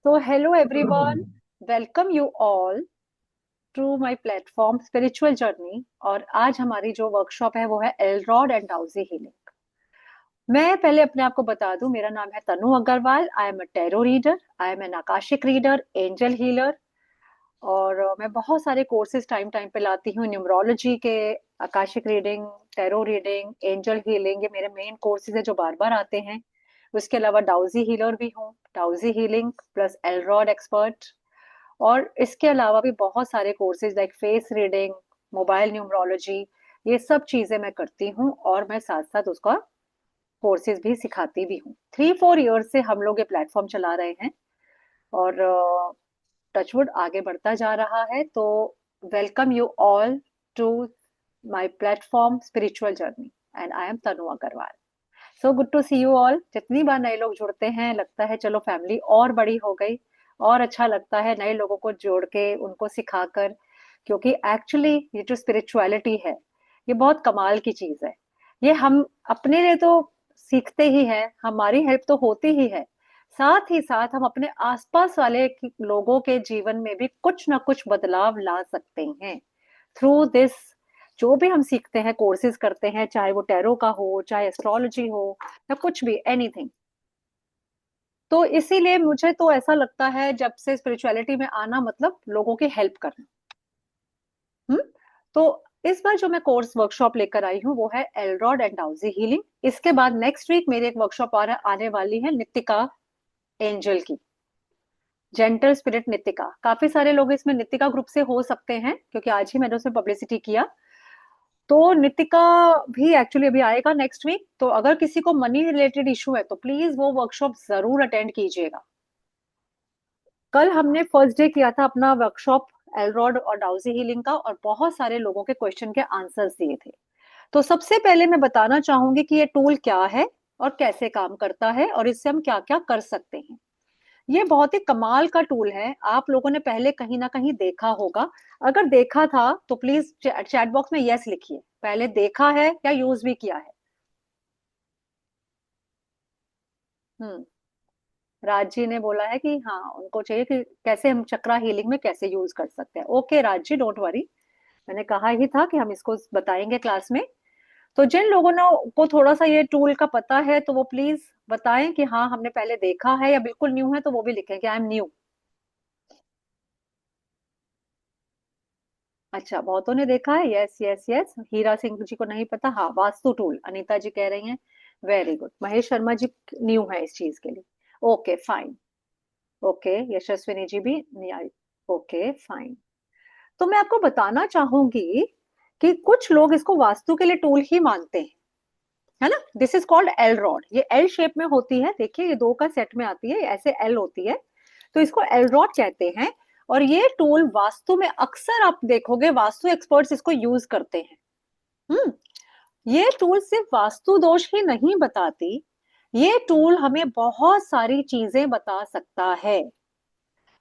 So, hello everyone, welcome you all to my platform Spiritual Journey। और आज हमारी जो वर्कशॉप है वो है एलरॉड एंड डाउजी हीलिंग। मैं पहले अपने आप को बता दूं, मेरा नाम है Tanu Agarwal. I am a tarot reader, I am an akashic reader, angel healer. और मैं बहुत सारे कोर्सेज टाइम टाइम पे लाती हूँ न्यूमरोलॉजी के, Akashic reading, tarot reading, angel healing. ये मेरे मेन कोर्सेज है जो बार बार आते हैं। उसके अलावा डाउजी हीलर भी हूँ, डाउजी हीलिंग प्लस एलरॉड एक्सपर्ट। और इसके अलावा भी बहुत सारे courses like face reading, mobile numerology, ये सब चीजें मैं करती हूँ और मैं साथ साथ उसका कोर्सेज भी सिखाती भी हूँ। 3-4 ईयर्स से हम लोग ये प्लेटफॉर्म चला रहे हैं और टचवुड आगे बढ़ता जा रहा है। तो welcome you all to my platform spiritual journey and I am Tanu Agarwal. So good to see you all. जितनी बार नए लोग जुड़ते हैं लगता है चलो फैमिली और बड़ी हो गई, और अच्छा लगता है नए लोगों को जोड़ के उनको सिखाकर। क्योंकि एक्चुअली ये जो स्पिरिचुअलिटी है ये बहुत कमाल की चीज है। ये हम अपने लिए तो सीखते ही हैं, हमारी हेल्प तो होती ही है, साथ ही साथ हम अपने आसपास वाले लोगों के जीवन में भी कुछ ना कुछ बदलाव ला सकते हैं थ्रू दिस। जो भी हम सीखते हैं, कोर्सेज करते हैं, चाहे वो टैरो का हो, चाहे एस्ट्रोलॉजी हो, या कुछ भी एनीथिंग। तो इसीलिए मुझे तो ऐसा लगता है जब से स्पिरिचुअलिटी में आना मतलब लोगों की हेल्प करना। हम्म। तो इस बार जो मैं कोर्स वर्कशॉप लेकर आई हूँ वो है एलरॉड एंड डाउजी हीलिंग। इसके बाद नेक्स्ट वीक मेरी एक वर्कशॉप आने वाली है नितिका एंजल की, जेंटल स्पिरिट नितिका। काफी सारे लोग इसमें नितिका ग्रुप से हो सकते हैं क्योंकि आज ही मैंने उसमें पब्लिसिटी किया। तो नितिका भी एक्चुअली अभी आएगा नेक्स्ट वीक। तो अगर किसी को मनी रिलेटेड इशू है तो प्लीज वो वर्कशॉप जरूर अटेंड कीजिएगा। कल हमने फर्स्ट डे किया था अपना वर्कशॉप एलरॉड और डाउजी हीलिंग का, और बहुत सारे लोगों के क्वेश्चन के आंसर्स दिए थे। तो सबसे पहले मैं बताना चाहूंगी कि ये टूल क्या है और कैसे काम करता है और इससे हम क्या क्या कर सकते हैं। ये बहुत ही कमाल का टूल है, आप लोगों ने पहले कहीं ना कहीं देखा होगा। अगर देखा था तो प्लीज चैट बॉक्स में यस लिखिए, पहले देखा है या यूज भी किया है। हम्म। राज जी ने बोला है कि हाँ उनको चाहिए कि कैसे हम चक्रा हीलिंग में कैसे यूज कर सकते हैं। Okay Raj ji, don't worry, मैंने कहा ही था कि हम इसको बताएंगे क्लास में। तो जिन लोगों ने को थोड़ा सा ये टूल का पता है तो वो प्लीज बताएं कि हाँ हमने पहले देखा है, या बिल्कुल न्यू है तो वो भी लिखें कि आई एम न्यू। अच्छा, बहुतों ने देखा है, yes yes yes. Hira Singh ji को नहीं पता, हाँ वास्तु टूल अनीता जी कह रही हैं। Very good. Mahesh Sharma ji new है इस चीज के लिए। Okay fine. Okay, Yashaswini ji भी नहीं। Okay fine. तो मैं आपको बताना चाहूंगी कि कुछ लोग इसको वास्तु के लिए टूल ही मानते हैं, है ना। This is called L rod. ये एल शेप में होती है, देखिए ये दो का सेट में आती है, ऐसे एल होती है। तो इसको एल रॉड कहते हैं। और ये टूल वास्तु में अक्सर आप देखोगे वास्तु एक्सपर्ट्स इसको यूज करते हैं। हम्म। ये टूल सिर्फ वास्तु दोष ही नहीं बताती, ये टूल हमें बहुत सारी चीजें बता सकता है।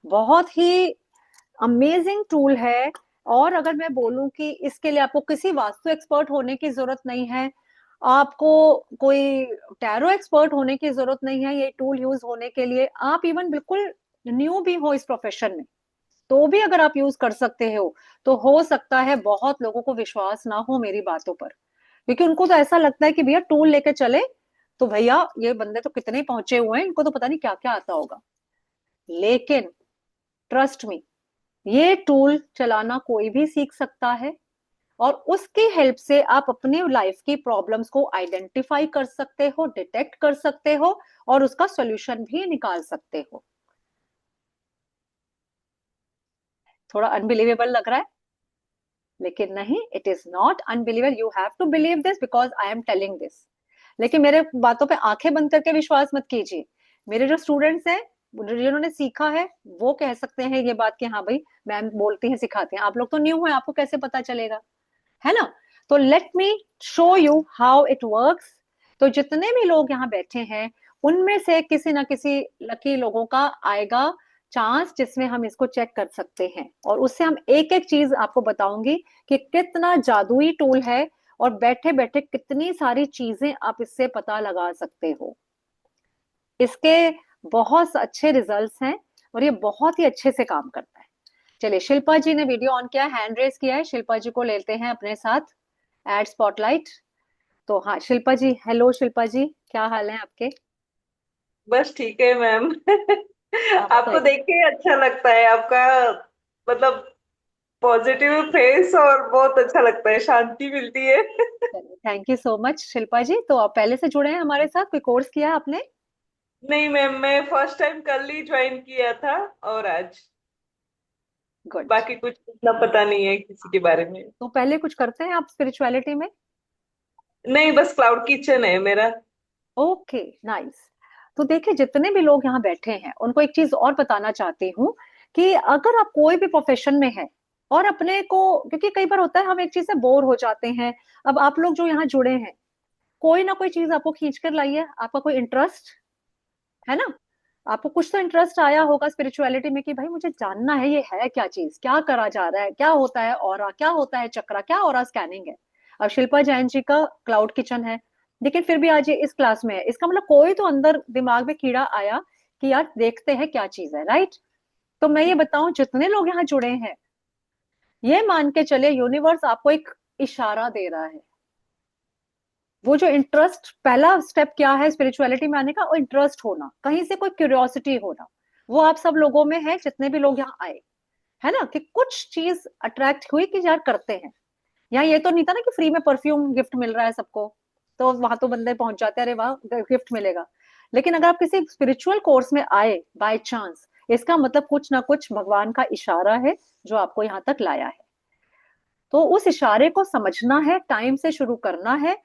बहुत ही अमेजिंग टूल है। और अगर मैं बोलूं कि इसके लिए आपको किसी वास्तु एक्सपर्ट होने की जरूरत नहीं है, आपको कोई टैरो एक्सपर्ट होने की जरूरत नहीं है ये टूल यूज होने के लिए, आप इवन बिल्कुल न्यू भी हो इस प्रोफेशन में तो भी अगर आप यूज कर सकते हो। तो हो सकता है बहुत लोगों को विश्वास ना हो मेरी बातों पर, क्योंकि उनको तो ऐसा लगता है कि भैया टूल लेके चले तो भैया ये बंदे तो कितने पहुंचे हुए हैं, इनको तो पता नहीं क्या क्या आता होगा। लेकिन ट्रस्ट मी, ये टूल चलाना कोई भी सीख सकता है। और उसकी हेल्प से आप अपनी लाइफ की प्रॉब्लम्स को आइडेंटिफाई कर सकते हो, डिटेक्ट कर सकते हो, और उसका सॉल्यूशन भी निकाल सकते हो। थोड़ा अनबिलीवेबल लग रहा है, लेकिन नहीं, it is not unbelievable. You have to believe this because I am telling this. लेकिन मेरे बातों पे आंखें बंद करके विश्वास मत कीजिए। मेरे जो स्टूडेंट्स हैं, जिन्होंने सीखा है, वो कह सकते हैं ये बात कि हाँ भाई मैम बोलती हैं सिखाती हैं। आप लोग तो न्यू हैं, आपको कैसे पता चलेगा, है ना। तो let me show you how it works. तो जितने भी लोग यहाँ बैठे हैं उनमें से किसी ना किसी लकी लोगों का आएगा चांस जिसमें हम इसको चेक कर सकते हैं, और उससे हम एक एक चीज आपको बताऊंगी कि कितना जादुई टूल है और बैठे बैठे कितनी सारी चीजें आप इससे पता लगा सकते हो। इसके बहुत अच्छे रिजल्ट्स हैं। और ये बहुत ही अच्छे से काम करता है। चलिए, शिल्पा जी ने वीडियो ऑन किया, हैंड रेस किया है, शिल्पा जी को लेते हैं अपने साथ एड स्पॉटलाइट। तो हाँ शिल्पा जी, हेलो शिल्पा जी, क्या हाल है आपके? बस ठीक है मैम। आप आपको बताइए। देख के अच्छा लगता है आपका, मतलब पॉजिटिव फेस, और बहुत अच्छा लगता है, शांति मिलती है। चलिए, thank you so much Shilpa ji. तो आप पहले से जुड़े हैं हमारे साथ, कोई कोर्स किया है आपने? नहीं मैम, मैं फर्स्ट टाइम कल ही ज्वाइन किया था, और आज गुड। बाकी कुछ इतना पता नहीं है किसी के बारे में। तो पहले कुछ करते हैं आप स्पिरिचुअलिटी में? नहीं, बस क्लाउड किचन है मेरा। Okay, nice. तो देखिए, जितने भी लोग यहाँ बैठे हैं उनको एक चीज और बताना चाहती हूँ कि अगर आप कोई भी प्रोफेशन में हैं और अपने को, क्योंकि कई बार होता है हम एक चीज से बोर हो जाते हैं। अब आप लोग जो यहाँ जुड़े हैं, कोई ना कोई चीज आपको खींच कर लाई है, आपका कोई इंटरेस्ट है ना। आपको कुछ तो इंटरेस्ट आया होगा स्पिरिचुअलिटी में कि भाई मुझे जानना है ये है क्या चीज, क्या करा जा रहा है, क्या होता है ऑरा, क्या होता है चक्रा, क्या ऑरा स्कैनिंग है। अब शिल्पा जैन जी का क्लाउड किचन है, लेकिन फिर भी आज ये इस क्लास में है, इसका मतलब कोई तो अंदर दिमाग में कीड़ा आया कि यार देखते हैं क्या चीज है, राइट। तो मैं ये बताऊं, जितने लोग यहाँ जुड़े हैं, ये मान के चले यूनिवर्स आपको एक इशारा दे रहा है। वो जो इंटरेस्ट, पहला स्टेप क्या है स्पिरिचुअलिटी में आने का, वो इंटरेस्ट होना, कहीं से कोई क्यूरियोसिटी होना। वो आप सब लोगों में है, जितने भी लोग यहाँ आए, है ना, कि कुछ चीज अट्रैक्ट हुई कि यार करते हैं। यहाँ ये तो नहीं था ना कि फ्री में परफ्यूम गिफ्ट मिल रहा है सबको, तो वहां तो बंदे पहुंच जाते हैं, अरे वाह गिफ्ट मिलेगा। लेकिन अगर आप किसी स्पिरिचुअल कोर्स में आए बाय चांस, इसका मतलब कुछ ना कुछ भगवान का इशारा है जो आपको यहाँ तक लाया है। तो उस इशारे को समझना है, टाइम से शुरू करना है।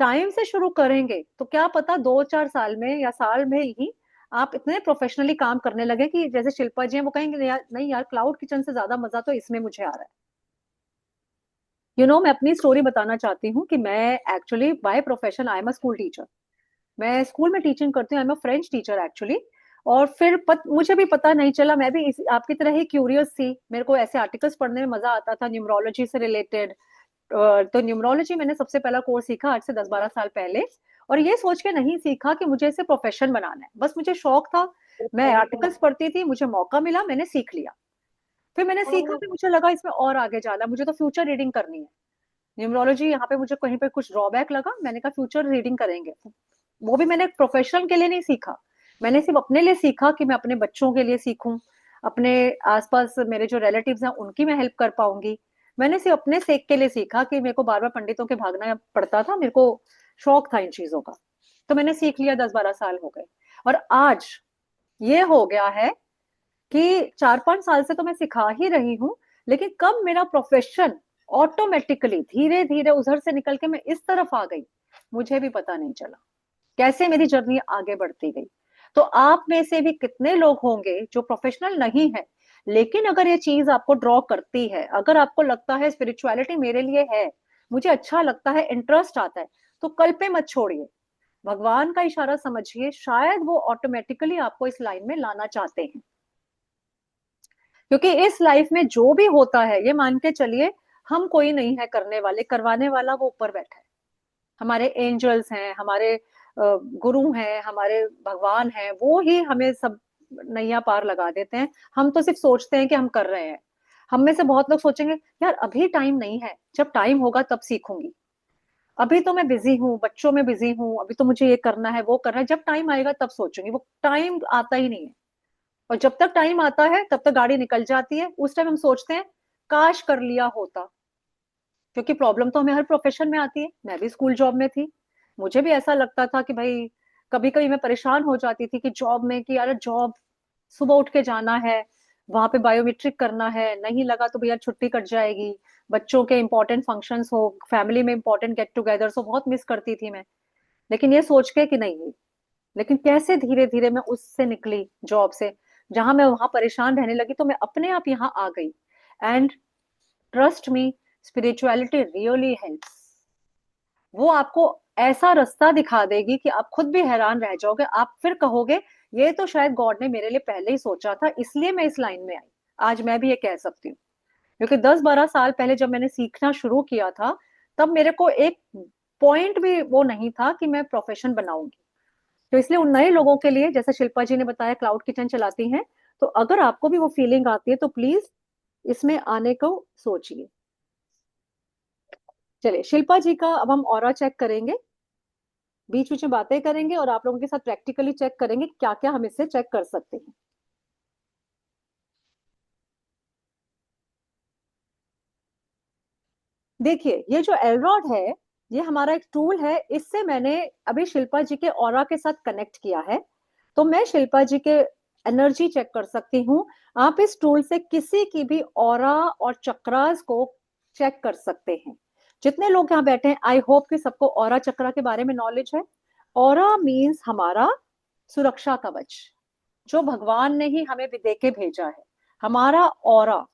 टाइम से शुरू करेंगे तो क्या पता 2-4 साल में या साल में ही आप इतने प्रोफेशनली काम करने लगे कि जैसे शिल्पा जी हैं वो कहेंगे यार नहीं यार, क्लाउड किचन से ज्यादा मजा तो इसमें मुझे आ रहा है। मैं अपनी स्टोरी बताना चाहती हूँ कि मैं actually by profession I am a school teacher. मैं स्कूल में टीचिंग करती हूँ, आई am a French teacher actually. और फिर मुझे भी पता नहीं चला, मैं भी आपकी तरह ही क्यूरियस थी, मेरे को ऐसे आर्टिकल्स पढ़ने में मजा आता था न्यूमरोलॉजी से रिलेटेड। तो न्यूमरोलॉजी मैंने सबसे पहला कोर्स सीखा आज से 10-12 साल पहले। और ये सोच के नहीं सीखा कि मुझे इसे प्रोफेशन बनाना है, बस मुझे शौक था। मैं आर्टिकल्स पढ़ती थी, मुझे मौका मिला, मैंने सीख लिया। फिर मैंने सीखा, फिर मुझे लगा इसमें और आगे जाना है, मुझे तो फ्यूचर रीडिंग करनी है। न्यूमरोलॉजी यहाँ पे मुझे कहीं पे कुछ ड्रॉबैक लगा, मैंने कहा फ्यूचर रीडिंग करेंगे। वो भी मैंने प्रोफेशनल के लिए नहीं सीखा, मैंने सिर्फ अपने लिए सीखा कि मैं अपने बच्चों के लिए सीखूं, अपने आसपास मेरे जो रिलेटिव्स हैं उनकी मैं हेल्प कर पाऊंगी। मैंने सिर्फ अपने सेक के लिए सीखा कि मेरे को बार बार पंडितों के भागना पड़ता था, मेरे को शौक था इन चीजों का। तो मैंने सीख लिया, 10-12 साल हो गए। और आज ये हो गया है कि 4-5 साल से तो मैं सिखा ही रही हूँ, लेकिन कब मेरा प्रोफेशन ऑटोमेटिकली धीरे धीरे उधर से निकल के मैं इस तरफ आ गई, मुझे भी पता नहीं चला कैसे मेरी जर्नी आगे बढ़ती गई। तो आप में से भी कितने लोग होंगे जो प्रोफेशनल नहीं है, लेकिन अगर ये चीज आपको ड्रॉ करती है, अगर आपको लगता है स्पिरिचुअलिटी मेरे लिए है, मुझे अच्छा लगता है, इंटरेस्ट आता है, तो कल पे मत छोड़िए। भगवान का इशारा समझिए, शायद वो ऑटोमेटिकली आपको इस लाइन में लाना चाहते हैं। क्योंकि इस लाइफ में जो भी होता है, ये मान के चलिए, हम कोई नहीं है करने वाले, करवाने वाला वो ऊपर बैठा है। हमारे एंजल्स हैं, हमारे गुरु हैं, हमारे भगवान हैं, वो ही हमें सब नैया पार लगा देते हैं। हम तो सिर्फ सोचते हैं कि हम कर रहे हैं। हम में से बहुत लोग सोचेंगे यार अभी टाइम नहीं है, जब टाइम होगा तब सीखूंगी, अभी तो मैं बिजी हूँ, बच्चों में बिजी हूँ, अभी तो मुझे ये करना है वो करना है, जब टाइम आएगा तब सोचूंगी। वो टाइम आता ही नहीं है। और जब तक टाइम आता है तब तक गाड़ी निकल जाती है, उस टाइम हम सोचते हैं काश कर लिया होता। क्योंकि प्रॉब्लम तो हमें हर प्रोफेशन में आती है, मैं भी स्कूल जॉब में थी, मुझे भी ऐसा लगता था कि भाई, कभी कभी मैं परेशान हो जाती थी कि जॉब में, कि यार जॉब सुबह उठ के जाना है, वहां पे बायोमेट्रिक करना है, नहीं लगा तो भैया छुट्टी कट जाएगी, बच्चों के इंपॉर्टेंट फंक्शंस हो, फैमिली में इंपॉर्टेंट गेट टुगेदर हो, बहुत मिस करती थी मैं। लेकिन ये सोच के कि नहीं, लेकिन कैसे धीरे धीरे मैं उससे निकली जॉब से, जहां मैं वहां परेशान रहने लगी तो मैं अपने आप यहाँ आ गई। And trust me, spirituality really helps. वो आपको ऐसा रास्ता दिखा देगी कि आप खुद भी हैरान रह जाओगे, आप फिर कहोगे ये तो शायद गॉड ने मेरे लिए पहले ही सोचा था, इसलिए मैं इस लाइन में आई। आज मैं भी ये कह सकती हूँ, क्योंकि 10-12 साल पहले जब मैंने सीखना शुरू किया था, तब मेरे को एक पॉइंट भी वो नहीं था कि मैं प्रोफेशन बनाऊंगी। तो इसलिए उन नए लोगों के लिए, जैसे शिल्पा जी ने बताया क्लाउड किचन चलाती हैं, तो अगर आपको भी वो फीलिंग आती है तो प्लीज इसमें आने को सोचिए। चलिए शिल्पा जी का अब हम ऑरा चेक करेंगे, बीच बीच में बातें करेंगे और आप लोगों के साथ प्रैक्टिकली चेक करेंगे क्या क्या हम इससे चेक कर सकते हैं। देखिए ये जो एलरॉड है, ये हमारा एक टूल है, इससे मैंने अभी शिल्पा जी के ऑरा के साथ कनेक्ट किया है। तो मैं शिल्पा जी के एनर्जी चेक कर सकती हूँ। आप इस टूल से किसी की भी ऑरा और चक्रास को चेक कर सकते हैं। जितने लोग यहाँ बैठे हैं आई होप कि सबको ऑरा चक्रा के बारे में नॉलेज है। ऑरा मीन्स हमारा सुरक्षा कवच, जो भगवान ने ही हमें दे के भेजा है। हमारा ऑरा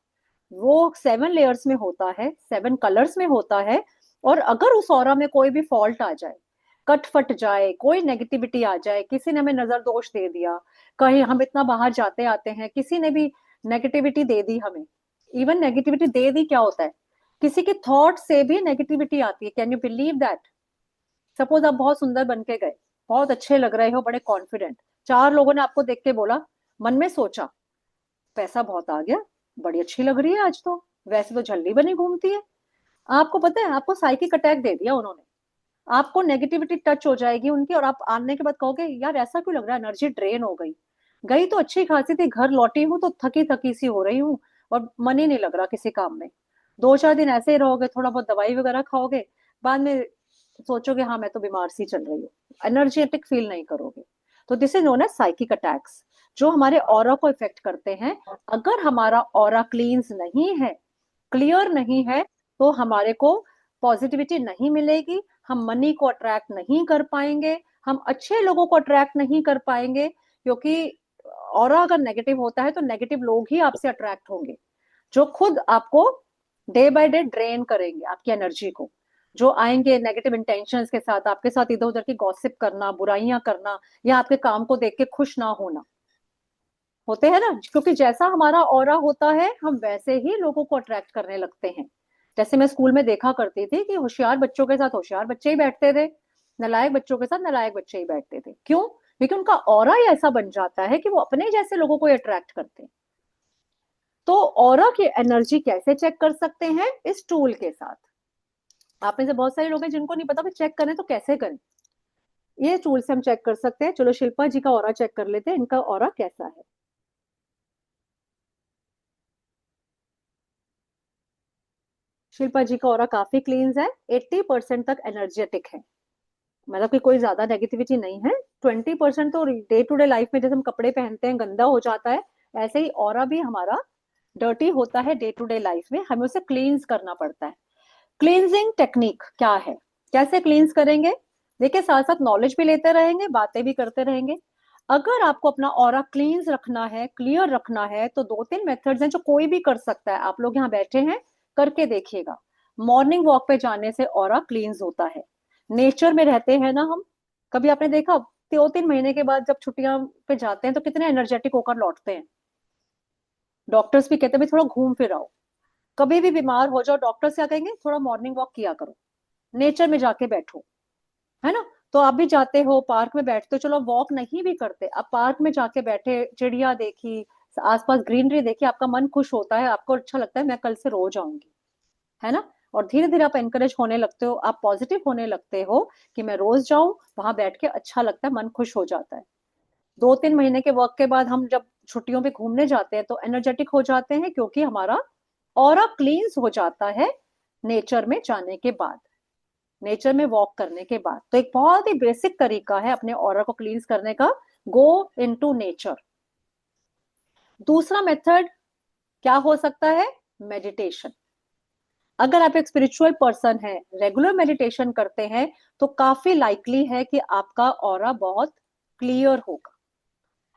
वो 7 लेयर्स में होता है, 7 कलर्स में होता है। और अगर उस ऑरा में कोई भी फॉल्ट आ जाए, कट फट जाए, कोई नेगेटिविटी आ जाए, किसी ने हमें नजर दोष दे दिया, कहीं हम इतना बाहर जाते आते हैं किसी ने भी नेगेटिविटी दे दी हमें, इवन नेगेटिविटी दे दी क्या होता है, किसी के थॉट से भी नेगेटिविटी आती है। Can you believe that? Suppose आप बहुत सुंदर बन के गए, बहुत अच्छे लग रहे हो, बड़े कॉन्फिडेंट, 4 लोगों ने आपको देख के बोला, मन में सोचा पैसा बहुत आ गया, बड़ी अच्छी लग रही है आज तो, वैसे तो झल्ली बनी घूमती है। आपको पता है आपको साइकिक अटैक दे दिया उन्होंने, आपको नेगेटिविटी टच हो जाएगी उनकी और आप आने के बाद कहोगे यार ऐसा क्यों लग रहा है, एनर्जी ड्रेन हो गई। गई तो अच्छी खासी थी, घर लौटी हूँ तो थकी थकी सी हो रही हूँ और मन ही नहीं लग रहा किसी काम में। 2-4 दिन ऐसे ही रहोगे, थोड़ा बहुत दवाई वगैरह खाओगे, बाद में सोचोगे हाँ मैं तो बीमार सी चल रही हूँ, एनर्जेटिक फील नहीं करोगे। तो this is known as psychic attacks, जो हमारे ऑरा को इफेक्ट करते हैं। अगर हमारा ऑरा क्लींस नहीं है, क्लियर नहीं है, तो हमारे को पॉजिटिविटी नहीं मिलेगी, हम मनी को अट्रैक्ट नहीं कर पाएंगे, हम अच्छे लोगों को अट्रैक्ट नहीं कर पाएंगे। क्योंकि ऑरा अगर नेगेटिव होता है तो नेगेटिव लोग ही आपसे अट्रैक्ट होंगे, जो खुद आपको डे बाय डे ड्रेन करेंगे आपकी एनर्जी को, जो आएंगे नेगेटिव इंटेंशंस के साथ आपके साथ इधर उधर की गॉसिप करना, बुराइयां करना, या आपके काम को देख के खुश ना होना। होते हैं ना, क्योंकि जैसा हमारा ऑरा होता है हम वैसे ही लोगों को अट्रैक्ट करने लगते हैं। जैसे मैं स्कूल में देखा करती थी कि होशियार बच्चों के साथ होशियार बच्चे ही बैठते थे, नालायक बच्चों के साथ नालायक बच्चे ही बैठते थे। क्यों? क्योंकि उनका ऑरा ही ऐसा बन जाता है कि वो अपने जैसे लोगों को अट्रैक्ट करते हैं। तो ऑरा की एनर्जी कैसे चेक कर सकते हैं? इस टूल के साथ। आप में से बहुत सारे लोग हैं जिनको नहीं पता कि चेक करें तो कैसे करें। ये टूल से हम चेक कर सकते हैं। चलो शिल्पा जी का ऑरा चेक कर लेते हैं, इनका ऑरा कैसा है। शिल्पा जी का ऑरा काफी क्लीन है, 80% तक एनर्जेटिक है, मतलब कि कोई ज्यादा नेगेटिविटी नहीं है। 20% तो डे टू डे लाइफ में जैसे हम कपड़े पहनते हैं गंदा हो जाता है, ऐसे ही ऑरा भी हमारा डर्टी होता है डे टू डे लाइफ में, हमें उसे क्लींस करना पड़ता है। क्लींजिंग टेक्निक क्या है, कैसे क्लींस करेंगे? देखिए साथ साथ नॉलेज भी लेते रहेंगे, बातें भी करते रहेंगे। अगर आपको अपना ऑरा क्लींस रखना है, क्लियर रखना है, तो 2-3 मेथड्स हैं जो कोई भी कर सकता है। आप लोग यहाँ बैठे हैं, करके देखिएगा। मॉर्निंग वॉक पे जाने से ऑरा क्लींस होता है। नेचर में रहते हैं ना हम, कभी आपने देखा 2-3 महीने के बाद जब छुट्टियां पे जाते हैं तो कितने एनर्जेटिक होकर लौटते हैं। डॉक्टर्स भी कहते हैं भाई थोड़ा घूम फिर आओ। कभी भी बीमार हो जाओ डॉक्टर्स क्या कहेंगे, थोड़ा मॉर्निंग वॉक किया करो, नेचर में जाके बैठो, है ना। तो आप भी जाते हो पार्क में बैठते हो, चलो वॉक नहीं भी करते, आप पार्क में जाके बैठे, चिड़िया देखी, आसपास ग्रीनरी देखी, आपका मन खुश होता है, आपको अच्छा लगता है मैं कल से रोज आऊंगी, है ना। और धीरे धीरे आप एनकरेज होने लगते हो, आप पॉजिटिव होने लगते हो कि मैं रोज जाऊं, वहां बैठ के अच्छा लगता है, मन खुश हो जाता है। 2-3 महीने के वर्क के बाद हम जब छुट्टियों पे घूमने जाते हैं तो एनर्जेटिक हो जाते हैं, क्योंकि हमारा ऑरा क्लींस हो जाता है नेचर में जाने के बाद, नेचर में वॉक करने के बाद। तो एक बहुत ही बेसिक तरीका है अपने ऑरा को क्लींस करने का, गो इनटू नेचर। दूसरा मेथड क्या हो सकता है? मेडिटेशन। अगर आप एक स्पिरिचुअल पर्सन हैं, रेगुलर मेडिटेशन करते हैं, तो काफी लाइकली है कि आपका ऑरा बहुत क्लियर होगा।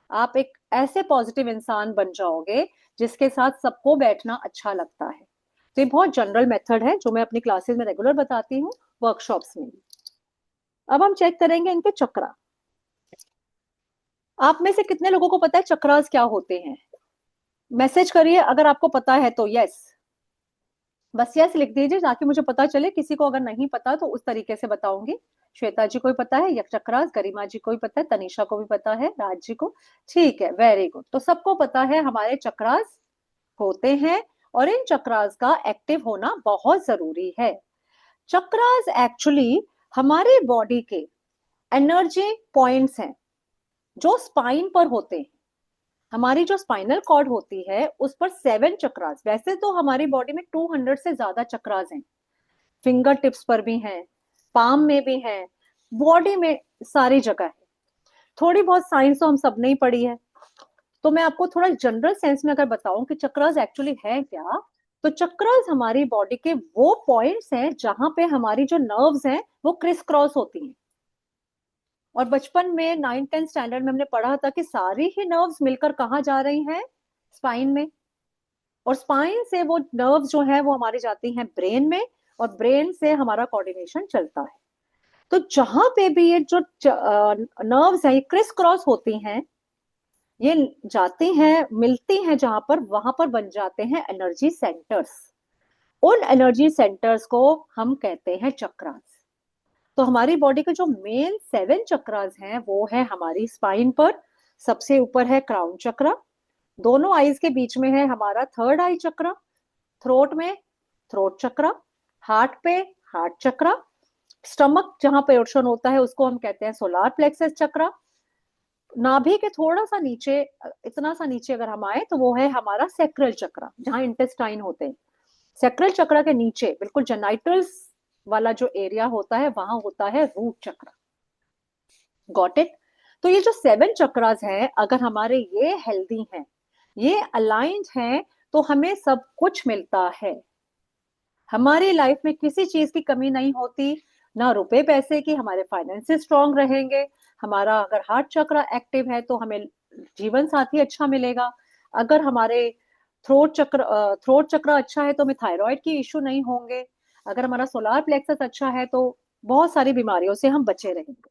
आप एक ऐसे पॉजिटिव इंसान बन जाओगे जिसके साथ सबको बैठना अच्छा लगता है। तो ये बहुत जनरल मेथड है जो मैं अपनी क्लासेस में रेगुलर बताती हूँ, वर्कशॉप्स में भी। अब हम चेक करेंगे इनके चक्रा। आप में से कितने लोगों को पता है चक्रास क्या होते हैं? मैसेज करिए अगर आपको पता है तो यस, बस यस लिख दीजिए ताकि मुझे पता चले, किसी को अगर नहीं पता तो उस तरीके से बताऊंगी श्वेता जी को भी पता है, यक चक्रास, गरिमा जी को भी पता है, तनीषा को भी पता है, राज जी को। ठीक है, वेरी गुड। तो सबको पता है हमारे चक्रास होते हैं, और इन चक्रास का एक्टिव होना बहुत जरूरी है। चक्रास एक्चुअली हमारी बॉडी के एनर्जी पॉइंट्स हैं जो स्पाइन पर होते हैं। हमारी जो स्पाइनल कॉर्ड होती है उस पर 7 चक्रास, वैसे तो हमारी बॉडी में 200 से ज्यादा चक्रास हैं, फिंगर टिप्स पर भी हैं, पाम में भी हैं, बॉडी में सारी जगह है। थोड़ी बहुत साइंस तो हम सब ने ही पढ़ी है। तो मैं आपको थोड़ा जनरल सेंस में अगर बताऊं कि चक्रास एक्चुअली है क्या, तो चक्रास हमारी बॉडी के वो पॉइंट्स हैं जहां पे हमारी जो नर्व्स हैं वो क्रिस क्रॉस होती हैं। और बचपन में 9th 10th स्टैंडर्ड में हमने पढ़ा था कि सारी ही नर्व्स मिलकर कहाँ जा रही हैं, स्पाइन में। और स्पाइन से वो नर्व्स जो है वो हमारी जाती हैं ब्रेन में, और ब्रेन से हमारा कोऑर्डिनेशन चलता है। तो जहां पे भी ये जो नर्व्स हैं ये क्रिस क्रॉस होती हैं, ये जाती हैं, मिलती हैं जहां पर, वहां पर बन जाते हैं एनर्जी सेंटर्स। उन एनर्जी सेंटर्स को हम कहते हैं चक्रास। तो हमारी बॉडी के जो मेन 7 चक्रास हैं वो है हमारी स्पाइन पर। सबसे ऊपर है क्राउन चक्रा, दोनों आईज के बीच में है हमारा थर्ड आई चक्रा, थ्रोट में थ्रोट चक्रा, हार्ट पे हार्ट चक्रा, स्टमक जहां पोर्शन होता है उसको हम कहते हैं सोलार प्लेक्सस चक्रा। नाभि के थोड़ा सा नीचे, इतना सा नीचे अगर हम आए तो वो है हमारा सेक्रल चक्रा, जहां इंटेस्टाइन होते हैं। सेक्रल चक्रा के नीचे बिल्कुल जेनाइटल्स वाला जो एरिया होता है वहां होता है रूट चक्रा। Got it. तो ये जो 7 चक्रास हैं, अगर हमारे ये हेल्दी हैं, ये अलाइंड हैं, तो हमें सब कुछ मिलता है। हमारी लाइफ में किसी चीज की कमी नहीं होती, ना रुपए पैसे की, हमारे फाइनेंसेस स्ट्रांग रहेंगे। हमारा अगर हार्ट चक्र एक्टिव है तो हमें जीवन साथी अच्छा मिलेगा। अगर हमारे थ्रोट चक्र अच्छा है तो हमें थायराइड की इश्यू नहीं होंगे। अगर हमारा सोलार प्लेक्सस अच्छा है तो बहुत सारी बीमारियों से हम बचे रहेंगे।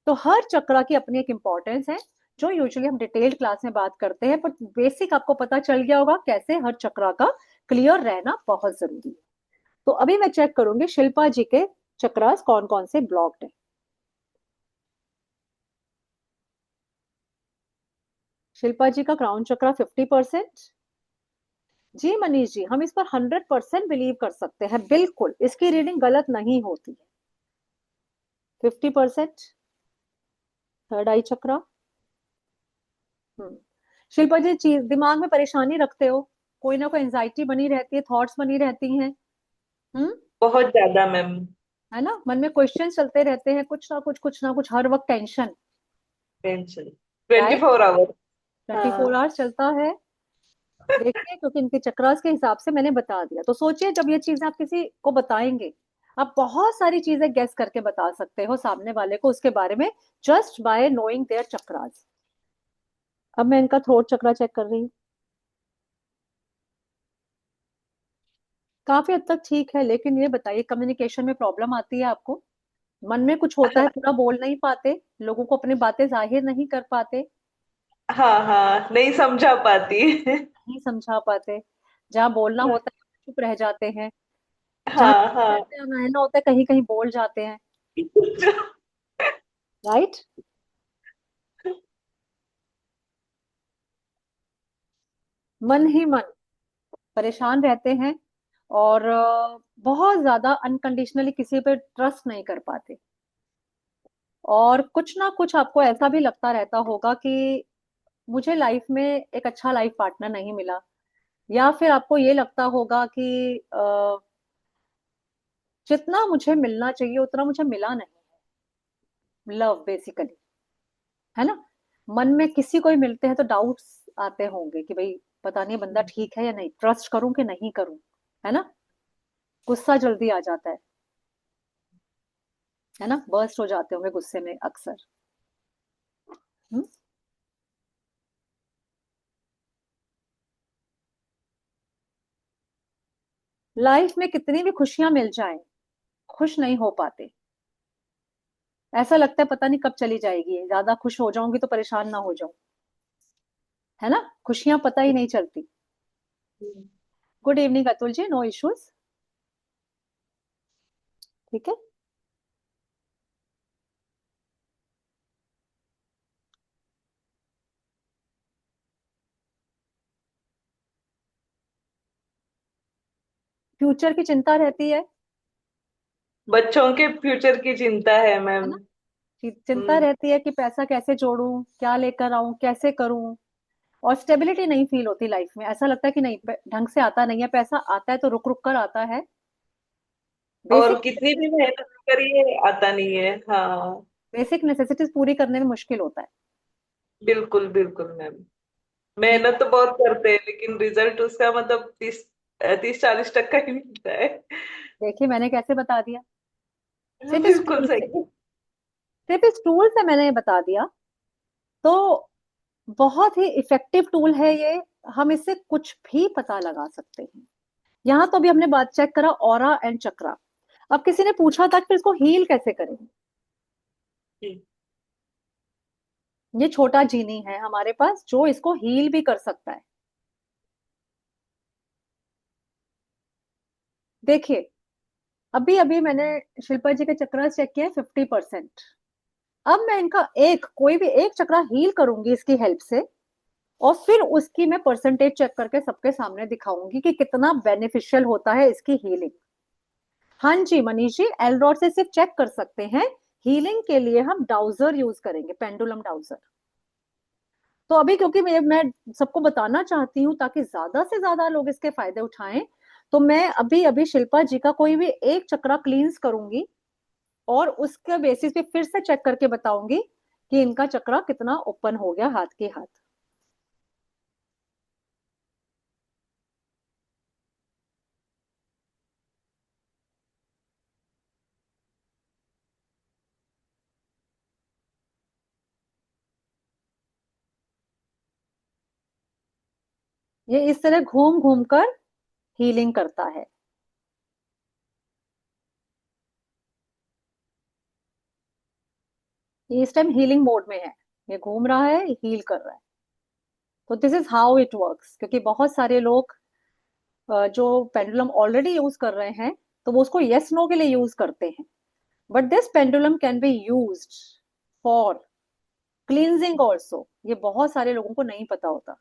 तो हर चक्र की अपनी एक इंपॉर्टेंस है, जो यूजुअली हम डिटेल्ड क्लास में बात करते हैं, पर बेसिक आपको पता चल गया होगा कैसे हर चक्र का क्लियर रहना बहुत जरूरी है। तो अभी मैं चेक करूंगी शिल्पा जी के चक्रास कौन कौन से ब्लॉक्ड है। शिल्पा जी का क्राउन चक्रा 50%। जी मनीष जी, हम इस पर 100% बिलीव कर सकते हैं, बिल्कुल इसकी रीडिंग गलत नहीं होती है। 50%। थर्ड आई चक्रा। हम्म। शिल्पा जी, चीज दिमाग में परेशानी रखते हो, कोई ना कोई एंजाइटी बनी रहती है, थॉट्स बनी रहती हैं। हम्म। बहुत ज्यादा मैम। है ना, मन में क्वेश्चन चलते रहते हैं, कुछ ना कुछ हर वक्त tension. Tension 24 right. Hour. 24 hours चलता है। देखिए, क्योंकि इनके चक्रास के हिसाब से मैंने बता दिया, तो सोचिए जब ये चीजें आप किसी को बताएंगे, आप बहुत सारी चीजें गेस करके बता सकते हो सामने वाले को उसके बारे में, just by knowing their chakras. अब मैं इनका थ्रोट चक्रा चेक कर रही हूँ। काफी हद तक ठीक है, लेकिन ये बताइए कम्युनिकेशन में प्रॉब्लम आती है आपको? मन में कुछ होता है, पूरा बोल नहीं पाते, लोगों को अपनी बातें जाहिर नहीं कर पाते, हाँ हाँ, नहीं समझा पाती। नहीं समझा पाते, जहाँ बोलना होता है चुप रह जाते हैं, जहाँ हाँ हाँ। रहना होता है कहीं कहीं बोल जाते हैं। राइट। मन ही मन परेशान रहते हैं, और बहुत ज्यादा अनकंडीशनली किसी पे ट्रस्ट नहीं कर पाते। और कुछ ना कुछ आपको ऐसा भी लगता रहता होगा कि मुझे लाइफ में एक अच्छा लाइफ पार्टनर नहीं मिला, या फिर आपको ये लगता होगा कि जितना मुझे मिलना चाहिए उतना मुझे मिला नहीं। लव बेसिकली, है ना। मन में किसी को ही मिलते हैं तो डाउट्स आते होंगे कि भाई पता नहीं बंदा ठीक है या नहीं, ट्रस्ट करूं कि नहीं करूं, है ना। गुस्सा जल्दी आ जाता है ना, बर्स्ट हो जाते होंगे गुस्से में अक्सर। हम्म। लाइफ में कितनी भी खुशियां मिल जाएं, खुश नहीं हो पाते। ऐसा लगता है पता नहीं कब चली जाएगी, ज्यादा खुश हो जाऊंगी तो परेशान ना हो जाऊं, है ना। खुशियां पता ही नहीं चलती। Good evening Atul ji, no issues. ठीक है। फ्यूचर की चिंता रहती है बच्चों के फ्यूचर की चिंता है है मैम। ना? चिंता हम्म। रहती है कि पैसा कैसे जोड़ूं, क्या लेकर आऊं, कैसे करूं। और स्टेबिलिटी नहीं फील होती लाइफ में, ऐसा लगता है कि नहीं ढंग से आता नहीं है, पैसा आता है तो रुक रुक कर आता है। और बेसिक कितनी भी मेहनत करिए आता नहीं है। हाँ। बेसिक नेसेसिटीज पूरी करने में मुश्किल होता है। बिल्कुल बिल्कुल मैम। ठीक मेहनत है, तो बहुत करते हैं लेकिन रिजल्ट उसका मतलब 30-40% ही मिलता है। देखिए मैंने कैसे बता दिया, सिर्फ इस बिल्कुल टूल से, सही। सिर्फ इस टूल से मैंने ये बता दिया। तो बहुत ही इफेक्टिव टूल है ये, हम इससे कुछ भी पता लगा सकते हैं। यहाँ तो अभी हमने बात चेक करा ऑरा एंड चक्रा। अब किसी ने पूछा था कि इसको हील कैसे करें। जी। ये छोटा जीनी है हमारे पास जो इसको हील भी कर सकता है। देखिए, अभी अभी मैंने शिल्पा जी के चक्र चेक किया 50%। अब मैं इनका एक कोई भी एक चक्रा हील करूंगी इसकी हेल्प से, और फिर उसकी मैं परसेंटेज चेक करके सबके सामने दिखाऊंगी कि कितना बेनिफिशियल होता है इसकी हीलिंग। हाँ जी मनीष जी, एलरॉड से सिर्फ चेक कर सकते हैं। हीलिंग के लिए हम डाउजर यूज करेंगे, पेंडुलम डाउजर। तो अभी क्योंकि मैं सबको बताना चाहती हूँ ताकि ज्यादा से ज्यादा लोग इसके फायदे उठाएं, तो मैं अभी अभी शिल्पा जी का कोई भी एक चक्रा क्लींस करूंगी और उसके बेसिस पे फिर से चेक करके बताऊंगी कि इनका चक्रा कितना ओपन हो गया हाथ के हाथ। ये इस तरह घूम घूम कर हीलिंग करता है। ये इस टाइम हीलिंग मोड में है, ये घूम रहा है, हील कर रहा है। तो this is how it works, क्योंकि बहुत सारे लोग जो पेंडुलम ऑलरेडी यूज कर रहे हैं तो वो उसको यस नो के लिए यूज करते हैं। But this pendulum can be used for cleansing also, ये बहुत सारे लोगों को नहीं पता होता।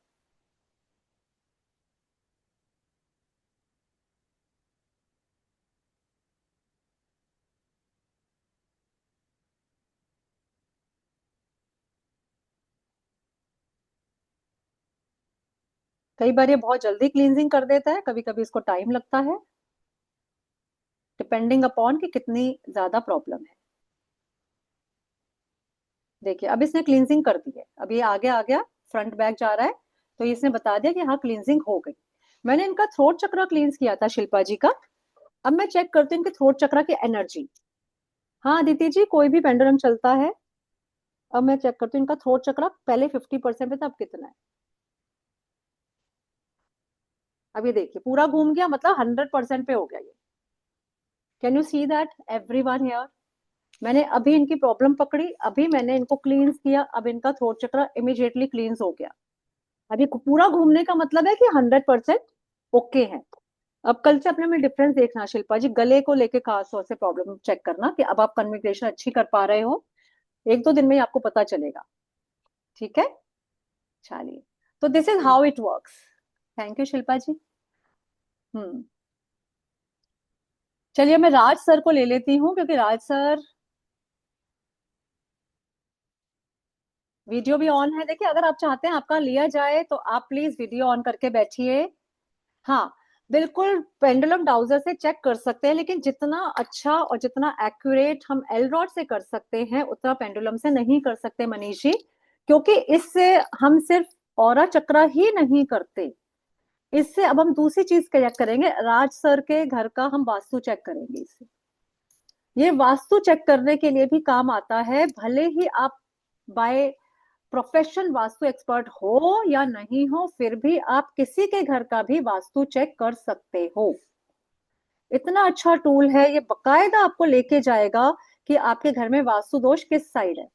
कई बार ये बहुत जल्दी क्लींजिंग कर देता है, कभी कभी इसको टाइम लगता है, डिपेंडिंग अपॉन कि कितनी ज्यादा प्रॉब्लम है। देखिए अब इसने क्लींजिंग कर दी है, अब ये आगे आ गया, फ्रंट बैक जा रहा है। तो इसने बता दिया कि हाँ क्लींजिंग हो गई। मैंने इनका थ्रोट चक्र क्लींस किया था शिल्पा जी का। अब मैं चेक करती हूँ इनके थ्रोट चक्र की एनर्जी। हाँ अदिति जी, कोई भी पेंडुलम चलता है। अब मैं चेक करती हूँ इनका थ्रोट चक्र पहले 50% पे था, अब कितना है। अब ये देखिए पूरा घूम गया, मतलब 100% पे हो गया ये। Can you see that everyone here. मैंने अभी इनकी प्रॉब्लम पकड़ी, अभी मैंने इनको क्लींस किया, अब इनका थ्रोट चक्र इमिडिएटली क्लींस हो गया। अभी पूरा घूमने का मतलब है कि 100% ओके है। अब कल से अपने में डिफरेंस देखना शिल्पा जी, गले को लेके खास तौर से प्रॉब्लम चेक करना कि अब आप कन्वर्सेशन अच्छी कर पा रहे हो। एक दो दिन में ही आपको पता चलेगा। ठीक है, चलिए। तो this is how it works. Thank you Shilpa ji. Hmm. चलिए मैं राज सर को ले लेती हूँ, क्योंकि राज सर वीडियो भी ऑन है। देखिए अगर आप चाहते हैं आपका लिया जाए तो आप प्लीज वीडियो ऑन करके बैठिए। हाँ, बिल्कुल पेंडुलम डाउजर से चेक कर सकते हैं, लेकिन जितना अच्छा और जितना एक्यूरेट हम एलरॉड से कर सकते हैं उतना पेंडुलम से नहीं कर सकते मनीष जी। क्योंकि इससे हम सिर्फ औरा चक्रा ही नहीं करते, इससे अब हम दूसरी चीज चेक करेंगे, राज सर के घर का हम वास्तु चेक करेंगे इससे। ये वास्तु चेक करने के लिए भी काम आता है, भले ही आप बाय प्रोफेशन वास्तु एक्सपर्ट हो या नहीं हो, फिर भी आप किसी के घर का भी वास्तु चेक कर सकते हो। इतना अच्छा टूल है ये, बकायदा आपको लेके जाएगा कि आपके घर में वास्तु दोष किस साइड है।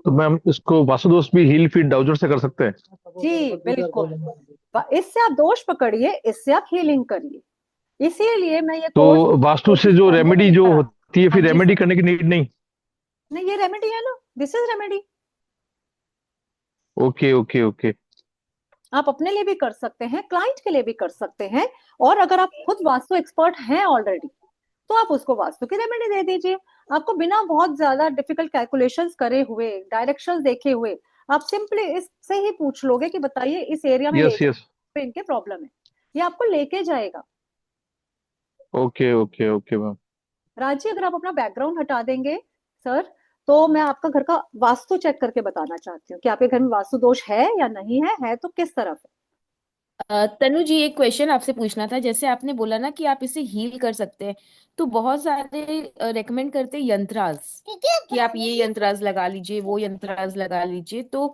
तो मैम इसको वास्तुदोष भी हील फीड डाउजर से कर सकते हैं? जी बिल्कुल, इससे आप दोष पकड़िए, इससे आप हीलिंग करिए। इसीलिए मैं ये तो कोर्स वास्तु से कोचिंग जो फॉर्म में रेमेडी जो लेकर आई। होती है हाँ फिर जी रेमेडी सर। करने की नीड नहीं? नहीं ये रेमेडी है ना, this is remedy. Okay okay okay. आप अपने लिए भी कर सकते हैं, क्लाइंट के लिए भी कर सकते हैं। और अगर आप खुद वास्तु एक्सपर्ट हैं ऑलरेडी, तो आप उसको वास्तु की रेमेडी दे दीजिए। आपको बिना बहुत ज्यादा डिफिकल्ट कैलकुलेशंस करे हुए, डायरेक्शंस देखे हुए, आप सिंपली इससे ही पूछ लोगे कि बताइए इस एरिया में ले यस यस। जाओ, इनके प्रॉब्लम है, ये आपको लेके जाएगा। Okay okay okay ma'am. राजी, अगर आप अपना बैकग्राउंड हटा देंगे सर, तो मैं आपका घर का वास्तु चेक करके बताना चाहती हूँ कि आपके घर में वास्तु दोष है या नहीं है तो किस तरफ है। तनु जी, एक क्वेश्चन आपसे पूछना था। जैसे आपने बोला ना कि आप इसे हील कर सकते हैं, तो बहुत सारे रेकमेंड करते हैं यंत्रास, कि आप ये यंत्रास लगा लीजिए, वो यंत्रास लगा लीजिए। तो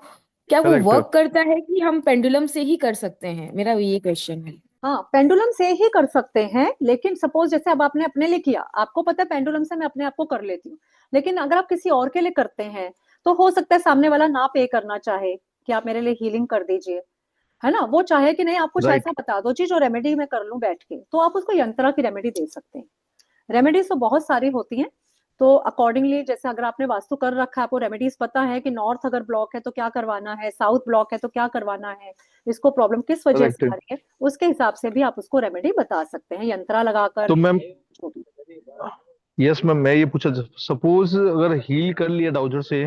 क्या वो करेक्ट। वर्क करता है कि हम पेंडुलम से ही कर सकते हैं? मेरा ये क्वेश्चन है। हाँ, पेंडुलम से ही कर सकते हैं, लेकिन सपोज जैसे अब आपने अपने लिए किया, आपको पता है पेंडुलम से मैं अपने आप को कर लेती हूँ, लेकिन अगर आप किसी और के लिए करते हैं, तो हो सकता है सामने वाला ना पे करना चाहे कि आप मेरे लिए हीलिंग कर दीजिए, है ना। वो चाहे कि नहीं आप कुछ राइट। ऐसा बता दो जी जो रेमेडी मैं कर लूं बैठ के, तो आप उसको यंत्रा की रेमेडी दे सकते हैं। रेमेडीज तो बहुत सारी होती हैं, तो अकॉर्डिंगली, जैसे अगर आपने वास्तु कर रखा है, आपको रेमेडीज पता है कि नॉर्थ अगर ब्लॉक है तो क्या करवाना है, साउथ ब्लॉक है तो क्या करवाना है, इसको प्रॉब्लम किस वजह करेक्ट। से आ रही है, उसके हिसाब से भी आप उसको रेमेडी बता सकते हैं, यंत्रा लगाकर, तो मैम, जो भी। यस मैम, मैं ये पूछा, सपोज अगर हील कर लिया डाउजर से,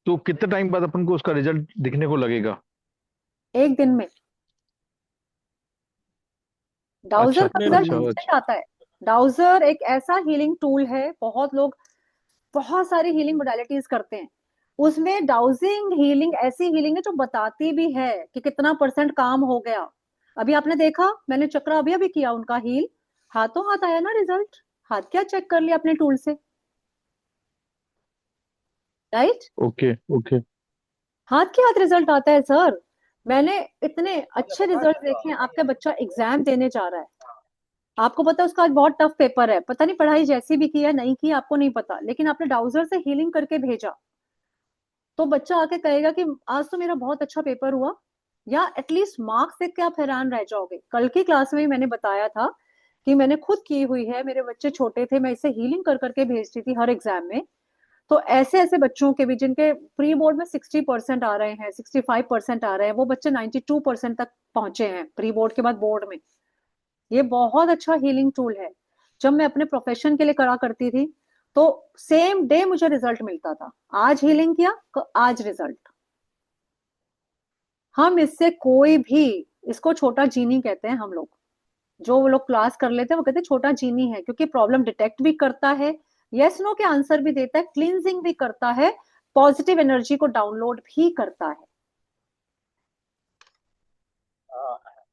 तो कितने टाइम बाद अपन को उसका रिजल्ट दिखने को लगेगा? एक दिन में डाउजर अच्छा का रिजल्ट अच्छा इंस्टेंट अच्छा। आता है। डाउजर एक ऐसा हीलिंग टूल है, बहुत लोग बहुत सारी हीलिंग मोडालिटीज करते हैं, उसमें डाउजिंग हीलिंग ऐसी हीलिंग है जो बताती भी है कि कितना परसेंट काम हो गया। अभी आपने देखा, मैंने चक्र अभी अभी किया उनका हील, हाथों हाथ आया ना रिजल्ट। हाथ क्या चेक कर लिया अपने टूल से, राइट। Okay okay. हाथ के हाथ रिजल्ट आता है सर। मैंने इतने अच्छे रिजल्ट देखे हैं। आपका बच्चा एग्जाम देने जा रहा है, आपको पता है उसका आज बहुत टफ पेपर है, पता नहीं पढ़ाई जैसी भी की है नहीं की आपको नहीं पता, लेकिन आपने डाउजर से हीलिंग करके भेजा, तो बच्चा आके कहेगा कि आज तो मेरा बहुत अच्छा पेपर हुआ, या एटलीस्ट मार्क्स देख के आप हैरान रह जाओगे। कल की क्लास में ही मैंने बताया था कि मैंने खुद की हुई है, मेरे बच्चे छोटे थे, मैं इसे हीलिंग कर करके भेजती थी हर एग्जाम में। तो ऐसे ऐसे बच्चों के भी जिनके प्री बोर्ड में 60% आ रहे हैं, 65% आ रहे हैं, वो बच्चे 92% तक पहुंचे हैं प्री बोर्ड के बाद बोर्ड में। ये बहुत अच्छा हीलिंग टूल है। जब मैं अपने प्रोफेशन के लिए करा करती थी, तो सेम डे मुझे रिजल्ट मिलता था। आज हीलिंग किया तो आज रिजल्ट। हम इससे कोई भी, इसको छोटा जीनी कहते हैं हम लोग, जो वो लोग क्लास कर लेते हैं वो कहते हैं छोटा जीनी है, क्योंकि प्रॉब्लम डिटेक्ट भी करता है, यस नो के आंसर भी देता है, क्लींजिंग भी करता है, पॉजिटिव एनर्जी को डाउनलोड भी करता है।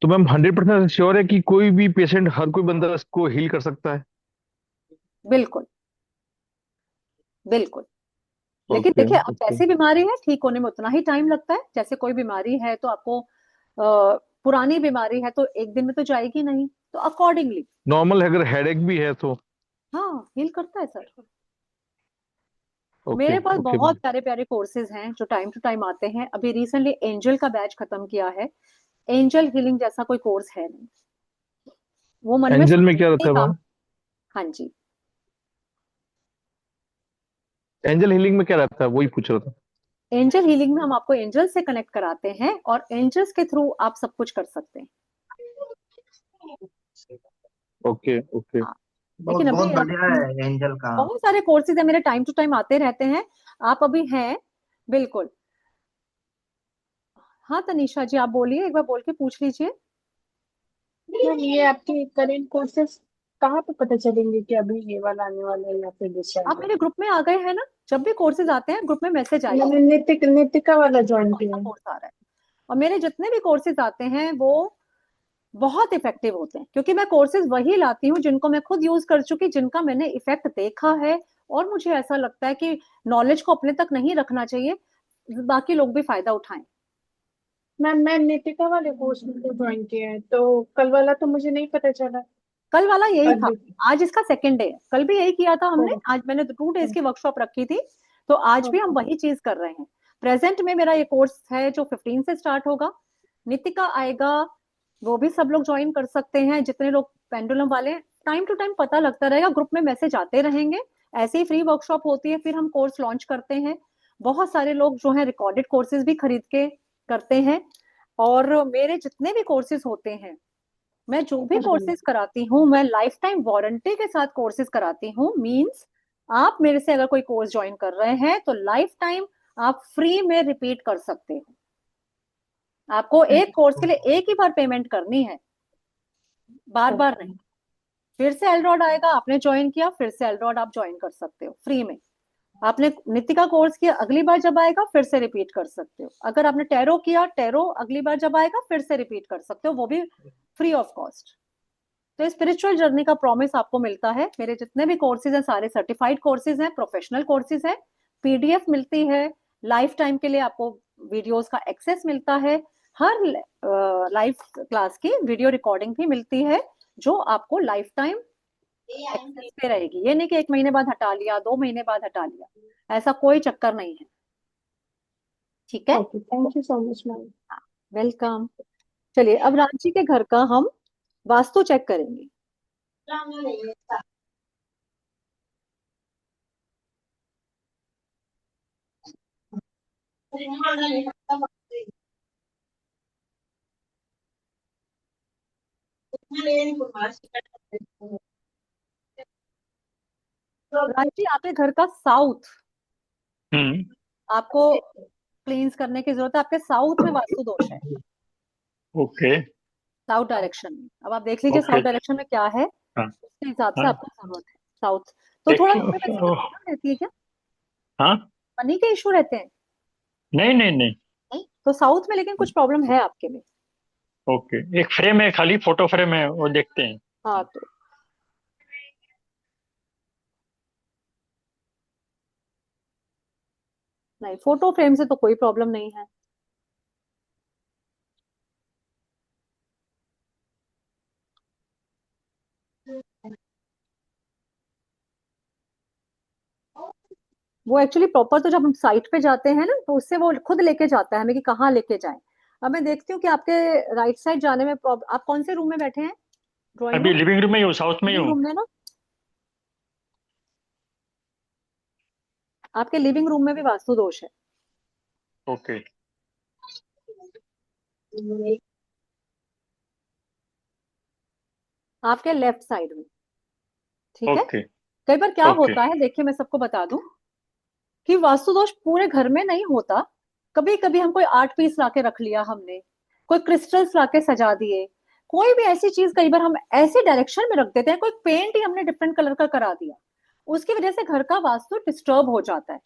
तो मैम 100% श्योर है कि कोई भी पेशेंट, हर कोई बंदा इसको हील कर सकता है? बिल्कुल बिल्कुल। लेकिन ओके देखिए, अब ओके। जैसी बीमारी है ठीक होने में उतना ही टाइम लगता है। जैसे कोई बीमारी है तो आपको पुरानी बीमारी है तो एक दिन में तो जाएगी नहीं, तो अकॉर्डिंगली। नॉर्मल अगर हेडेक भी है तो? हाँ, हील करता है सर। ओके मेरे पास ओके बहुत मैम। प्यारे प्यारे कोर्सेज हैं जो टाइम टू टाइम आते हैं। अभी रिसेंटली एंजल का बैच खत्म किया है। एंजल हीलिंग जैसा कोई कोर्स है नहीं, वो मन में एंजल में क्या सोच के रहता है काम। मैम? हाँ जी। एंजल हीलिंग में क्या रहता है, वही पूछ रहा था। एंजल हीलिंग में हम आपको एंजल से कनेक्ट कराते हैं, और एंजल्स के थ्रू आप सब कुछ कर सकते हैं। Okay okay. हाँ, बहुत लेकिन बहुत अभी बढ़िया है एंजल का। बहुत सारे कोर्सेज है मेरे, टाइम टू टाइम आते रहते हैं। आप अभी हैं, बिल्कुल। हाँ तनीषा जी, आप बोलिए, एक बार बोल के पूछ लीजिए। मैम, ये आपके करंट कोर्सेज कहाँ पे पता चलेंगे कि अभी ये वाला आने वाला है या फिर दूसरा आप आने मेरे वाला ग्रुप में आ गए हैं ना, जब भी कोर्सेज आते हैं ग्रुप में मैसेज है? आएगी, मैंने नितिका वाला ज्वाइन कौन सा किया है। कोर्स आ रहा है। और मेरे जितने भी कोर्सेज आते हैं वो बहुत इफेक्टिव होते हैं, क्योंकि मैं कोर्सेज वही लाती हूँ जिनको मैं खुद यूज कर चुकी, जिनका मैंने इफेक्ट देखा है। और मुझे ऐसा लगता है कि नॉलेज को अपने तक नहीं रखना चाहिए, बाकी लोग भी फायदा उठाएं। मैम, मैं नितिका वाले कोर्स में तो ज्वाइन किया है, तो कल वाला तो मुझे नहीं पता चला। कल वाला यही था, अभी आज इसका सेकेंड डे है। कल भी यही किया था हमने, ओ, आज मैंने 2 डेज की वर्कशॉप रखी थी, तो आज भी हम ओके। वही चीज कर रहे हैं। प्रेजेंट में मेरा ये कोर्स है जो 15 से स्टार्ट होगा। नितिका आएगा, वो भी सब लोग ज्वाइन कर सकते हैं जितने लोग पेंडुलम वाले हैं। टाइम टू टाइम पता लगता रहेगा, ग्रुप में मैसेज आते रहेंगे। ऐसे ही फ्री वर्कशॉप होती है, फिर हम कोर्स लॉन्च करते हैं। बहुत सारे लोग जो है रिकॉर्डेड कोर्सेज भी खरीद के करते हैं। और मेरे जितने भी कोर्सेज होते हैं, मैं जो भी जी कोर्सेज कराती हूँ, मैं लाइफ टाइम वारंटी के साथ कोर्सेज कराती हूँ। मींस आप मेरे से अगर कोई कोर्स ज्वाइन कर रहे हैं तो लाइफ टाइम आप फ्री में रिपीट कर सकते हो। आपको एक कोर्स के लिए एक ही बार पेमेंट करनी है, बार बार नहीं। फिर से एलरॉड आएगा, आपने ज्वाइन किया, फिर से एलरॉड आप ज्वाइन कर सकते हो फ्री में। आपने नीति का कोर्स किया, अगली बार जब आएगा फिर से रिपीट कर सकते हो। अगर आपने टैरो किया, टैरो अगली बार जब आएगा फिर से रिपीट कर सकते हो, वो भी फ्री ऑफ कॉस्ट। तो स्पिरिचुअल जर्नी का प्रॉमिस आपको मिलता है। मेरे जितने भी कोर्सेज हैं सारे सर्टिफाइड कोर्सेज हैं, प्रोफेशनल कोर्सेज हैं। पीडीएफ मिलती है, लाइफ टाइम के लिए आपको वीडियोस का एक्सेस मिलता है, हर लाइव क्लास की वीडियो रिकॉर्डिंग भी मिलती है, जो आपको लाइफ टाइम एक्सेस पे रहेगी। ये नहीं कि 1 महीने बाद हटा लिया, 2 महीने बाद हटा लिया, ऐसा कोई चक्कर नहीं है। ठीक है, okay, thank you so much ma'am. Welcome. चलिए अब रांची के घर का हम वास्तु चेक करेंगे। रांची, आपके घर का साउथ, हम्म। आपको क्लींस करने की जरूरत है। आपके साउथ में वास्तु दोष है, ओके। साउथ डायरेक्शन में। अब आप देख लीजिए ओके। साउथ डायरेक्शन में क्या है, हाँ। उसके हिसाब से हाँ। आपको जरूरत है। साउथ तो एक थोड़ा मनी पैसे की प्रॉब्लम रहती है क्या? हाँ। मनी के इशू रहते हैं? नहीं नहीं नहीं। नहीं तो साउथ में लेकिन कुछ प्रॉब्लम है आपके में। ओके, एक फ्रेम है, खाली फोटो फ्रेम है, वो देखते हैं। हाँ तो नहीं, फोटो फ्रेम से तो कोई प्रॉब्लम नहीं है। वो एक्चुअली प्रॉपर तो जब हम साइट पे जाते हैं ना, तो उससे वो खुद लेके जाता है हमें कि कहाँ लेके जाएं। अब मैं देखती हूँ कि आपके राइट साइड जाने में आप कौन से रूम में बैठे हैं? ड्राइंग अभी रूम, लिविंग रूम में ही हूँ, साउथ में ही लिविंग हूँ। रूम में ना? आपके लिविंग रूम में भी वास्तु दोष है। ओके। आपके लेफ्ट साइड में, ठीक है। ओके। कई बार क्या ओके। होता है, देखिए मैं सबको बता दूं कि वास्तु दोष पूरे घर में नहीं होता। कभी कभी हम कोई आर्ट पीस लाके रख लिया हमने, कोई क्रिस्टल्स लाके सजा दिए, कोई भी ऐसी चीज कई बार हम ऐसे डायरेक्शन में रख देते हैं, कोई पेंट ही हमने डिफरेंट कलर का करा दिया, उसकी वजह से घर का वास्तु डिस्टर्ब हो जाता है।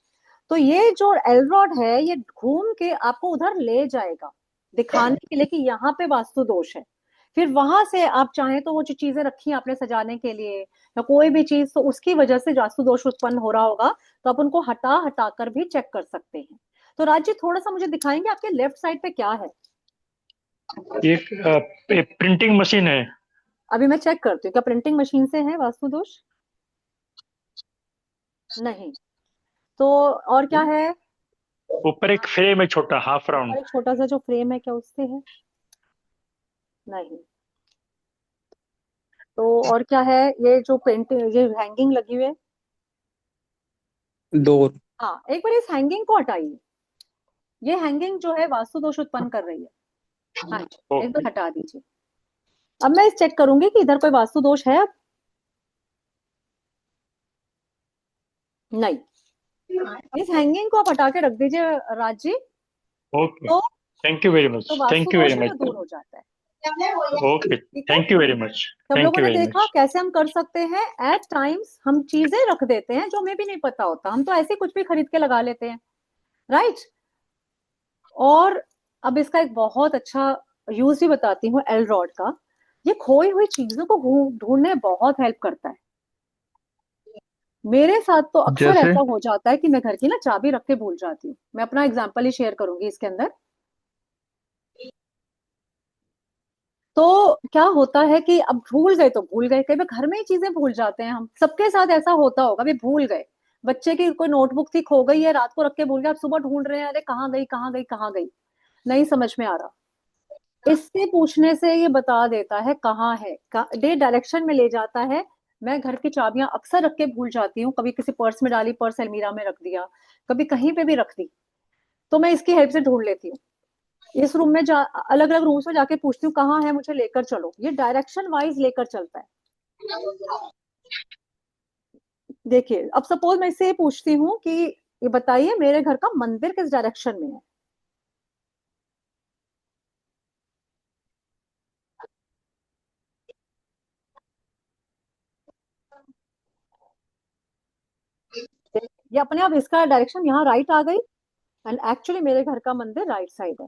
तो ये जो एलरॉड है, ये घूम के आपको उधर ले जाएगा, दिखाने के लिए कि यहाँ पे वास्तु दोष है। फिर वहां से आप चाहें तो वो जो चीजें रखी हैं आपने सजाने के लिए या कोई भी चीज, तो उसकी वजह से वास्तु दोष उत्पन्न हो रहा होगा, तो आप उनको हटा हटा कर भी चेक कर सकते हैं। तो राज जी, थोड़ा सा मुझे दिखाएंगे आपके लेफ्ट साइड पे क्या है? एक प्रिंटिंग मशीन है। अभी मैं चेक करती हूँ, क्या प्रिंटिंग मशीन से है वास्तु दोष? नहीं तो और क्या है? ऊपर एक फ्रेम है, छोटा हाफ और राउंड। एक छोटा सा जो फ्रेम है, क्या उससे है? नहीं तो और क्या है? ये जो पेंटिंग, ये हैंगिंग लगी हुई है, डोर। हाँ एक बार इस हैंगिंग को हटाइए। ये हैंगिंग जो है वास्तु दोष उत्पन्न कर रही है। हाँ जी, एक बार ओके। हटा दीजिए। अब मैं इस चेक करूंगी कि इधर कोई वास्तु दोष है। अब नहीं, इस हैंगिंग को आप हटा के रख दीजिए राज जी। ओके। तो थैंक यू वेरी मच, तो वास्तु थैंक यू दोष वेरी है जो मच। दूर हो जाता है। ओके। ठीक है, थैंक यू वेरी मच। सब थैंक लोगों यू ने वेरी देखा मच। कैसे हम कर सकते हैं। एट टाइम्स हम चीजें रख देते हैं जो हमें भी नहीं पता होता, हम तो ऐसे ही कुछ भी खरीद के लगा लेते हैं, राइट। और अब इसका एक बहुत अच्छा यूज भी बताती हूँ एल रॉड का। ये खोई हुई चीजों को ढूंढने में बहुत हेल्प करता है। मेरे साथ तो अक्सर जैसे? ऐसा हो जाता है कि मैं घर की ना चाबी रख के भूल जाती हूँ। मैं अपना एग्जांपल ही शेयर करूंगी इसके अंदर। तो क्या होता है कि अब भूल गए तो भूल गए, कई बार घर में ही चीजें भूल जाते हैं हम, सबके साथ ऐसा होता होगा भी भूल गए। बच्चे की कोई नोटबुक थी, खो गई है, रात को रख के भूल गए, अब सुबह ढूंढ रहे हैं, अरे कहाँ गई कहाँ गई कहाँ गई, नहीं समझ में आ रहा। इससे पूछने से ये बता देता है कहाँ है, डे डायरेक्शन में ले जाता है। मैं घर की चाबियां अक्सर रख के भूल जाती हूँ, कभी किसी पर्स में डाली, पर्स अलमीरा में रख दिया, कभी कहीं पे भी रख दी, तो मैं इसकी हेल्प से ढूंढ लेती हूँ। इस रूम में जा, अलग अलग रूम्स में जाके पूछती हूँ कहाँ है, मुझे लेकर चलो, ये डायरेक्शन वाइज लेकर चलता है। देखिए अब सपोज मैं इससे ये पूछती हूँ कि ये बताइए मेरे घर का मंदिर किस डायरेक्शन में है। ये अपने आप इसका डायरेक्शन यहाँ राइट आ गई, एंड एक्चुअली मेरे घर का मंदिर राइट साइड है।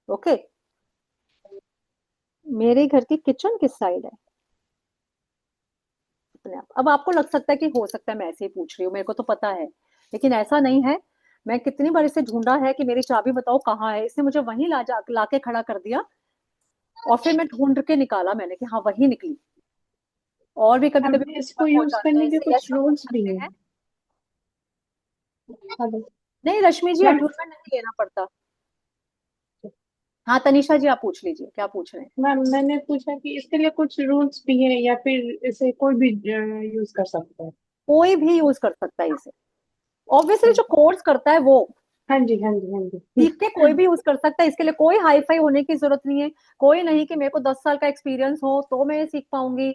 ओके, मेरे घर की किचन किस साइड है, अपने आप। अब आपको लग सकता है कि हो सकता है मैं ऐसे ही पूछ रही हूँ, मेरे को तो पता है, लेकिन ऐसा नहीं है। मैं कितनी बार इसे ढूंढा है कि मेरी चाबी बताओ कहाँ है, इसने मुझे वहीं ला के खड़ा कर दिया, और फिर मैं ढूंढ के निकाला मैंने कि हाँ वही निकली। और भी कभी मैम कभी इसको हो यूज जाते हैं, करने के इससे यस कुछ में पूछ रूल्स भी सकते हैं। हैं। हेलो नहीं रश्मि जी, मैम। एडवर्टाइजमेंट नहीं लेना पड़ता। हाँ तनिषा जी, आप पूछ लीजिए क्या पूछ रहे हैं। मैम मैंने पूछा कि इसके लिए कुछ रूल्स भी है या फिर इसे कोई भी यूज कर सकता है? कोई भी यूज कर सकता है इसे, ऑब्वियसली जो कोर्स करता है वो। हाँ जी, हाँ जी, हाँ जी। सीख के कोई भी यूज कर सकता है, इसके लिए कोई हाई फाई होने की जरूरत नहीं है। कोई नहीं कि मेरे को 10 साल का एक्सपीरियंस हो तो मैं ये सीख पाऊंगी।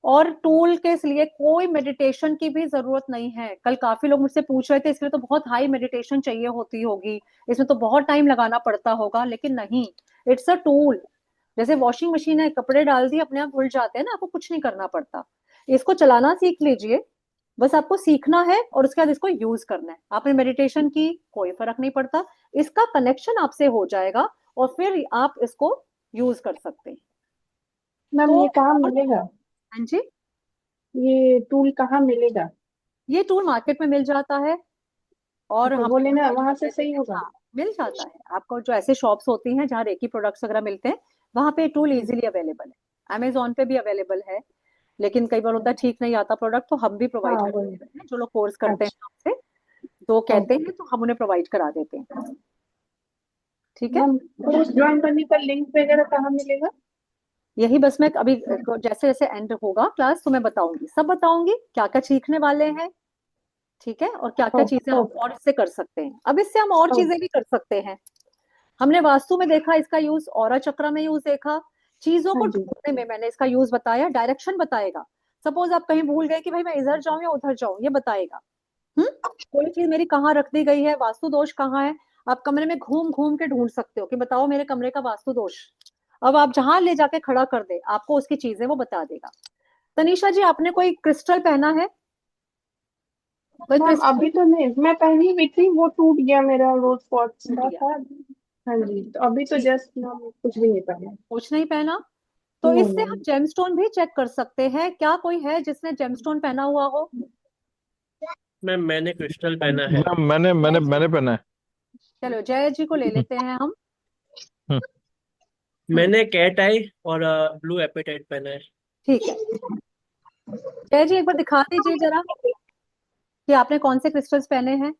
और टूल के लिए कोई मेडिटेशन की भी जरूरत नहीं है। कल काफी लोग मुझसे पूछ रहे थे इसके लिए तो बहुत हाई मेडिटेशन चाहिए होती होगी, इसमें तो बहुत टाइम लगाना पड़ता होगा, लेकिन नहीं, इट्स अ टूल। जैसे वॉशिंग मशीन है, कपड़े डाल दिए अपने आप धुल जाते हैं ना, आपको कुछ नहीं करना पड़ता। इसको चलाना सीख लीजिए, बस आपको सीखना है और उसके बाद इसको यूज करना है। आपने मेडिटेशन की, कोई फर्क नहीं पड़ता, इसका कनेक्शन आपसे हो जाएगा और फिर आप इसको यूज कर सकते हैं। मैम तो ये कहाँ और मिलेगा? हाँ जी, ये टूल कहाँ मिलेगा? ये टूल मार्केट में मिल जाता है और तो हम वो लेना प्रोवाइड वहां कर से देते सही हैं। होगा? हाँ मिल जाता है आपको, जो ऐसे शॉप्स होती हैं जहाँ रेकी प्रोडक्ट्स वगैरह मिलते हैं, वहां पे टूल इजीली अवेलेबल है। अमेजोन पे भी अवेलेबल है, लेकिन कई बार होता है ठीक नहीं आता प्रोडक्ट, तो हम भी हाँ प्रोवाइड कर वही। देते हैं। जो लोग कोर्स करते हैं अच्छा। हमसे, तो कहते ओके। हैं तो हम उन्हें प्रोवाइड करा देते हैं। ठीक है, मैम कोर्स ज्वाइन करने का लिंक वगैरह कहाँ मिलेगा? यही बस मैं अभी जैसे जैसे एंड होगा क्लास तो मैं बताऊंगी, सब बताऊंगी क्या क्या सीखने वाले हैं। ठीक है, और क्या क्या चीजें हम ओके। और इससे कर सकते हैं। अब इससे हम और चीजें ओके। भी कर सकते हैं। हमने वास्तु में देखा इसका यूज, ऑरा चक्र में यूज देखा, चीजों हाँ को जी। ढूंढने में मैंने इसका यूज बताया, डायरेक्शन बताएगा। सपोज आप कहीं भूल गए कि भाई मैं इधर जाऊं या उधर जाऊं, ये बताएगा। कोई चीज मेरी कहाँ रख दी गई है, वास्तु दोष कहाँ है, आप कमरे में घूम घूम के ढूंढ सकते हो कि बताओ मेरे कमरे का वास्तु दोष। अब आप जहां ले जाके खड़ा कर दे, आपको उसकी चीजें वो बता देगा। तनीषा जी, आपने कोई क्रिस्टल पहना है, कोई मैम क्रिस्टल? अभी तो नहीं, मैं पहनी हुई थी, वो टूट गया मेरा रोज क्वार्ट्ज टूट का गया? था। हाँ जी, तो अभी तो ठीक, जस्ट ना कुछ भी नहीं पहना। कुछ नहीं पहना? तो नहीं इससे हम नहीं। जेमस्टोन भी चेक कर सकते हैं। क्या कोई है जिसने जेमस्टोन पहना हुआ हो? मैम मैंने क्रिस्टल पहना है। मैम मैंने जय मैंने जी, मैंने पहना है। चलो जय जी को ले लेते हैं हम। हम्म, हम्म, मैंने कैट आई और ब्लू एपेटाइट पहना है। ठीक है, जय जी एक बार दिखा दीजिए जरा कि आपने कौन से क्रिस्टल्स पहने हैं।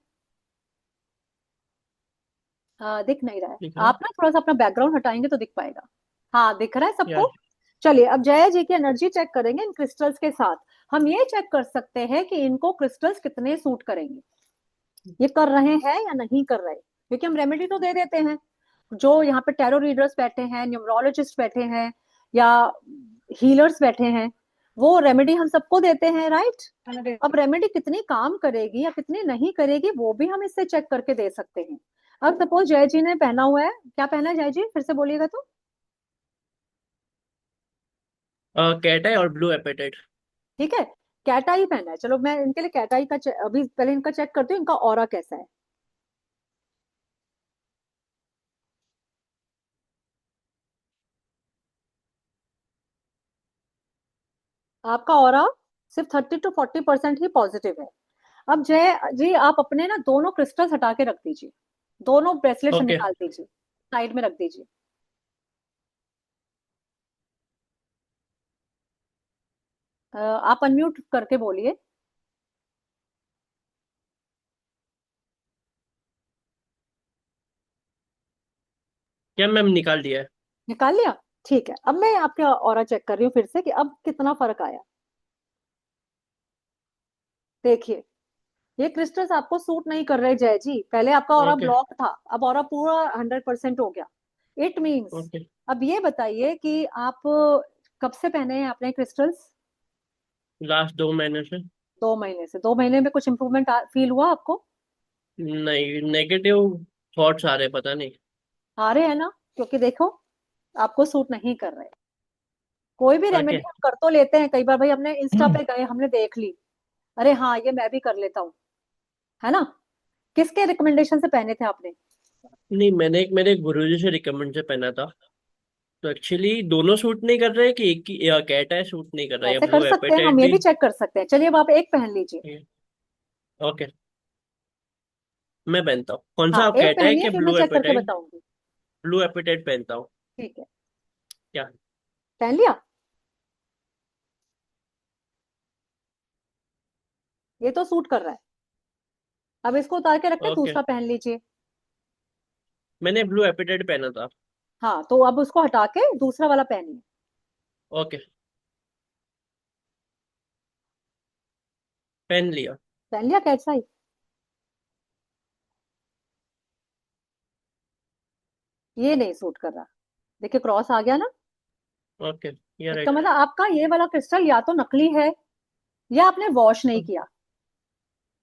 दिख नहीं रहा है। ठीक है। आप ना थोड़ा सा अपना बैकग्राउंड हटाएंगे तो दिख पाएगा। हाँ दिख रहा है सबको। यार। चलिए अब जया जी की एनर्जी चेक करेंगे इन क्रिस्टल्स के साथ। हम ये चेक कर सकते हैं कि इनको क्रिस्टल्स कितने सूट करेंगे, ये कर रहे हैं या नहीं कर रहे, क्योंकि हम रेमेडी तो दे देते हैं। जो यहाँ पे टैरो रीडर्स बैठे हैं, न्यूमरोलॉजिस्ट बैठे हैं, या हीलर्स बैठे हैं, वो रेमेडी हम सबको देते हैं, राइट। अब रेमेडी कितनी काम करेगी या कितनी नहीं करेगी वो भी हम इससे चेक करके दे सकते हैं। अब सपोज जय जी ने पहना हुआ है, क्या पहना है जय जी, फिर से बोलिएगा तो। कैट आई और ब्लू एपेटाइट। ठीक है, कैटाई पहना है। चलो मैं इनके लिए कैटाई का अभी पहले इनका चेक करती हूँ, इनका ऑरा कैसा है। आपका ऑरा सिर्फ 30 to 40% ही पॉजिटिव है। अब जय जी आप अपने ना दोनों क्रिस्टल्स हटा के रख दीजिए, दोनों ब्रेसलेट्स ओके। निकाल दीजिए, साइड में रख दीजिए। आप अनम्यूट करके बोलिए। क्या मैम निकाल दिया है? निकाल लिया? ठीक है, अब मैं आपका ऑरा चेक कर रही हूँ फिर से कि अब कितना फर्क आया। देखिए ये क्रिस्टल्स आपको सूट नहीं कर रहे जय जी। पहले आपका ऑरा ओके ब्लॉक था, अब ऑरा पूरा 100% हो गया। It means, okay. अब ये बताइए कि आप कब से पहने हैं आपने क्रिस्टल्स? लास्ट 2 महीने से। 2 महीने से। 2 महीने में कुछ इम्प्रूवमेंट फील हुआ आपको? नहीं, नेगेटिव थॉट्स आ रहे, पता नहीं। आ रहे हैं ना, क्योंकि देखो आपको सूट नहीं कर रहे। कोई भी ओके। रेमेडी हम कर तो लेते हैं कई बार, भाई हमने इंस्टा पे गए, हमने देख ली, अरे हाँ ये मैं भी कर लेता हूँ, है ना। किसके रिकमेंडेशन से पहने थे आपने? नहीं, मैंने एक मेरे गुरुजी से रिकमेंड से पहना था। तो एक्चुअली दोनों शूट नहीं कर रहे, कि एक ही कैट है शूट नहीं कर रहा, या ऐसे कर ब्लू सकते हैं हम, एपेटाइट ये भी। भी चेक कर सकते हैं। चलिए अब आप एक पहन लीजिए। ओके, मैं पहनता हूँ। कौन हाँ सा एक कैट है पहनिए, कि फिर मैं ब्लू चेक करके एपेटाइट? बताऊंगी। ब्लू एपेटाइट पहनता हूँ। ठीक है, क्या? पहन लिया। ये तो सूट कर रहा है। अब इसको उतार के रखते हैं, ओके, दूसरा पहन लीजिए। मैंने ब्लू एपेटाइट पहना था। हाँ तो अब उसको हटा के दूसरा वाला पहनिए। ओके, पहन लिया। पहन लिया, कैसा ही। ये नहीं सूट कर रहा। देखिए क्रॉस आ गया ना। ओके, ये इसका राइट। मतलब आपका ये वाला क्रिस्टल या तो नकली है, या आपने वॉश नहीं किया।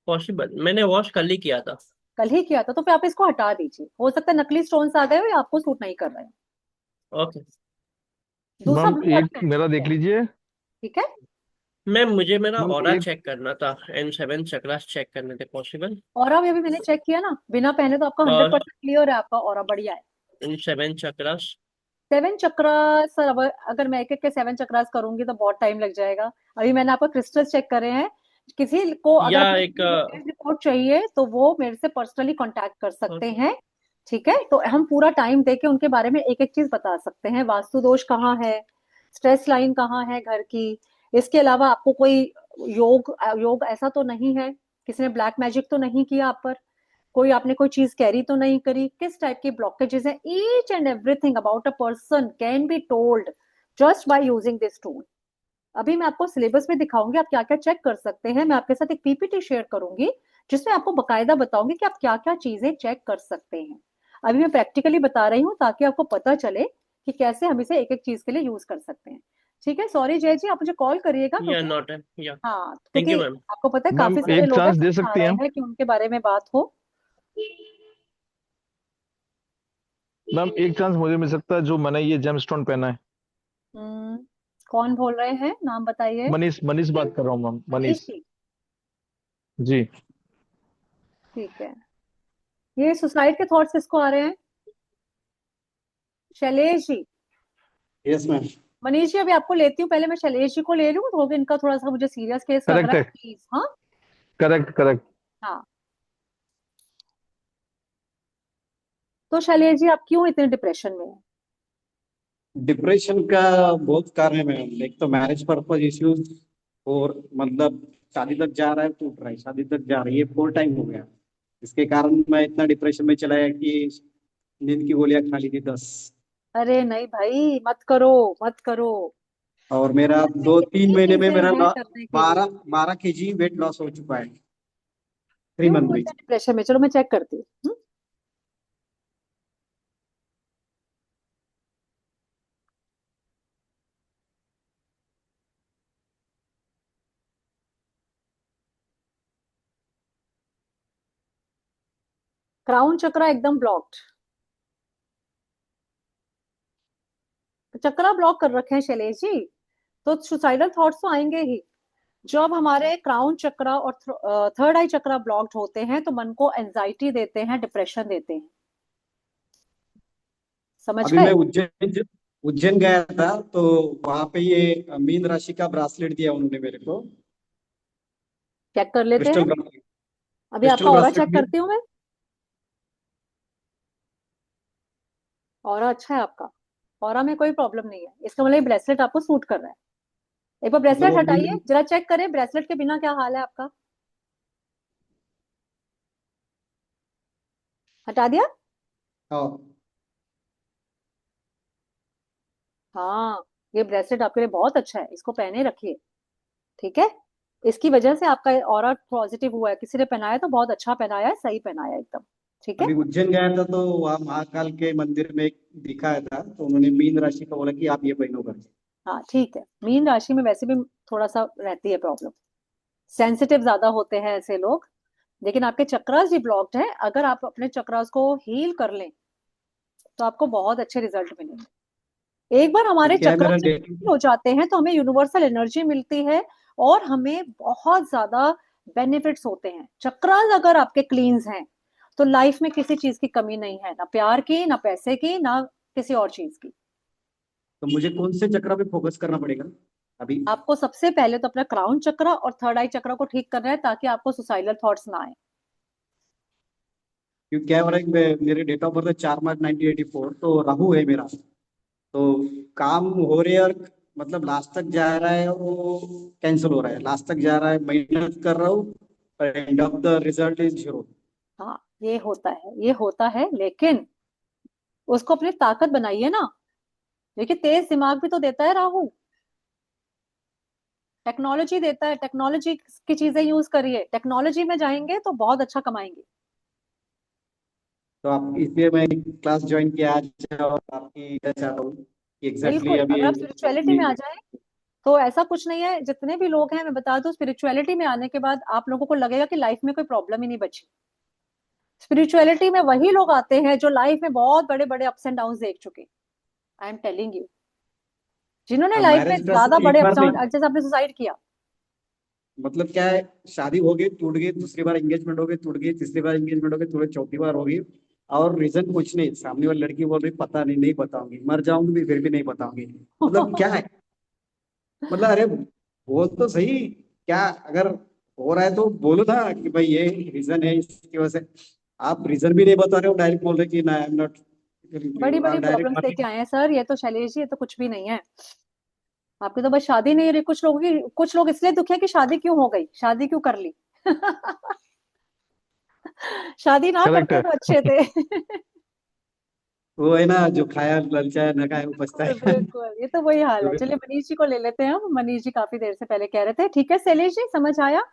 पॉसिबल, मैंने वॉश कल ही किया था। कल ही किया था तो फिर आप इसको हटा दीजिए। हो सकता है नकली स्टोन्स आ गए हो या आपको सूट नहीं कर रहे हैं। ओके। दूसरा मैम ब्लू वाला एक पहन मेरा सकते देख हैं। लीजिए। ठीक है। मैम, मुझे मेरा मैम ऑरा एक चेक करना था एंड 7 चक्रास चेक करने थे, पॉसिबल? और अब ये भी मैंने चेक किया ना, बिना पहने तो आपका हंड्रेड और परसेंट क्लियर है, आपका और बढ़िया है। इन 7 चक्रास। 7 चक्रास सर, अब अगर मैं एक एक के 7 चक्रास करूंगी तो बहुत टाइम लग जाएगा। अभी मैंने आपका क्रिस्टल्स चेक करे हैं। किसी को अगर या अपनी एक डिटेल्ड रिपोर्ट चाहिए तो वो मेरे से पर्सनली कांटेक्ट कर सकते हैं। ठीक है, तो हम पूरा टाइम दे के उनके बारे में एक एक चीज बता सकते हैं। वास्तु दोष कहाँ है, स्ट्रेस लाइन कहाँ है घर की। इसके अलावा आपको कोई योग योग ऐसा तो नहीं है, किसी ने ब्लैक मैजिक तो नहीं किया आप पर, कोई आपने कोई चीज कैरी तो नहीं करी, किस टाइप की ब्लॉकेजेस है, each and everything about a person can be told just by using this tool. अभी मैं आपको सिलेबस में दिखाऊंगी आप क्या क्या चेक कर सकते हैं। मैं आपके साथ एक पीपीटी शेयर करूंगी जिसमें आपको बकायदा बताऊंगी कि आप क्या क्या चीजें चेक कर सकते हैं। अभी मैं प्रैक्टिकली बता रही हूँ ताकि आपको पता चले कि कैसे हम इसे एक एक चीज के लिए यूज कर सकते हैं। ठीक है, सॉरी जय जी, आप मुझे कॉल करिएगा या क्योंकि नॉट है या। हाँ, थैंक क्योंकि यू मैम। आपको पता है मैम काफी सारे एक लोग हैं चांस जो दे चाह सकती रहे हैं? हैं कि उनके बारे में बात हो। मैम एक चांस मुझे मिल सकता है जो मैंने ये जेमस्टोन पहना है? हम्म, कौन बोल रहे हैं, नाम बताइए। मनीष मनीष बात कर रहा हूँ मैम, मनीष मनीष। जी। जी। ठीक है, ये सुसाइड के थॉट्स किसको आ रहे हैं? शैलेश जी। Yes ma'am. मनीष जी अभी आपको लेती हूँ, पहले मैं शैलेश जी को ले लूँ, तो इनका थोड़ा सा मुझे सीरियस केस लग करेक्ट रहा है। है, प्लीज। हाँ करेक्ट करेक्ट। हाँ। तो शैलेश जी आप क्यों इतने डिप्रेशन में हैं? डिप्रेशन का बहुत कारण है मैम। एक तो मैरिज पर्पज इश्यूज, और मतलब शादी तक जा रहा है, टूट रहा है, शादी तक जा रहा है, ये 4 टाइम हो गया। इसके कारण मैं इतना डिप्रेशन में चला गया कि नींद की गोलियां खा ली थी 10। अरे नहीं भाई, मत करो, मत करो। और मेरा जीवन में दो तीन कितनी महीने में चीजें मेरा हैं करने के लिए। 12 12 kg वेट लॉस हो चुका है, थ्री क्यों मंथ हो में। इतने डिप्रेशन में, चलो मैं चेक करती हूँ। क्राउन चक्रा एकदम ब्लॉक्ड। चक्रा ब्लॉक कर रखे हैं शैलेश जी, तो सुसाइडल थॉट्स तो आएंगे ही। जब हमारे क्राउन चक्रा और थर्ड आई चक्रा ब्लॉक्ड होते हैं तो मन को एंजाइटी देते हैं, डिप्रेशन देते हैं। समझ अभी मैं गए? उज्जैन उज्जैन गया था, तो वहां पे ये मीन राशि का ब्रासलेट दिया उन्होंने मेरे को। चेक कर लेते क्रिस्टल हैं। ब्रासलेट। अभी क्रिस्टल आपका ऑरा ब्रासलेट चेक भी। करती हूँ मैं। ऑरा अच्छा है आपका, ऑरा में कोई प्रॉब्लम नहीं है, इसका मतलब ब्रेसलेट आपको सूट कर रहा है। एक बार ब्रेसलेट दो हटाइए दिन जरा, चेक करें ब्रेसलेट के बिना क्या हाल है आपका। हटा दिया? हाँ। हाँ, ये ब्रेसलेट आपके लिए बहुत अच्छा है, इसको पहने रखिए। ठीक है। इसकी वजह से आपका ऑरा पॉजिटिव हुआ है। किसी ने पहनाया तो बहुत अच्छा पहनाया है, सही पहनाया है एकदम। ठीक है। अभी उज्जैन गया था तो वहाँ महाकाल के मंदिर में एक दिखाया था, तो उन्होंने मीन राशि का बोला कि आप ये पहनो करके। हाँ ठीक है, मीन राशि में वैसे भी थोड़ा सा रहती है प्रॉब्लम, सेंसिटिव ज्यादा होते हैं ऐसे लोग। लेकिन आपके चक्रास भी ब्लॉक्ड है, अगर आप अपने चक्रास को हील कर लें तो आपको बहुत अच्छे रिजल्ट मिलेंगे। एक बार तो हमारे क्या है चक्रास मेरा जब डेट? heal हो जाते हैं तो हमें यूनिवर्सल एनर्जी मिलती है और हमें बहुत ज्यादा बेनिफिट्स होते हैं। चक्रास अगर आपके क्लींस हैं तो लाइफ में किसी चीज की कमी नहीं है, ना प्यार की, ना पैसे की, ना किसी और चीज की। तो मुझे कौन से चक्र पे फोकस करना पड़ेगा अभी? आपको सबसे पहले तो अपना क्राउन चक्र और थर्ड आई चक्र को ठीक करना है ताकि आपको सुसाइडल थॉट्स ना आए। क्योंकि क्या हो रहा है कि मेरे डेट ऑफ बर्थ है 4 मार्च 1984, तो राहु है मेरा। तो काम हो रहे और मतलब लास्ट तक जा रहा है, वो कैंसिल हो रहा है, लास्ट तक जा रहा है, मेहनत कर रहा हूँ, पर end of the result is 0। हाँ ये होता है, ये होता है, लेकिन उसको अपनी ताकत बनाइए ना। देखिए तेज दिमाग भी तो देता है राहु, टेक्नोलॉजी देता है, टेक्नोलॉजी की चीजें यूज करिए, टेक्नोलॉजी में जाएंगे तो बहुत अच्छा कमाएंगे। तो आप इसलिए मैं क्लास ज्वाइन किया आज, और आपकी चाहता हूँ कि एग्जैक्टली बिल्कुल, अभी अगर आप स्पिरिचुअलिटी में आ जाएं तो ऐसा कुछ नहीं है। जितने भी लोग हैं मैं बता दूं, स्पिरिचुअलिटी में आने के बाद आप लोगों को लगेगा कि लाइफ में कोई प्रॉब्लम ही नहीं बची। स्पिरिचुअलिटी में वही लोग आते हैं जो लाइफ में बहुत बड़े बड़े अप्स एंड डाउन देख चुके। आई एम टेलिंग यू, जिन्होंने लाइफ में मैरिज का ज्यादा सिर्फ बड़े एक अप्स बार नहीं, डाउन, जैसे आपने सुसाइड किया। मतलब क्या है, शादी हो गई टूट गई, दूसरी बार एंगेजमेंट हो गई टूट गई, तीसरी बार एंगेजमेंट हो गई थोड़ी, चौथी बार हो गई, और रीजन कुछ नहीं, सामने वाली लड़की बोल रही पता नहीं, नहीं बताऊंगी, मर जाऊंगी भी फिर भी नहीं बताऊंगी। मतलब क्या है, मतलब अरे बोल तो सही, क्या अगर हो रहा है तो बोलो ना कि भाई ये रीजन है इसकी वजह से। आप रीजन भी नहीं बता रहे हो, डायरेक्ट बोल रहे कि ना आई एम नॉट, बड़ी बड़ी प्रॉब्लम्स डायरेक्ट। लेके आए हैं सर, ये तो शैलेश जी, ये तो कुछ भी नहीं है। आपकी तो बस शादी नहीं हो रही। कुछ लोगों की, कुछ लोग इसलिए दुखी है कि शादी क्यों हो गई, शादी क्यों कर ली। शादी ना करेक्ट करते है। तो अच्छे थे। वो है ना, जो खाया ललचाया न खाया वो पछताया। बिल्कुल, ये तो वही हाल जो है। भी। चलिए मनीष जी को ले लेते हैं हम। मनीष जी काफी देर से पहले कह रहे थे। ठीक है शैलेश जी, समझ आया।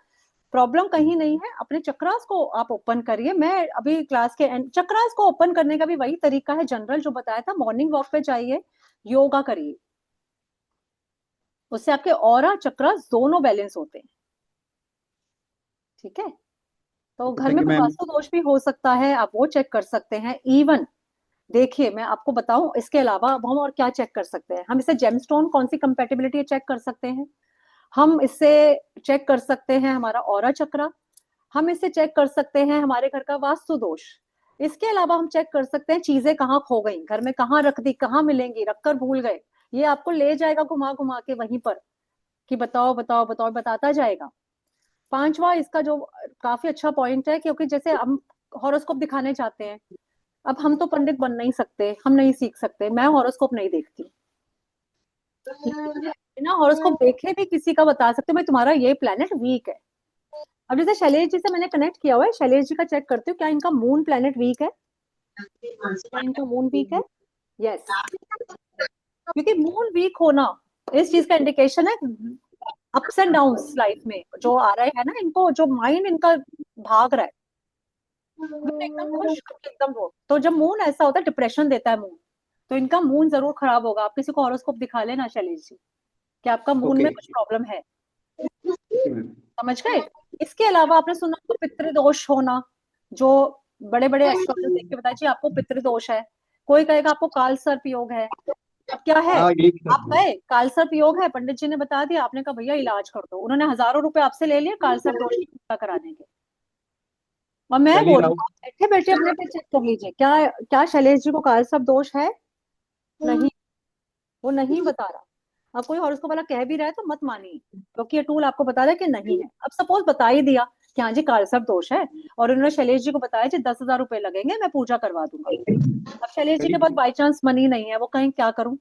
प्रॉब्लम कहीं नहीं है, अपने चक्रास को आप ओपन करिए। मैं अभी क्लास के एंड, चक्रास को ओपन करने का भी वही तरीका है जनरल जो बताया था। मॉर्निंग वॉक पे जाइए, योगा करिए, उससे आपके ऑरा चक्रास दोनों बैलेंस होते हैं। ठीक है। तो घर थैंक में यू कोई मैम। वास्तु दोष भी हो सकता है, आप वो चेक कर सकते हैं। इवन देखिए मैं आपको बताऊं, इसके अलावा अब हम और क्या चेक कर सकते हैं। हम इससे जेमस्टोन कौन सी कंपेटिबिलिटी है चेक कर सकते हैं। हम इससे चेक कर सकते हैं हमारा ऑरा चक्रा। हम इससे चेक कर सकते हैं हमारे घर का वास्तु दोष। इसके अलावा हम चेक कर सकते हैं चीजें कहाँ खो गई, घर में कहाँ रख दी, कहाँ मिलेंगी, रखकर भूल गए। ये आपको ले जाएगा घुमा घुमा के वहीं पर कि बताओ बताओ बताओ, बताता जाएगा। पांचवा इसका जो काफी अच्छा पॉइंट है, क्योंकि जैसे हम हॉरोस्कोप दिखाने चाहते हैं, अब हम तो पंडित बन नहीं सकते, हम नहीं सीख सकते। मैं हॉरोस्कोप नहीं देखती, बिना हॉरोस्कोप देखे भी किसी का बता सकते हो भाई तुम्हारा ये प्लेनेट वीक है। अब जैसे शैलेश जी से मैंने कनेक्ट किया हुआ है, शैलेश जी का चेक करती हूँ क्या इनका मून प्लेनेट वीक है, क्या इनका मून वीक है। यस, क्योंकि मून वीक होना इस चीज का इंडिकेशन है, अप्स एंड डाउन्स लाइफ में जो आ रहे हैं ना इनको, जो माइंड इनका भाग रहा है। अभी तो एकदम खुश, कभी एकदम वो, तो जब मून ऐसा होता है डिप्रेशन देता है मून, तो इनका मून जरूर खराब होगा। आप किसी को हॉरोस्कोप दिखा लेना शैलेश जी कि आपका मून ओके। में कुछ प्रॉब्लम है। मैम। समझ गए। इसके अलावा आपने सुना होगा पितृदोष होना, जो बड़े बड़े एस्ट्रोलॉजर देख के बताया जी आपको पितृदोष है। कोई कहेगा आपको काल सर्प योग है। अब क्या है, हाँ ये आप गए काल सर्प योग है, पंडित जी ने बता दिया, आपने कहा भैया इलाज कर दो, उन्होंने हजारों रुपए आपसे ले लिए काल सर्प दोष की पूजा कराने के। और मैं चलिए बोल रही राहुल। हूँ आप बैठे बैठे अपने पे चेक कर लीजिए, क्या क्या शैलेश जी को काल सर्प दोष है। नहीं, वो नहीं बता रहा। अब कोई हॉरोस्कोप वाला कह भी रहा है तो मत मानिए, क्योंकि ये टूल आपको बता रहा है कि नहीं है। अब सपोज बता ही दिया कि हाँ जी कालसर्प दोष है, और उन्होंने शैलेश जी को बताया जी 10,000 रुपए लगेंगे, मैं पूजा करवा दूंगा। अब शैलेश जी के पास चलिए। बाई चांस मनी नहीं है, वो कहीं क्या करूं।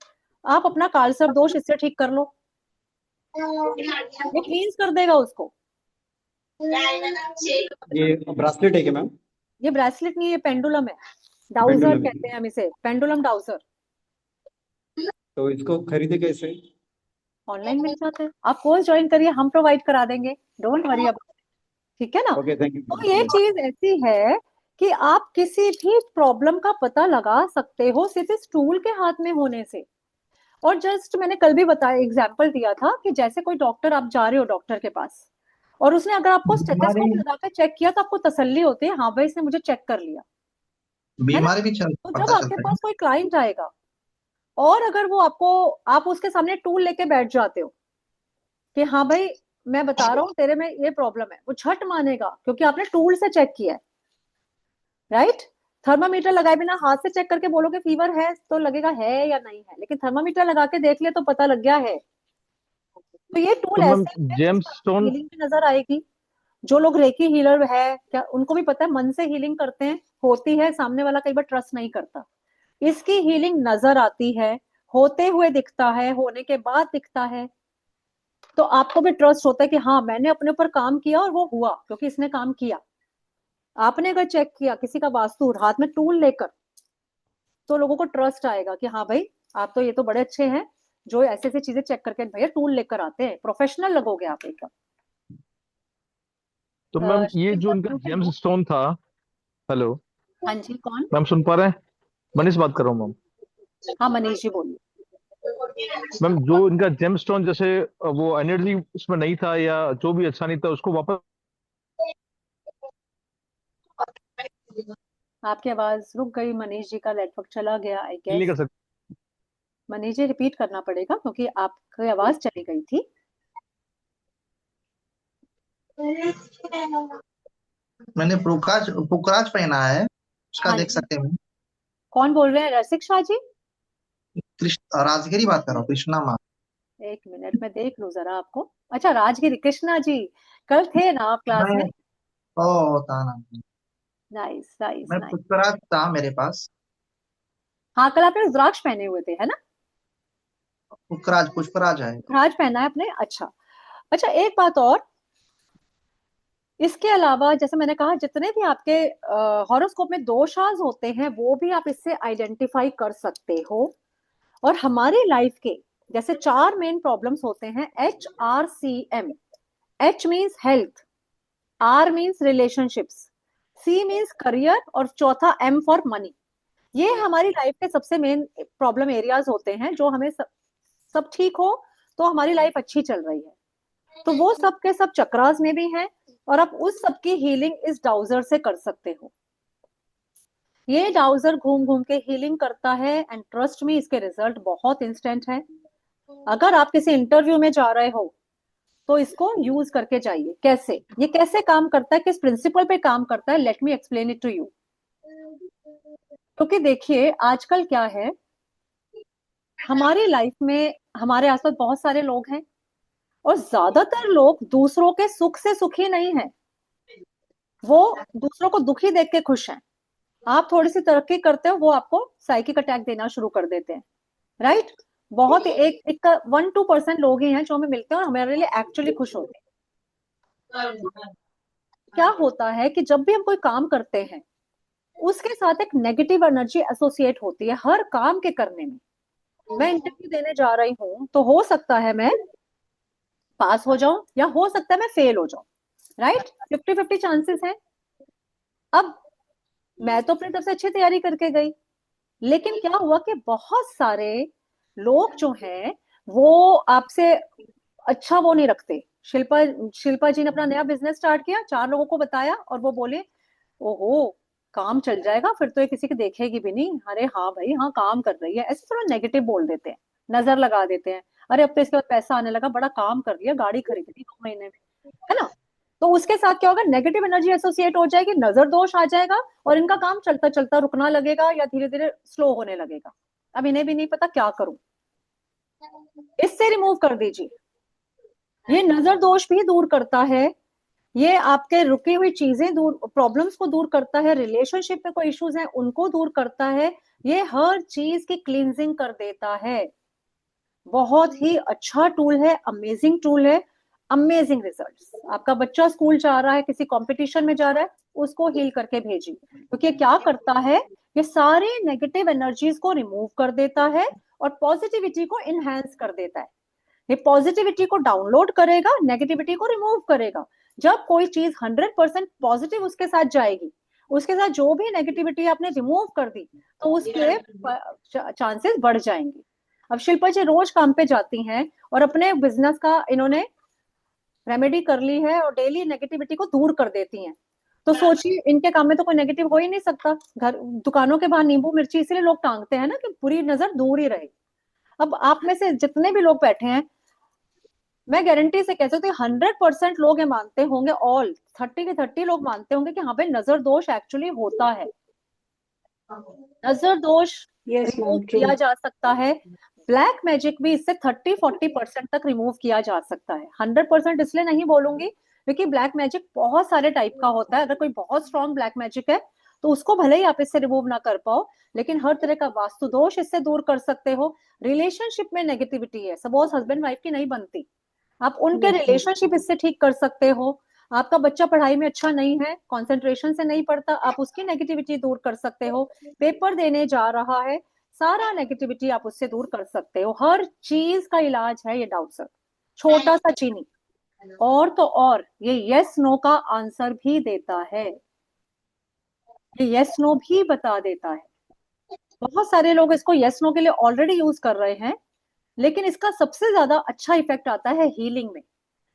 आप अपना कालसर्प दोष इससे ठीक कर लो, ये क्लींस कर देगा उसको। ये ब्रासलेट है क्या मैम? ये ब्रेसलेट नहीं, ये पेंडुलम है, डाउजर पेंडुलम। कहते हैं हम इसे, पेंडुलम डाउजर। तो इसको खरीदे कैसे? ऑनलाइन मिल जाते हैं, आप कोर्स ज्वाइन करिए, हम प्रोवाइड करा देंगे, डोंट वरी अबाउट, ठीक है ना। Okay, thank you. तो ये चीज ऐसी है कि आप किसी भी प्रॉब्लम का पता लगा सकते हो सिर्फ इस टूल के हाथ में होने से। और जस्ट मैंने कल भी बताया, एग्जाम्पल दिया था कि जैसे कोई डॉक्टर, आप जा रहे हो डॉक्टर के पास और उसने अगर आपको बीमारी स्टेथोस्कोप लगा कर चेक किया तो आपको तसल्ली होती है, हाँ भाई इसने मुझे चेक कर लिया, है ना। बीमारी भी तो जब पता आपके चलता है। पास कोई क्लाइंट आएगा और अगर वो आपको, आप उसके सामने टूल लेके बैठ जाते हो कि हाँ भाई मैं बता रहा हूँ तेरे में ये प्रॉब्लम है, वो झट मानेगा क्योंकि आपने टूल से चेक किया है, राइट। थर्मामीटर लगाए बिना हाथ से चेक करके बोलोगे फीवर है तो लगेगा है या नहीं है, लेकिन थर्मामीटर लगा के देख लिया तो पता लग गया है। तो ये टूल तो मैम ऐसे है जेम्स जिससे आपको स्टोन, हीलिंग भी नजर आएगी। जो लोग रेकी हीलर है क्या, उनको भी पता है मन से हीलिंग करते हैं, होती है, सामने वाला कई बार ट्रस्ट नहीं करता, इसकी हीलिंग नजर आती है, होते हुए दिखता है, होने के बाद दिखता है, तो आपको भी ट्रस्ट होता है कि हाँ मैंने अपने ऊपर काम किया और वो हुआ क्योंकि इसने काम किया। आपने अगर चेक किया किसी का वास्तु हाथ में टूल लेकर, तो लोगों को ट्रस्ट आएगा कि हाँ भाई आप तो, ये तो बड़े अच्छे हैं जो ऐसे ऐसी चीजें चेक करके भैया टूल लेकर आते हैं, प्रोफेशनल लगोगे आप एकदम। तो मैम ये जो शिल्पा, इनका you can James go. Stone था, हेलो हाँ जी, कौन? मैम, सुन पा रहे हैं? मनीष बात कर रहा हूँ मैम। हाँ मनीष जी बोलिए। मैम जो इनका जेम स्टोन, जैसे वो एनर्जी उसमें नहीं था या जो भी अच्छा नहीं था, उसको वापस आपकी आवाज रुक गई, मनीष जी का नेटवर्क चला गया आई फील नहीं गेस। कर सकते? मनीष जी रिपीट करना पड़ेगा क्योंकि आपकी आवाज चली गई थी। मैंने पुखराज पुखराज पहना है, उसका हाँ देख जी, सकते हैं। कौन बोल रहे हैं, रसिक शाह जी? कृष्ण राजगिरी बात कर रहा हूँ, कृष्णा माँ। एक मिनट में देख लूं जरा आपको। अच्छा राजगिरी कृष्णा जी, कल थे ना आप क्लास में? मैं ओ ताना नाइस नाइस मैं नाइस। पुखराज था मेरे पास। हाँ कल आपने रुद्राक्ष पहने हुए थे, है ना? पुखराज पुष्पराज है। रुद्राक्ष पहना है आपने, अच्छा। अच्छा एक बात और, इसके अलावा जैसे मैंने कहा जितने भी आपके हॉरोस्कोप में दोषाज होते हैं वो भी आप इससे आइडेंटिफाई कर सकते हो। और हमारी लाइफ के जैसे 4 मेन प्रॉब्लम्स होते हैं, HRCM। H means health, R means relationships, C means career और चौथा M फॉर मनी। ये हमारी लाइफ के सबसे मेन प्रॉब्लम एरियाज होते हैं जो हमें सब ठीक हो तो हमारी लाइफ अच्छी चल रही है, तो वो सब के सब चक्रास में भी हैं। और आप उस सब की हीलिंग इस डाउजर से कर सकते हो। ये डाउजर घूम घूम के हीलिंग करता है एंड ट्रस्ट मी इसके रिजल्ट बहुत इंस्टेंट है। अगर आप किसी इंटरव्यू में जा रहे हो तो इसको यूज करके जाइए। कैसे, ये कैसे काम करता है, किस प्रिंसिपल पे काम करता है, let me explain it to you. क्योंकि देखिए आजकल क्या है, हमारी लाइफ में हमारे आसपास बहुत सारे लोग हैं और ज्यादातर लोग दूसरों के सुख से सुखी नहीं है, वो दूसरों को दुखी देख के खुश हैं। आप थोड़ी सी तरक्की करते हो वो आपको साइकिक अटैक देना शुरू कर देते हैं, राइट। बहुत ही एक 1-2% लोग ही हैं जो हमें मिलते हैं और हमारे लिए एक्चुअली खुश होते हैं। क्या होता है कि जब भी हम कोई काम करते हैं उसके साथ एक नेगेटिव एनर्जी एसोसिएट होती है हर काम के करने में। मैं इंटरव्यू देने जा रही हूँ तो हो सकता है मैं पास हो जाऊं या हो सकता है मैं फेल हो जाऊं, राइट। 50-50 चांसेस है। अब मैं तो अपनी तरफ से अच्छी तैयारी करके गई, लेकिन क्या हुआ कि बहुत सारे लोग जो हैं वो आपसे अच्छा वो नहीं रखते। शिल्पा शिल्पा जी ने अपना नया बिजनेस स्टार्ट किया, 4 लोगों को बताया और वो बोले ओहो काम चल जाएगा फिर तो ये किसी की देखेगी भी नहीं, अरे हाँ भाई हाँ काम कर रही है, ऐसे थोड़ा नेगेटिव बोल देते हैं, नजर लगा देते हैं। अरे अब तो इसके बाद पैसा आने लगा, बड़ा काम कर लिया, गाड़ी खरीद ली 2 महीने में, है ना। तो उसके साथ क्या होगा, नेगेटिव एनर्जी एसोसिएट हो जाएगी, नजर दोष आ जाएगा और इनका काम चलता चलता रुकना लगेगा या धीरे धीरे स्लो होने लगेगा। अब इन्हें भी नहीं पता क्या करूं, इससे रिमूव कर दीजिए। ये नजर दोष भी दूर करता है, ये आपके रुकी हुई चीजें दूर, प्रॉब्लम्स को दूर करता है, रिलेशनशिप में कोई इश्यूज हैं उनको दूर करता है, ये हर चीज की क्लींजिंग कर देता है। बहुत ही अच्छा टूल है, अमेजिंग टूल है, अमेजिंग रिजल्ट्स। आपका बच्चा स्कूल जा रहा है, किसी कंपटीशन में जा रहा है, उसको हील करके भेजिए, क्योंकि ये क्या करता है, ये सारे नेगेटिव एनर्जीज को रिमूव कर देता है और पॉजिटिविटी को इनहेंस कर देता है। ये पॉजिटिविटी को डाउनलोड करेगा, नेगेटिविटी को रिमूव करेगा। जब कोई चीज 100% पॉजिटिव उसके साथ जाएगी, उसके साथ जो भी नेगेटिविटी आपने रिमूव कर दी, तो उसके चांसेस बढ़ जाएंगे। अब शिल्पा जी रोज काम पे जाती हैं और अपने बिजनेस का इन्होंने रेमेडी कर ली है और डेली नेगेटिविटी को दूर कर देती हैं। तो सोचिए इनके काम में तो कोई नेगेटिव हो ही नहीं सकता। घर दुकानों के बाहर नींबू मिर्ची इसलिए लोग टांगते हैं ना, कि बुरी नजर दूर ही रहे। अब आप में से जितने भी लोग बैठे हैं, मैं गारंटी से कह सकती हूँ 100% लोग ये मानते होंगे, ऑल 30 के 30 लोग मानते होंगे कि हाँ भाई नजर दोष एक्चुअली होता है। नजर दोष यस रिमूव मैम, ट्रू। किया जा सकता है। ब्लैक मैजिक भी इससे 30-40% तक रिमूव किया जा सकता है। 100% इसलिए नहीं बोलूंगी क्योंकि ब्लैक मैजिक बहुत सारे टाइप का होता है। अगर कोई बहुत स्ट्रॉन्ग ब्लैक मैजिक है तो उसको भले ही आप इससे रिमूव ना कर पाओ, लेकिन हर तरह का वास्तु दोष इससे दूर कर सकते हो। रिलेशनशिप में नेगेटिविटी है, सपोज हस्बैंड वाइफ की नहीं बनती, आप उनके यस मैम। रिलेशनशिप इससे ठीक कर सकते हो। आपका बच्चा पढ़ाई में अच्छा नहीं है, कंसंट्रेशन से नहीं पढ़ता, आप उसकी नेगेटिविटी दूर कर सकते हो। पेपर देने जा रहा है, सारा नेगेटिविटी आप उससे दूर कर सकते हो। हर चीज का इलाज है ये डाउटसर, छोटा सा चीनी। और तो और ये यस नो का आंसर भी देता है, ये यस नो भी बता देता है। बहुत सारे लोग इसको यस नो के लिए ऑलरेडी यूज कर रहे हैं, लेकिन इसका सबसे ज्यादा अच्छा इफेक्ट आता है हीलिंग में।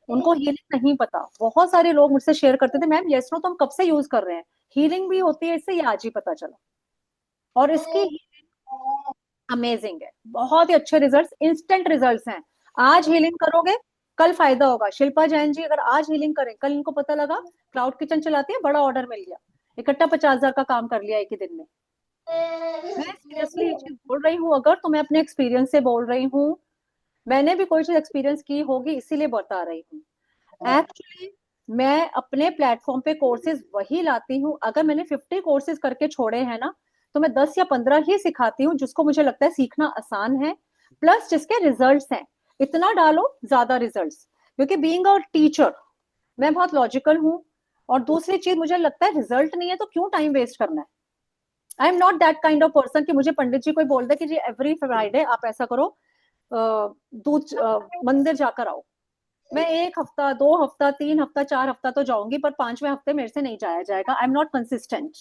उनको हीलिंग नहीं पता। बहुत सारे लोग मुझसे शेयर करते थे, मैम यस नो तो हम कब से यूज कर रहे हैं, हीलिंग भी होती है इससे, ये आज ही पता चला। और इसकी अमेजिंग है, बहुत ही अच्छे रिजल्ट्स, इंस्टेंट रिजल्ट्स हैं। आज हीलिंग करोगे कल फायदा होगा। शिल्पा जैन जी अगर आज हीलिंग करें, कल इनको पता लगा क्लाउड किचन चलाती है, बड़ा ऑर्डर मिल गया, इकट्ठा 50,000 का काम कर लिया एक ही दिन में। मैं सीरियसली ये चीज बोल रही हूँ, अगर तो मैं अपने एक्सपीरियंस से बोल रही हूँ। मैंने भी कोई चीज एक्सपीरियंस की होगी इसीलिए बता रही हूँ। एक्चुअली मैं अपने प्लेटफॉर्म पे कोर्सेज वही लाती हूँ। अगर मैंने 50 कोर्सेज करके छोड़े हैं ना, तो मैं 10 या 15 ही सिखाती हूँ जिसको मुझे लगता है सीखना आसान है, प्लस जिसके रिजल्ट्स हैं। इतना डालो ज्यादा रिजल्ट्स, क्योंकि बीइंग अ टीचर मैं बहुत लॉजिकल हूँ। और दूसरी चीज मुझे लगता है रिजल्ट नहीं है तो क्यों टाइम वेस्ट करना है। I am not that kind of person कि मुझे पंडित जी कोई बोल दे कि जी एवरी फ्राइडे आप ऐसा करो, दूध मंदिर जाकर आओ। मैं 1 हफ्ता 2 हफ्ता 3 हफ्ता 4 हफ्ता तो जाऊंगी, पर 5वें हफ्ते मेरे से नहीं जाया जाएगा। I am not consistent.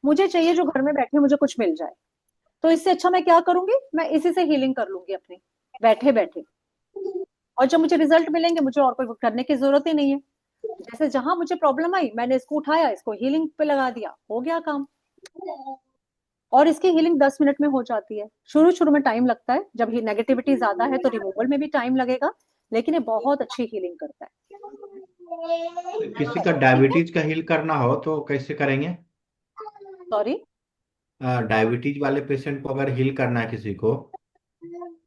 मुझे चाहिए जो घर में बैठे मुझे कुछ मिल जाए। तो इससे अच्छा मैं क्या करूंगी, मैं इसी से हीलिंग कर लूंगी अपनी, बैठे बैठे। और जब मुझे रिजल्ट मिलेंगे मुझे और कोई करने की जरूरत ही नहीं है। जैसे जहां मुझे प्रॉब्लम आई मैंने इसको उठाया, इसको हीलिंग पे लगा दिया, हो गया काम। और इसकी हीलिंग 10 मिनट में हो जाती है। शुरू शुरू में टाइम लगता है, जब ही नेगेटिविटी ज्यादा है तो रिमूवल में भी टाइम लगेगा, लेकिन ये बहुत अच्छी हीलिंग करता है। किसी का ठीक है, डायबिटीज का हील करना हो तो कैसे करेंगे? सॉरी। डायबिटीज वाले पेशेंट को अगर हील करना है किसी को।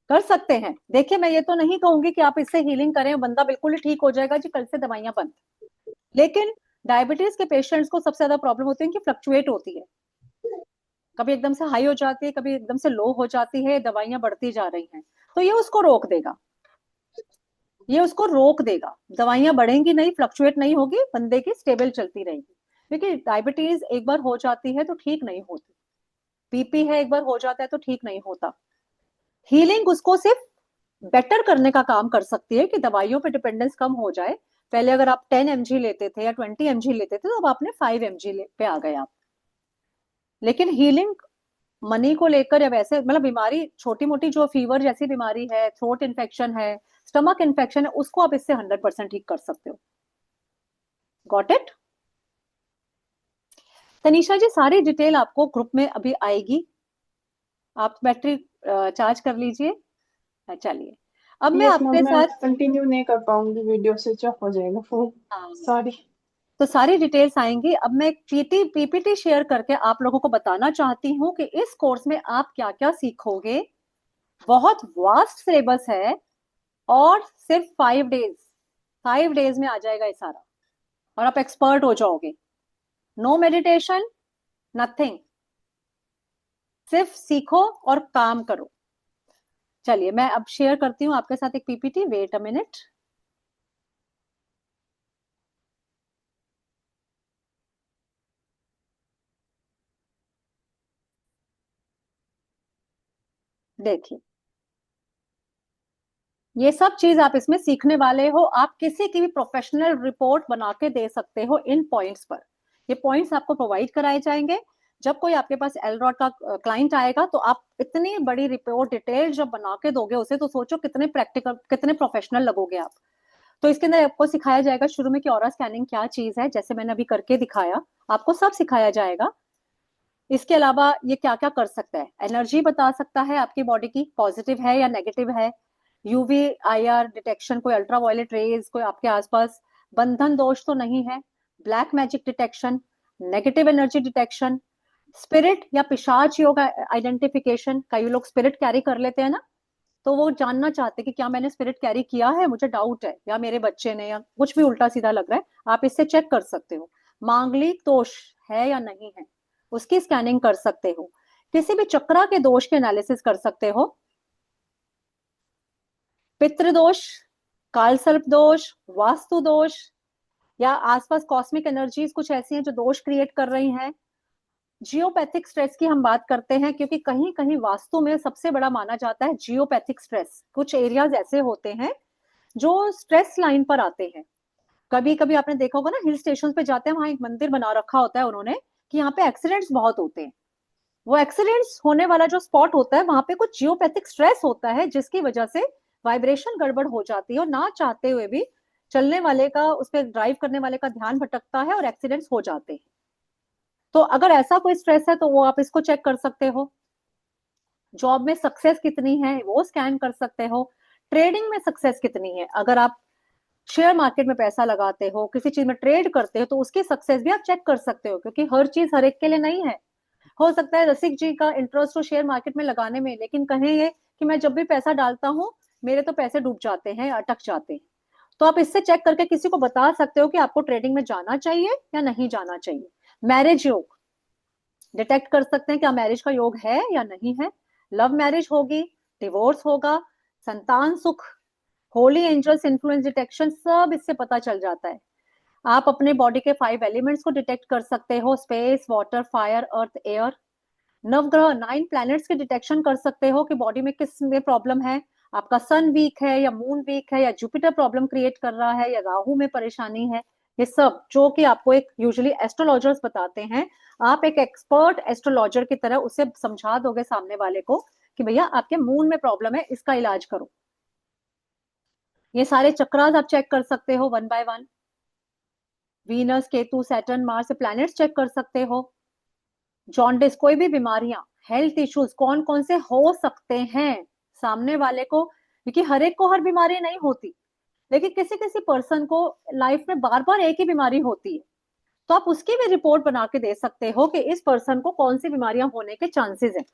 कर सकते हैं। देखिए मैं ये तो नहीं कहूंगी कि आप इससे हीलिंग करें, बंदा बिल्कुल ही ठीक हो जाएगा जी कल से दवाइयां बंद। लेकिन डायबिटीज के पेशेंट्स को सबसे ज्यादा प्रॉब्लम होती है कि फ्लक्चुएट होती है, कभी एकदम से हाई हो जाती है, कभी एकदम से लो हो जाती है, दवाइयां बढ़ती जा रही हैं। तो ये उसको रोक देगा, ये उसको रोक देगा। दवाइयां बढ़ेंगी नहीं, फ्लक्चुएट नहीं होगी, बंदे की स्टेबल चलती रहेगी। क्योंकि डायबिटीज एक बार हो जाती है तो ठीक नहीं होती, बीपी है एक बार हो जाता है तो ठीक नहीं होता। हीलिंग उसको सिर्फ बेटर करने का काम कर सकती है कि दवाइयों पे डिपेंडेंस कम हो जाए। पहले अगर आप 10 mg लेते थे या 20 mg लेते थे, तो अब आपने 5 mg पे आ गए आप। लेकिन हीलिंग मनी को लेकर या वैसे मतलब बीमारी छोटी मोटी जो फीवर जैसी बीमारी है, थ्रोट इन्फेक्शन है, स्टमक इन्फेक्शन है, उसको आप इससे 100% ठीक कर सकते हो। Got it. तनीषा जी सारी डिटेल आपको ग्रुप में अभी आएगी, आप बैटरी चार्ज कर लीजिए। चलिए अब मैं यस मैम, आपके मैं साथ, कंटिन्यू नहीं कर पाऊंगी, वीडियो स्विच ऑफ हो जाएगा फोन। हाँ, सॉरी। तो सारी डिटेल्स आएंगी। अब मैं पीपीटी शेयर करके आप लोगों को बताना चाहती हूँ कि इस कोर्स में आप क्या क्या सीखोगे। बहुत वास्ट सिलेबस है, और सिर्फ 5 डेज, 5 डेज में आ जाएगा ये सारा, और आप एक्सपर्ट हो जाओगे। नो मेडिटेशन, नथिंग, सिर्फ सीखो और काम करो। चलिए मैं अब शेयर करती हूँ आपके साथ एक पीपीटी, वेट अ मिनट। देखिए ये सब चीज आप इसमें सीखने वाले हो। आप किसी की भी प्रोफेशनल रिपोर्ट बना के दे सकते हो इन पॉइंट्स पर। ये पॉइंट्स आपको प्रोवाइड कराए जाएंगे। जब कोई आपके पास एलरॉड का क्लाइंट आएगा तो आप इतनी बड़ी रिपोर्ट डिटेल जब बना के दोगे उसे, तो सोचो कितने प्रैक्टिकल, कितने प्रोफेशनल लगोगे आप। तो इसके अंदर आपको सिखाया जाएगा शुरू में कि ऑरा स्कैनिंग क्या चीज है, जैसे मैंने अभी करके दिखाया, आपको सब सिखाया जाएगा। इसके अलावा ये क्या क्या कर सकता है, एनर्जी बता सकता है आपकी बॉडी की, पॉजिटिव है या नेगेटिव है, यूवी आईआर डिटेक्शन, कोई अल्ट्रा वायलेट रेज कोई आपके आसपास बंधन दोष तो नहीं है, black magic detection, negative energy detection, spirit या पिशाच योग आइडेंटिफिकेशन। कई लोग स्पिरिट कैरी कर लेते हैं ना, तो वो जानना चाहते हैं कि क्या मैंने स्पिरिट कैरी किया है, मुझे डाउट है, या मेरे बच्चे ने, या कुछ भी उल्टा सीधा लग रहा है, आप इससे चेक कर सकते हो। मांगलिक दोष है या नहीं है, उसकी स्कैनिंग कर सकते हो। किसी भी चक्रा के दोष के एनालिसिस कर सकते हो। पितृदोष, कालसर्प दोष, वास्तु दोष, या आसपास कॉस्मिक एनर्जीज कुछ ऐसी हैं जो दोष क्रिएट कर रही हैं। जियोपैथिक स्ट्रेस की हम बात करते हैं, क्योंकि कहीं कहीं वास्तु में सबसे बड़ा माना जाता है जियोपैथिक स्ट्रेस। कुछ एरियाज ऐसे होते हैं जो स्ट्रेस लाइन पर आते हैं। कभी कभी आपने देखा होगा ना, हिल स्टेशन पे जाते हैं, वहां एक मंदिर बना रखा होता है उन्होंने कि यहाँ पे एक्सीडेंट्स बहुत होते हैं। वो एक्सीडेंट्स होने वाला जो स्पॉट होता है, वहां पे कुछ जियोपैथिक स्ट्रेस होता है, जिसकी वजह से वाइब्रेशन गड़बड़ हो जाती है और ना चाहते हुए भी चलने वाले का, उस पर ड्राइव करने वाले का ध्यान भटकता है और एक्सीडेंट्स हो जाते हैं। तो अगर ऐसा कोई स्ट्रेस है तो वो आप इसको चेक कर सकते हो। जॉब में सक्सेस कितनी है वो स्कैन कर सकते हो। ट्रेडिंग में सक्सेस कितनी है, अगर आप शेयर मार्केट में पैसा लगाते हो, किसी चीज में ट्रेड करते हो, तो उसकी सक्सेस भी आप चेक कर सकते हो, क्योंकि हर चीज हर एक के लिए नहीं है। हो सकता है रसिक जी का इंटरेस्ट हो शेयर मार्केट में लगाने में, लेकिन कहेंगे कि मैं जब भी पैसा डालता हूँ मेरे तो पैसे डूब जाते हैं, अटक जाते हैं। तो आप इससे चेक करके किसी को बता सकते हो कि आपको ट्रेडिंग में जाना चाहिए या नहीं जाना चाहिए। मैरिज योग डिटेक्ट कर सकते हैं, क्या मैरिज का योग है या नहीं है, लव मैरिज होगी, डिवोर्स होगा, संतान सुख, होली एंजल्स इन्फ्लुएंस डिटेक्शन, सब इससे पता चल जाता है। आप अपने बॉडी के 5 एलिमेंट्स को डिटेक्ट कर सकते हो, स्पेस, वाटर, फायर, अर्थ, एयर। नवग्रह 9 प्लैनेट्स के डिटेक्शन कर सकते हो कि बॉडी में किस में प्रॉब्लम है, आपका सन वीक है या मून वीक है, या जुपिटर प्रॉब्लम क्रिएट कर रहा है, या राहु में परेशानी है। ये सब जो कि आपको एक यूजुअली एस्ट्रोलॉजर्स बताते हैं, आप एक एक्सपर्ट एस्ट्रोलॉजर की तरह उसे समझा दोगे सामने वाले को कि भैया आपके मून में प्रॉब्लम है, इसका इलाज करो। ये सारे चक्रास आप चेक कर सकते हो 1 by 1। Venus, Ketu, Saturn, Mars से प्लैनेट्स चेक कर सकते हो। जॉन्डिस, कोई भी बीमारियां, हेल्थ इश्यूज कौन कौन से हो सकते हैं सामने वाले को, क्योंकि हर एक को हर बीमारी नहीं होती, लेकिन किसी किसी पर्सन को लाइफ में बार बार एक ही बीमारी होती है, तो आप उसकी भी रिपोर्ट बना के दे सकते हो कि इस पर्सन को कौन सी बीमारियां होने के चांसेस हैं।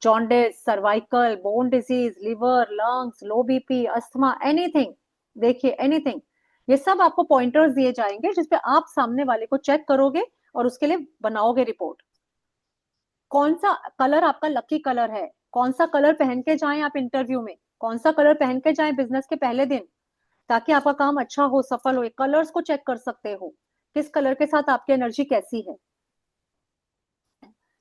Jaundice, cervical, bone disease, liver, lungs, लो बीपी, अस्थमा, एनीथिंग, देखिए एनीथिंग, ये सब आपको पॉइंटर्स दिए जाएंगे जिसपे आप सामने वाले को चेक करोगे और उसके लिए बनाओगे रिपोर्ट। कौन सा कलर आपका लकी कलर है, कौन सा कलर पहन के जाएं आप इंटरव्यू में, कौन सा कलर पहन के जाएं बिजनेस के पहले दिन, ताकि आपका काम अच्छा हो, सफल हो। कलर्स को चेक कर सकते हो, किस कलर के साथ आपकी एनर्जी कैसी है।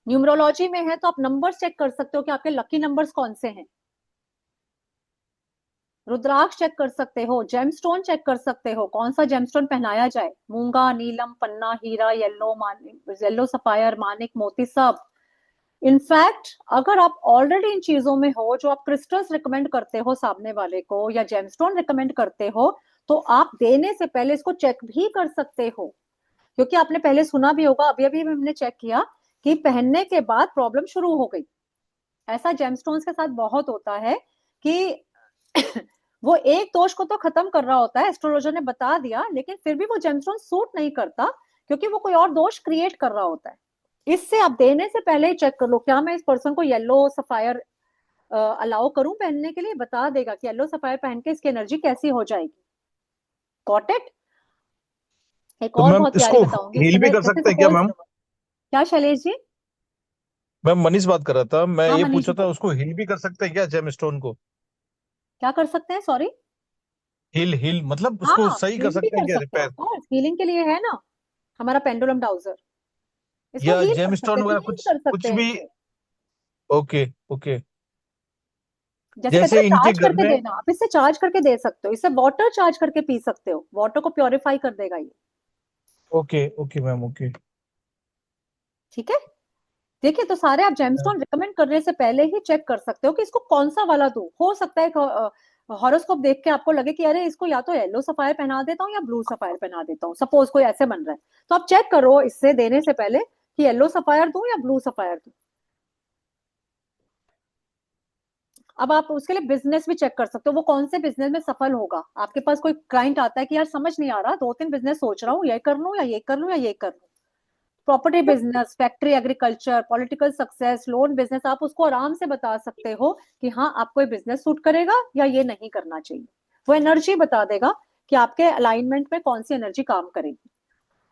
न्यूमरोलॉजी में है तो आप नंबर्स चेक कर सकते हो कि आपके लकी नंबर्स कौन से हैं। रुद्राक्ष चेक कर सकते हो, जेमस्टोन चेक कर सकते हो, कौन सा जेमस्टोन पहनाया जाए, मूंगा, नीलम, पन्ना, हीरा, येलो, येलो सफायर, मानिक, मोती, सब। इनफैक्ट अगर आप ऑलरेडी इन चीजों में हो, जो आप क्रिस्टल्स रिकमेंड करते हो सामने वाले को या जेमस्टोन रिकमेंड करते हो, तो आप देने से पहले इसको चेक भी कर सकते हो, क्योंकि आपने पहले सुना भी होगा, अभी अभी हमने चेक किया कि पहनने के बाद प्रॉब्लम शुरू हो गई। ऐसा जेमस्टोन्स के साथ बहुत होता है कि वो एक दोष को तो खत्म कर रहा होता है, एस्ट्रोलॉजर ने बता दिया, लेकिन फिर भी वो जेमस्टोन सूट नहीं करता, क्योंकि वो कोई और दोष क्रिएट कर रहा होता है। इससे आप देने से पहले ही चेक कर लो, क्या मैं इस पर्सन को येलो सफायर अलाउ करूं पहनने के लिए, बता देगा कि येलो सफायर पहन के इसकी एनर्जी कैसी हो जाएगी। Got it. एक तो और मैम बहुत प्यारी इसको बताऊंगी, हील भी कर जैसे सकते हैं क्या सपोज, मैम? क्या शैलेश जी? मैम मनीष बात कर रहा था, मैं हाँ ये मनीष पूछा जी था बोलिए, उसको हील भी कर सकते हैं क्या जेमस्टोन को? क्या कर सकते हैं, सॉरी? हील हील मतलब उसको हाँ सही कर हील भी सकते हैं कर क्या, सकते हैं, रिपेयर? ऑफ कोर्स, हीलिंग के लिए है ना हमारा पेंडुलम डाउजर, इसको या हील कर सकते जेमस्टोन हैं, वगैरह क्लीन कुछ कर कुछ सकते हैं भी? इसे। Okay okay. जैसे कहते जैसे हैं इनके चार्ज घर करके में। देना, आप इससे चार्ज करके दे सकते हो, इससे वाटर चार्ज करके पी सकते हो, वाटर को प्योरीफाई कर देगा ये। Okay okay ma'am, okay. ठीक है, देखिए तो सारे आप जेमस्टोन रिकमेंड करने से पहले ही चेक कर सकते हो कि इसको कौन सा वाला दूं। हो सकता है हॉरोस्कोप देख के आपको लगे कि अरे इसको या तो येलो सफायर पहना देता हूँ या ब्लू सफायर पहना देता हूँ, सपोज कोई ऐसे बन रहा है, तो आप चेक करो इससे देने से पहले कि येलो सफायर दूं या ब्लू सफायर दूं। अब आप उसके लिए बिजनेस भी चेक कर सकते हो, वो कौन से बिजनेस में सफल होगा। आपके पास कोई क्लाइंट आता है कि यार समझ नहीं आ रहा, 2-3 बिजनेस सोच रहा हूँ, ये कर लूं या ये कर लूं या ये कर लूं, property business, factory, agriculture, political success, loan business, आप उसको आराम से बता सकते हो कि हाँ आपको ये बिजनेस सूट करेगा या ये नहीं करना चाहिए। वो एनर्जी बता देगा कि आपके अलाइनमेंट में कौन सी एनर्जी काम करेगी।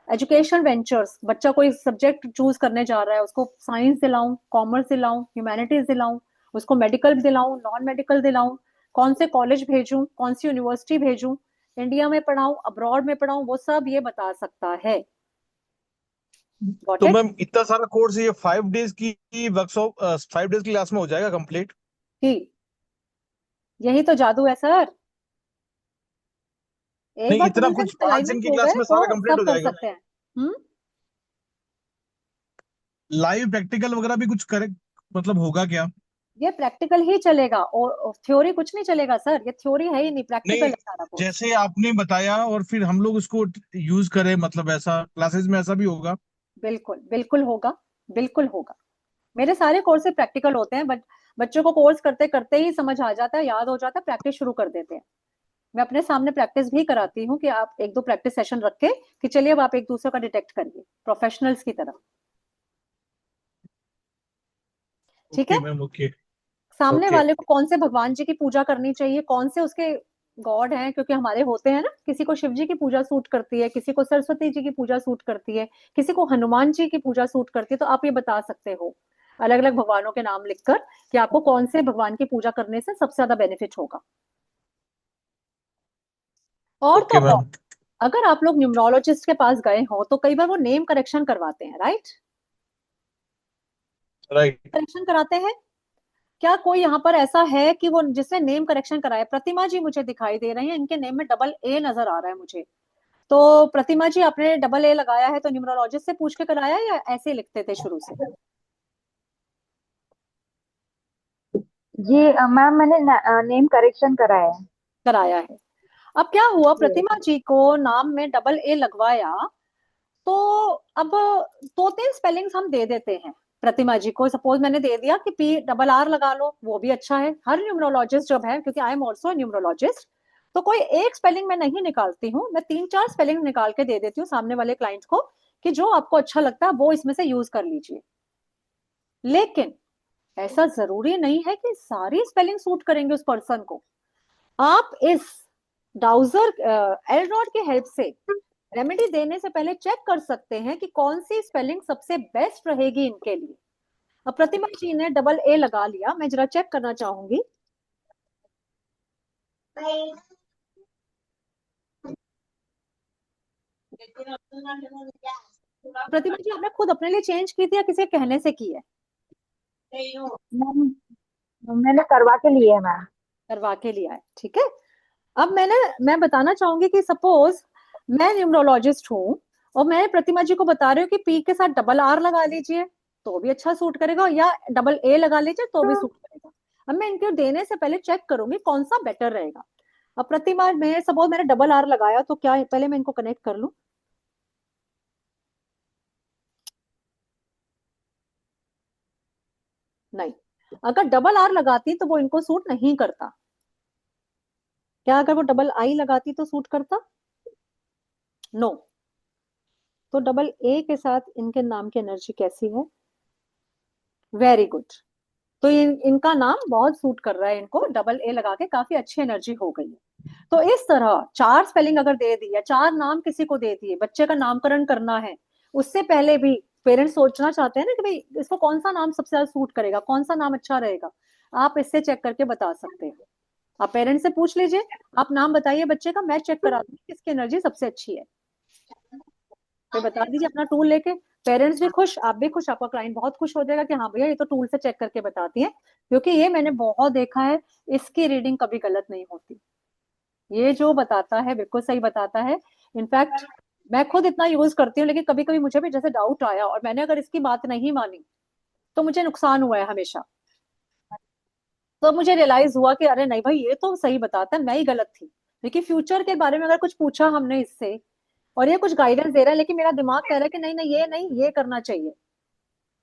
एजुकेशन वेंचर्स, बच्चा कोई सब्जेक्ट चूज करने जा रहा है, उसको साइंस दिलाऊं, कॉमर्स दिलाऊं, ह्यूमैनिटीज दिलाऊं, उसको मेडिकल दिलाऊं, नॉन मेडिकल दिलाऊं, कौन से कॉलेज भेजूं, कौन सी यूनिवर्सिटी भेजूं, इंडिया में पढ़ाऊं, अब्रॉड में पढ़ाऊं, वो सब ये बता सकता है। गॉट तो इट? मैम इतना सारा कोर्स ये 5 डेज की वर्कशॉप, 5 डेज की क्लास में हो जाएगा कंप्लीट? कि यही तो जादू है सर, एक नहीं, बार इतना पूरे कुछ दिन 5 दिन अलाइनमेंट की हो क्लास गए में तो सारा कंप्लीट सब हो कर जाएगा? सकते हैं। हम्म। लाइव प्रैक्टिकल वगैरह भी कुछ करे, मतलब होगा क्या? ये प्रैक्टिकल ही चलेगा और थ्योरी कुछ नहीं चलेगा सर, ये थ्योरी है ही नहीं, प्रैक्टिकल नहीं, है सारा कोर्स। जैसे आपने बताया और फिर हम लोग उसको यूज करें, मतलब ऐसा क्लासेस में ऐसा भी होगा? बिल्कुल बिल्कुल होगा, बिल्कुल होगा। मेरे सारे कोर्स प्रैक्टिकल होते हैं, बट बच्चों को कोर्स करते करते ही समझ आ जाता है, याद हो जाता है, प्रैक्टिस शुरू कर देते हैं। मैं अपने सामने प्रैक्टिस भी कराती हूँ कि आप 1-2 प्रैक्टिस सेशन रख के कि चलिए अब आप एक दूसरे का डिटेक्ट करिए प्रोफेशनल्स की तरह। ठीक है, ओके मैम, ओके। सामने ओके। वाले को कौन से भगवान जी की पूजा करनी चाहिए, कौन से उसके गॉड हैं, क्योंकि हमारे होते हैं ना, किसी को शिव जी की पूजा सूट करती है, किसी को सरस्वती जी की पूजा सूट करती है, किसी को हनुमान जी की पूजा सूट करती है, तो आप ये बता सकते हो अलग अलग भगवानों के नाम लिखकर कि आपको कौन से भगवान की पूजा करने से सबसे ज्यादा बेनिफिट होगा। और तो ओके और, मैम। अगर आप लोग न्यूमरोलॉजिस्ट के पास गए हो तो कई बार वो नेम करेक्शन करवाते हैं, राइट? राइट। करेक्शन कराते हैं। क्या कोई यहाँ पर ऐसा है कि वो जिसने नेम करेक्शन कराया? प्रतिमा जी मुझे दिखाई दे रही है, इनके नेम में डबल ए नजर आ रहा है मुझे। तो प्रतिमा जी आपने डबल ए लगाया है तो न्यूमरोलॉजिस्ट से पूछ के कराया या ऐसे ही लिखते थे शुरू से? जी मैम, मैंने नेम करेक्शन कराया है। कराया है। अब क्या हुआ, जी। प्रतिमा जी को नाम में डबल ए लगवाया, तो अब 2-3 स्पेलिंग्स हम दे देते हैं प्रतिमा जी को। सपोज मैंने दे दिया कि PRR लगा लो, वो भी अच्छा है। हर न्यूमरोलॉजिस्ट जब है, क्योंकि आई एम ऑल्सो न्यूमरोलॉजिस्ट, तो कोई एक स्पेलिंग मैं नहीं निकालती हूँ, मैं 3-4 स्पेलिंग निकाल के दे देती हूँ सामने वाले क्लाइंट को कि जो आपको अच्छा लगता है वो इसमें से यूज कर लीजिए। लेकिन ऐसा जरूरी नहीं है कि सारी स्पेलिंग सूट करेंगे उस पर्सन को। आप इस डाउजर एलरॉड की हेल्प से रेमेडी देने से पहले चेक कर सकते हैं कि कौन सी स्पेलिंग सबसे बेस्ट रहेगी इनके लिए। अब प्रतिमा जी ने डबल ए लगा लिया, मैं जरा चेक करना चाहूंगी। प्रतिमा जी आपने खुद अपने लिए चेंज की थी या किसी के कहने से की है? मैम, मैंने करवा के लिए है मैम। करवा के लिया है, ठीक है। अब मैं बताना चाहूंगी कि सपोज मैं न्यूमरोलॉजिस्ट हूँ और मैं प्रतिमा जी को बता रही हूँ कि पी के साथ डबल आर लगा लीजिए तो भी अच्छा सूट करेगा, या डबल ए लगा लीजिए तो भी सूट करेगा। अब मैं इनको देने से पहले चेक करूंगी कौन सा बेटर रहेगा। अब प्रतिमा में सपोज मैंने डबल आर लगाया, तो क्या है, पहले मैं इनको कनेक्ट कर लूं। नहीं, अगर डबल आर लगाती तो वो इनको सूट नहीं करता। क्या अगर वो डबल आई लगाती तो सूट करता? नो। तो डबल ए के साथ इनके नाम की एनर्जी कैसी है? Very good. तो इनका नाम बहुत सूट कर रहा है, इनको डबल ए लगा के काफी अच्छी एनर्जी हो गई है। तो इस तरह 4 स्पेलिंग अगर दे दी या 4 नाम किसी को दे दिए, बच्चे का नामकरण करना है, उससे पहले भी पेरेंट्स सोचना चाहते हैं ना कि भाई इसको कौन सा नाम सबसे ज्यादा सूट करेगा, कौन सा नाम अच्छा रहेगा, आप इससे चेक करके बता सकते हैं। आप पेरेंट्स से पूछ लीजिए, आप नाम बताइए बच्चे का, मैं चेक करा दूंगी किसकी एनर्जी सबसे अच्छी है। फिर बता दीजिए अपना टूल लेके। पेरेंट्स भी खुश, आप भी खुश, आपका क्लाइंट बहुत खुश हो जाएगा कि हाँ भैया ये तो टूल से चेक करके बताती है, क्योंकि ये मैंने बहुत देखा है, इसकी रीडिंग कभी गलत नहीं होती। ये जो बताता है बिल्कुल सही बताता है। इनफैक्ट मैं खुद इतना यूज करती हूँ, लेकिन कभी कभी मुझे भी जैसे डाउट आया और मैंने अगर इसकी बात नहीं मानी तो मुझे नुकसान हुआ है हमेशा। तो मुझे रियलाइज हुआ कि अरे नहीं भाई, ये तो सही बताता है, मैं ही गलत थी। क्योंकि फ्यूचर के बारे में अगर कुछ पूछा हमने इससे और ये कुछ गाइडेंस दे रहा है, लेकिन मेरा दिमाग कह रहा है कि नहीं नहीं, ये नहीं, ये करना चाहिए,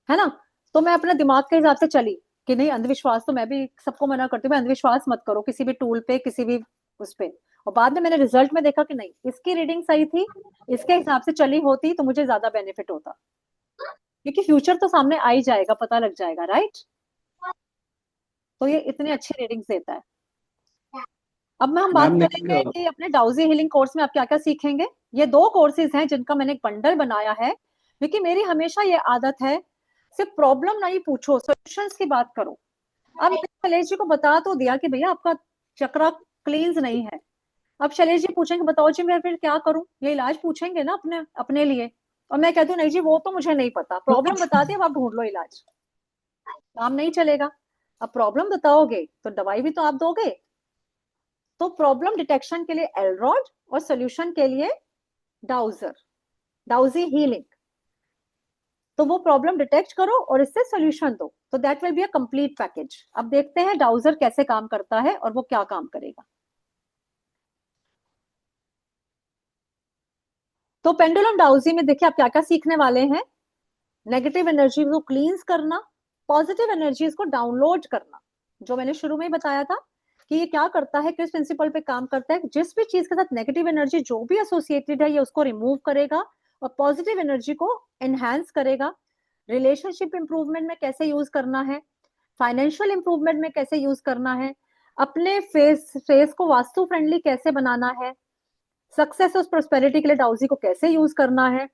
है ना। तो मैं अपने दिमाग के हिसाब से चली कि नहीं, अंधविश्वास तो मैं भी सबको मना करती हूँ, मैं अंधविश्वास मत करो किसी भी टूल पे, किसी भी उस पे। और बाद में मैंने रिजल्ट में देखा कि नहीं, इसकी रीडिंग सही थी, इसके हिसाब से चली होती तो मुझे ज्यादा बेनिफिट होता। क्योंकि फ्यूचर तो सामने आ ही जाएगा, पता लग जाएगा, राइट। तो ये इतनी अच्छी रीडिंग्स देता है। अब हम बात मैम करेंगे एक कि अपने डाउजी हीलिंग कोर्स में आप क्या क्या सीखेंगे। ये 2 कोर्सेज हैं जिनका मैंने एक बंडल बनाया है, क्योंकि मेरी हमेशा ये आदत है, सिर्फ प्रॉब्लम नहीं पूछो, सॉल्यूशंस की बात करो। अब मैंने शैलेश जी को बता तो दिया कि भैया आपका चक्रा क्लींस नहीं है। अब शैलेश जी पूछेंगे बताओ जी मैं फिर क्या करूं, ये इलाज पूछेंगे ना अपने अपने लिए। और मैं कहती हूँ नहीं जी वो तो मुझे नहीं पता, प्रॉब्लम बता दी, अब आप ढूंढ लो इलाज, काम नहीं चलेगा। अब प्रॉब्लम बताओगे तो दवाई भी तो आप दोगे। तो प्रॉब्लम डिटेक्शन के लिए एलरॉड और सोल्यूशन के लिए डाउजर, डाउजी हीलिंग। तो वो प्रॉब्लम डिटेक्ट करो और इससे सोल्यूशन दो, तो that will be a complete package. अब देखते हैं डाउजर कैसे काम करता है और वो क्या काम करेगा। तो पेंडुलम डाउजी में देखिए आप क्या क्या सीखने वाले हैं। नेगेटिव एनर्जी को क्लींस करना, पॉजिटिव एनर्जीज को डाउनलोड करना, जो मैंने शुरू में ही बताया था कि ये क्या करता है, किस प्रिंसिपल पे काम करता है। जिस भी चीज के साथ नेगेटिव एनर्जी जो भी एसोसिएटेड है, ये उसको रिमूव करेगा और पॉजिटिव एनर्जी को एनहांस करेगा। रिलेशनशिप इंप्रूवमेंट में कैसे यूज करना है, फाइनेंशियल इंप्रूवमेंट में कैसे यूज करना है, अपने फेस को वास्तु फ्रेंडली कैसे बनाना है, सक्सेस और प्रोस्पेरिटी के लिए डाउजी को कैसे यूज करना है,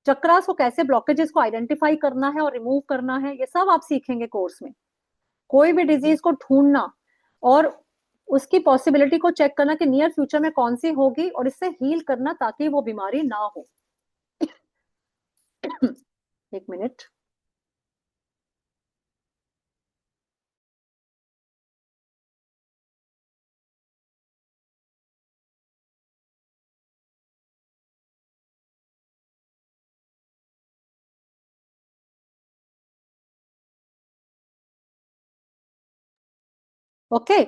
चक्रास को कैसे, ब्लॉकेजेस को आइडेंटिफाई करना है और रिमूव करना है, ये सब आप सीखेंगे कोर्स में। कोई भी डिजीज को ढूंढना और उसकी पॉसिबिलिटी को चेक करना कि नियर फ्यूचर में कौन सी होगी और इससे हील करना ताकि वो बीमारी ना हो। एक मिनट। ओके,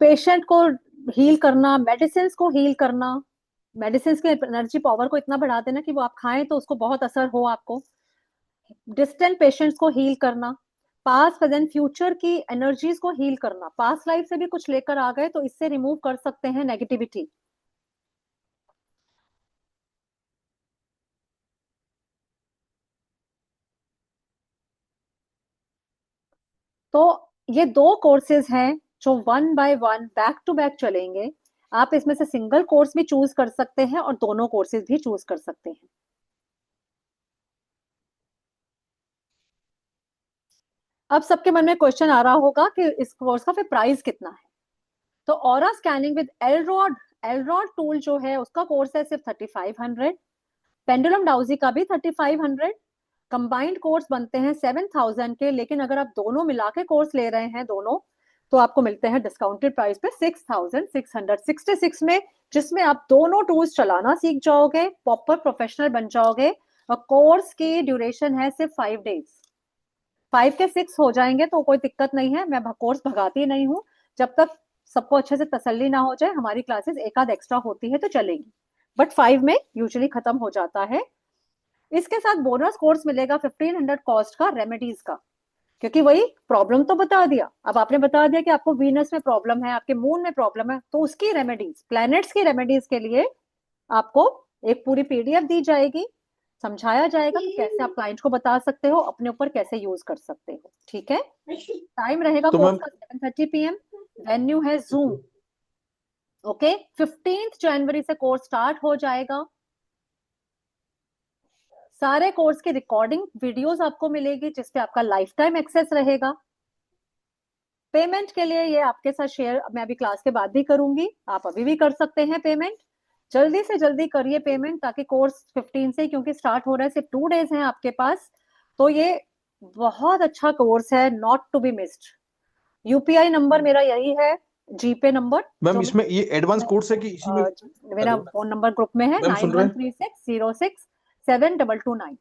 पेशेंट को हील करना, मेडिसिन को हील करना, मेडिसिन की एनर्जी पावर को इतना बढ़ा देना कि वो आप खाएं तो उसको बहुत असर हो आपको। डिस्टेंट पेशेंट्स को हील करना, पास्ट प्रेजेंट फ्यूचर की एनर्जीज को हील करना, पास्ट लाइफ से भी कुछ लेकर आ गए तो इससे रिमूव कर सकते हैं नेगेटिविटी। तो ये 2 कोर्सेज हैं जो 1 बाय 1 बैक टू बैक चलेंगे। आप इसमें से सिंगल कोर्स भी चूज कर सकते हैं और दोनों कोर्सेज भी चूज कर सकते हैं। अब सबके मन में क्वेश्चन आ रहा होगा कि इस कोर्स का फिर प्राइस कितना है। तो aura scanning with Elrod, Elrod tool जो है उसका कोर्स है सिर्फ 3500, पेंडुलम डाउजी का भी 3500। कंबाइंड कोर्स बनते हैं 7000 के, लेकिन अगर आप दोनों मिला के कोर्स ले रहे हैं दोनों, तो आपको मिलते हैं डिस्काउंटेड प्राइस पे 6666 में, जिसमें आप दोनों टूल्स चलाना सीख जाओगे, प्रॉपर प्रोफेशनल बन जाओगे। और कोर्स की ड्यूरेशन है सिर्फ 5 डेज। 5 के 6 हो जाएंगे तो कोई दिक्कत नहीं है, मैं कोर्स भगाती नहीं हूँ। जब तक सबको अच्छे से तसल्ली ना हो जाए, हमारी क्लासेस एक आध एक्स्ट्रा होती है तो चलेगी, बट 5 में यूजुअली खत्म हो जाता है। इसके साथ बोनस कोर्स मिलेगा 1500 कॉस्ट का रेमेडीज का, क्योंकि वही प्रॉब्लम तो बता दिया। अब आपने बता दिया कि आपको वीनस में प्रॉब्लम है, आपके मून में प्रॉब्लम है, तो उसकी रेमेडीज, प्लैनेट्स की रेमेडीज के लिए आपको एक पूरी पीडीएफ दी जाएगी, समझाया जाएगा कि कैसे आप क्लाइंट को बता सकते हो, अपने ऊपर कैसे यूज कर सकते हो। ठीक है, टाइम रहेगा तो कोर्स मैम का 7:30 PM। वेन्यू है जूम। ओके, 15 जनवरी से कोर्स स्टार्ट हो जाएगा। सारे कोर्स की रिकॉर्डिंग वीडियोस आपको मिलेगी, जिसपे आपका लाइफ टाइम एक्सेस रहेगा। पेमेंट के लिए ये आपके साथ शेयर मैं अभी क्लास के बाद भी करूंगी, आप अभी भी कर सकते हैं पेमेंट। जल्दी से जल्दी करिए पेमेंट, ताकि कोर्स 15 से, क्योंकि स्टार्ट हो रहा है, सिर्फ 2 डेज हैं आपके पास। तो ये बहुत अच्छा कोर्स है, not to be missed. UPI number मेरा यही है, जीपे नंबर मैम जो इसमें ये एडवांस कोर्स है कि इसी में? मेरा हेलो फोन नंबर ग्रुप में है, मैम सुन रहे हैं? 9136067229।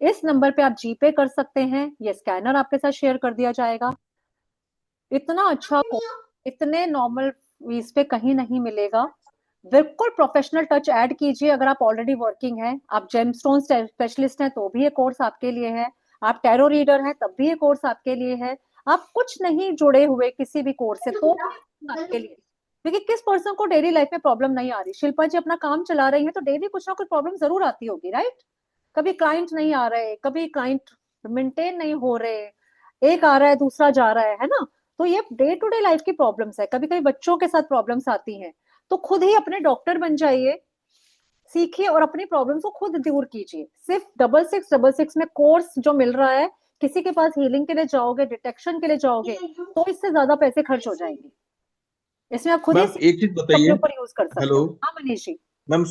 इस नंबर पे आप जीपे कर सकते हैं, ये स्कैनर आपके साथ शेयर कर दिया जाएगा। इतना अच्छा कोर्स इतने नॉर्मल फीस पे कहीं नहीं मिलेगा। बिल्कुल प्रोफेशनल टच ऐड कीजिए। अगर आप ऑलरेडी वर्किंग हैं, आप जेमस्टोन स्पेशलिस्ट हैं, तो भी ये कोर्स आपके लिए है। आप टैरो रीडर हैं, तब भी ये कोर्स आपके लिए है। आप कुछ नहीं जुड़े हुए किसी भी कोर्स से, तो भी आपके लिए। क्योंकि किस पर्सन को डेली लाइफ में प्रॉब्लम नहीं आ रही? शिल्पा जी अपना काम चला रही है, तो डेली कुछ ना कुछ प्रॉब्लम जरूर आती होगी, राइट? कभी क्लाइंट नहीं आ रहे, कभी क्लाइंट मेंटेन नहीं हो रहे, एक आ रहा है दूसरा जा रहा है ना? तो ये डे टू डे लाइफ की प्रॉब्लम्स है। कभी कभी बच्चों के साथ प्रॉब्लम्स आती हैं, तो खुद ही अपने डॉक्टर बन जाइए, सीखिए और अपनी प्रॉब्लम्स को खुद दूर कीजिए। सिर्फ 6666 में कोर्स जो मिल रहा है, किसी के पास हीलिंग के लिए जाओगे, डिटेक्शन के लिए जाओगे, तो इससे ज्यादा पैसे खर्च हो जाएंगे। इसमें आप खुद ही मैम एक चीज अपने बताइए। ऊपर यूज कर सकते हेलो हो। हाँ मनीष जी। मैम,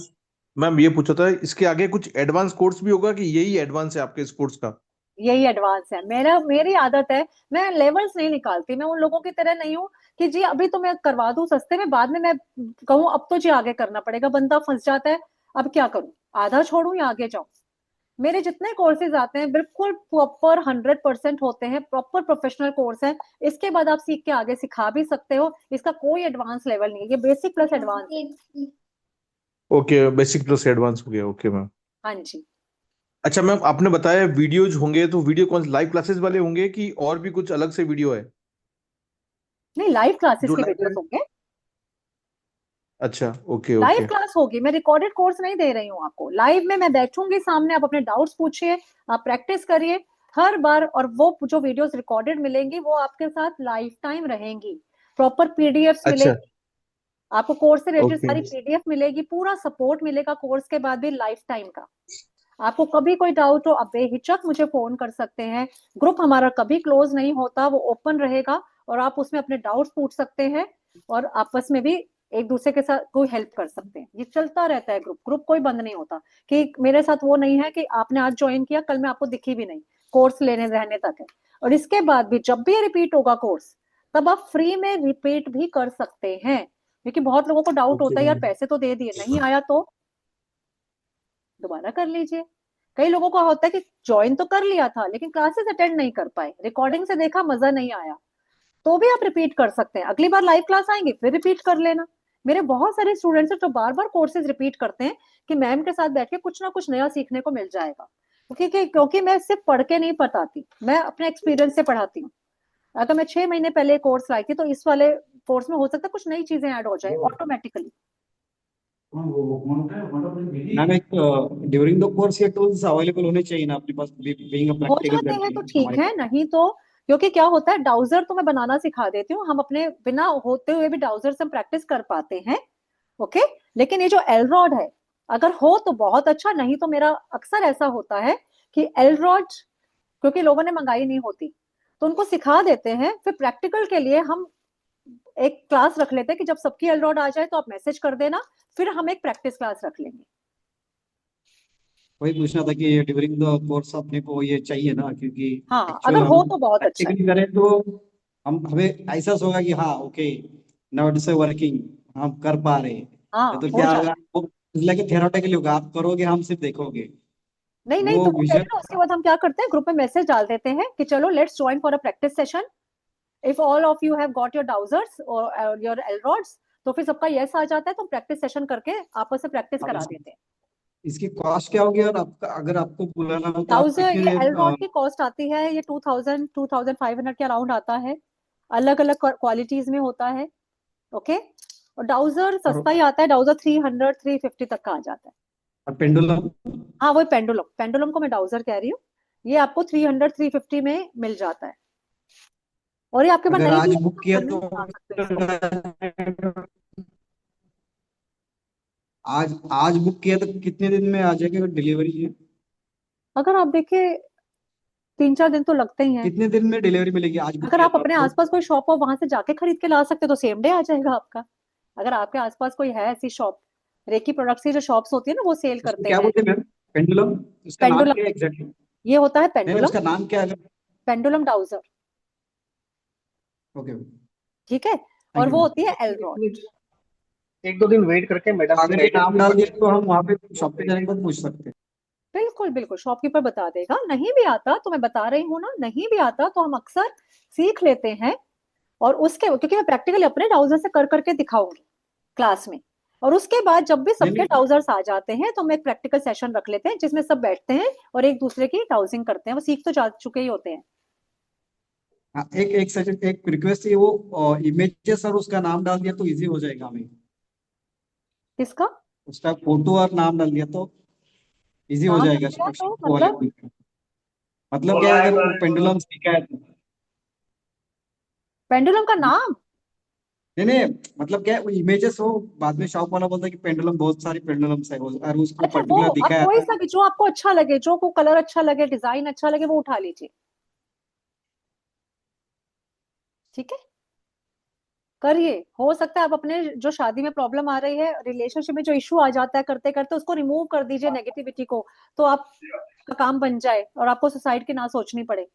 मैम ये पूछा था, इसके आगे कुछ एडवांस कोर्स भी होगा कि यही एडवांस है आपके इस कोर्स का? यही एडवांस है। मेरी आदत है, मैं लेवल्स नहीं निकालती। मैं उन लोगों की तरह नहीं हूँ कि जी अभी तो मैं करवा दूं सस्ते में, बाद में मैं कहूँ अब तो जी आगे करना पड़ेगा। बंदा फंस जाता है, अब क्या करूं, आधा छोड़ूं या आगे जाऊं? मेरे जितने कोर्सेज आते हैं बिल्कुल प्रॉपर 100% होते हैं, प्रॉपर प्रोफेशनल कोर्स है। इसके बाद आप सीख के आगे सिखा भी सकते हो। इसका कोई एडवांस लेवल नहीं है, ये बेसिक प्लस एडवांस है। ओके, बेसिक प्लस एडवांस हो गया। Okay ma'am. हाँ जी। अच्छा मैम, आपने बताया वीडियोज होंगे, तो वीडियो कौन लाइव क्लासेस वाले होंगे कि और भी कुछ अलग से वीडियो है? नहीं, लाइव क्लासेस जो के लाइव वीडियोस होंगे। अच्छा, ओके लाइव ओके। क्लास होगी, मैं रिकॉर्डेड कोर्स नहीं दे रही हूँ आपको। लाइव में मैं बैठूंगी सामने, आप अपने डाउट्स पूछिए, आप प्रैक्टिस करिए हर बार। और वो जो वीडियोस रिकॉर्डेड मिलेंगी, वो आपके साथ लाइफ टाइम रहेंगी। प्रॉपर पीडीएफ्स अच्छा, मिलेगी आपको, कोर्स से रिलेटेड ओके सारी पीडीएफ मिलेगी, पूरा सपोर्ट मिलेगा कोर्स के बाद भी लाइफ टाइम का। आपको कभी कोई डाउट हो, आप बेहिचक मुझे फोन कर सकते हैं। ग्रुप हमारा कभी क्लोज नहीं होता, वो ओपन रहेगा, और आप उसमें अपने डाउट्स पूछ सकते हैं, और आपस में भी एक दूसरे के साथ कोई हेल्प कर सकते हैं। ये चलता रहता है, ग्रुप कोई बंद नहीं होता। कि मेरे साथ वो नहीं है कि आपने आज ज्वाइन किया, कल मैं आपको दिखी भी नहीं, कोर्स लेने रहने तक है। और इसके बाद भी जब भी रिपीट होगा कोर्स, तब आप फ्री में रिपीट भी कर सकते हैं। क्योंकि बहुत लोगों को डाउट ओके होता है, यार मैम। पैसे तो दे दिए, नहीं आया तो दोबारा कर लीजिए। कई लोगों को होता है कि ज्वाइन तो कर लिया था, लेकिन क्लासेस अटेंड नहीं कर पाए, रिकॉर्डिंग से देखा मजा नहीं आया, तो भी आप रिपीट कर सकते हैं। अगली बार लाइव क्लास आएंगे फिर रिपीट कर लेना। मेरे बहुत सारे स्टूडेंट्स हैं जो बार बार कोर्सेज रिपीट करते हैं कि मैम के साथ बैठ के कुछ ना कुछ नया सीखने को मिल जाएगा। क्योंकि मैं सिर्फ पढ़ के नहीं पढ़ाती, मैं अपने एक्सपीरियंस से पढ़ाती हूँ। अगर मैं 6 महीने पहले कोर्स लाई थी, तो इस वाले कोर्स में हो सकता है कुछ नई चीजें ऐड हो जाए ऑटोमेटिकली। मैम एक ड्यूरिंग द कोर्स ये टूल्स अवेलेबल होने चाहिए ना अपने पास, बीइंग अ हो प्रैक्टिकल जाते हैं लड़की तो ठीक हमारे है, नहीं तो क्योंकि क्या होता है, डाउजर तो मैं बनाना सिखा देती हूँ, हम अपने बिना होते हुए भी डाउजर से हम प्रैक्टिस कर पाते हैं। ओके। लेकिन ये जो एलरॉड है, अगर हो तो बहुत अच्छा, नहीं तो मेरा अक्सर ऐसा होता है कि एलरॉड, क्योंकि लोगों ने मंगाई नहीं होती, तो उनको सिखा देते हैं। फिर प्रैक्टिकल के लिए हम एक क्लास रख लेते हैं कि जब सबकी एलरॉड आ जाए तो आप मैसेज कर देना, फिर हम एक प्रैक्टिस क्लास रख लेंगे। वही पूछना था कि ड्यूरिंग द कोर्स अपने को ये चाहिए ना, क्योंकि हाँ, एक्चुअल अगर हम हो तो बहुत अच्छा है। प्रैक्टिकली करें तो हमें ऐसा होगा कि हाँ ओके नाउ इट्स वर्किंग, हम कर पा रहे हैं। हाँ, या तो हो क्या जाए। होगा, वो लाइक थियोरेटिकली होगा, आप करोगे हम सिर्फ देखोगे। नहीं नहीं, वो तो वो विजन। पहले ना, उसके बाद हम क्या करते हैं, ग्रुप में मैसेज डाल देते हैं कि चलो let's join for a practice session, if all of you have got your dowsers और योर एलरॉड्स। तो फिर सबका यस आ जाता है, तो प्रैक्टिस सेशन करके आपस में प्रैक्टिस अब करा देते हैं। इसकी कॉस्ट क्या होगी, और आपका अगर आपको बुलाना हो तो आप डाउजर, कितने ये एलरॉड की कॉस्ट आती है, ये 2000-2500 के अराउंड आता है। अलग अलग क्वालिटीज में होता है। ओके। और डाउजर और सस्ता ही आता है, डाउजर 300-350 तक का आ जाता है। पेंडुलम? हाँ, वो पेंडुलम, पेंडुलम को मैं डाउजर कह रही हूँ। ये आपको 300-350 में मिल जाता है। और ये आपके पास अगर नहीं भी आज है बुक तो किया घर में तो भी ला सकते हैं इसको। आज आज बुक किया तो कितने दिन में आ जाएगा डिलीवरी है? अगर आप देखें, 3-4 दिन तो लगते ही हैं। कितने दिन में डिलीवरी मिलेगी? आज बुक अगर किया आप था अपने तो आसपास कोई शॉप हो, वहां से जाके खरीद के ला सकते हो, तो सेम डे आ जाएगा आपका। अगर आपके आसपास कोई है ऐसी शॉप, रेकी प्रोडक्ट्स की जो शॉप्स होती है ना, वो सेल उसको करते क्या हैं। बोलते हैं मैम? पेंडुलम? उसका नाम पेंडुलम, क्या है एग्जैक्टली? ये होता है नहीं नहीं, पेंडुलम, उसका नाम क्या है? पेंडुलम डाउजर, ओके, ठीक है। थैंक और यू वो मैम। होती है एलरॉड। एक दो दिन वेट करके मैडम अगर ये नाम डाल दिया तो हम वहाँ पे शॉप पे जाने के बाद पूछ सकते हैं। बिल्कुल बिल्कुल, शॉपकीपर बता देगा। नहीं भी आता तो मैं बता रही हूँ ना, नहीं भी आता तो हम अक्सर सीख लेते हैं। और उसके, क्योंकि मैं प्रैक्टिकली अपने ट्राउजर से कर करके दिखाऊंगी क्लास में, और उसके बाद जब भी नहीं सबके नहीं, ट्राउजर्स आ जाते हैं तो हम एक प्रैक्टिकल सेशन रख लेते हैं जिसमें सब बैठते हैं और एक दूसरे की ट्राउजिंग करते हैं। वो सीख तो जा चुके ही होते हैं। हाँ, एक एक सजेस्ट, एक रिक्वेस्ट है, वो इमेजेस और उसका नाम डाल दिया तो इजी हो जाएगा हमें। किसका उसका फोटो और नाम डाल दिया तो इजी हो नाम जाएगा लग गया तो वो वाले मतलब? को। मतलब क्या है, अगर वो पेंडुलम सीखा है तो। पेंडुलम का नाम? नहीं नहीं, मतलब क्या है, वो इमेजेस हो, बाद में शॉप वाला बोलता है कि पेंडुलम, बहुत सारी पेंडुलम्स है और उसको अच्छा, वो पर्टिकुलर आप दिखाया कोई था। सा भी जो आपको अच्छा लगे, जो को कलर अच्छा लगे, डिजाइन अच्छा लगे, वो उठा लीजिए, ठीक है। करिए, हो सकता है आप अपने जो शादी में प्रॉब्लम आ रही है, रिलेशनशिप में जो इशू आ जाता है करते करते, उसको रिमूव कर दीजिए नेगेटिविटी को, तो आपका काम बन जाए और आपको सुसाइड की ना सोचनी पड़े।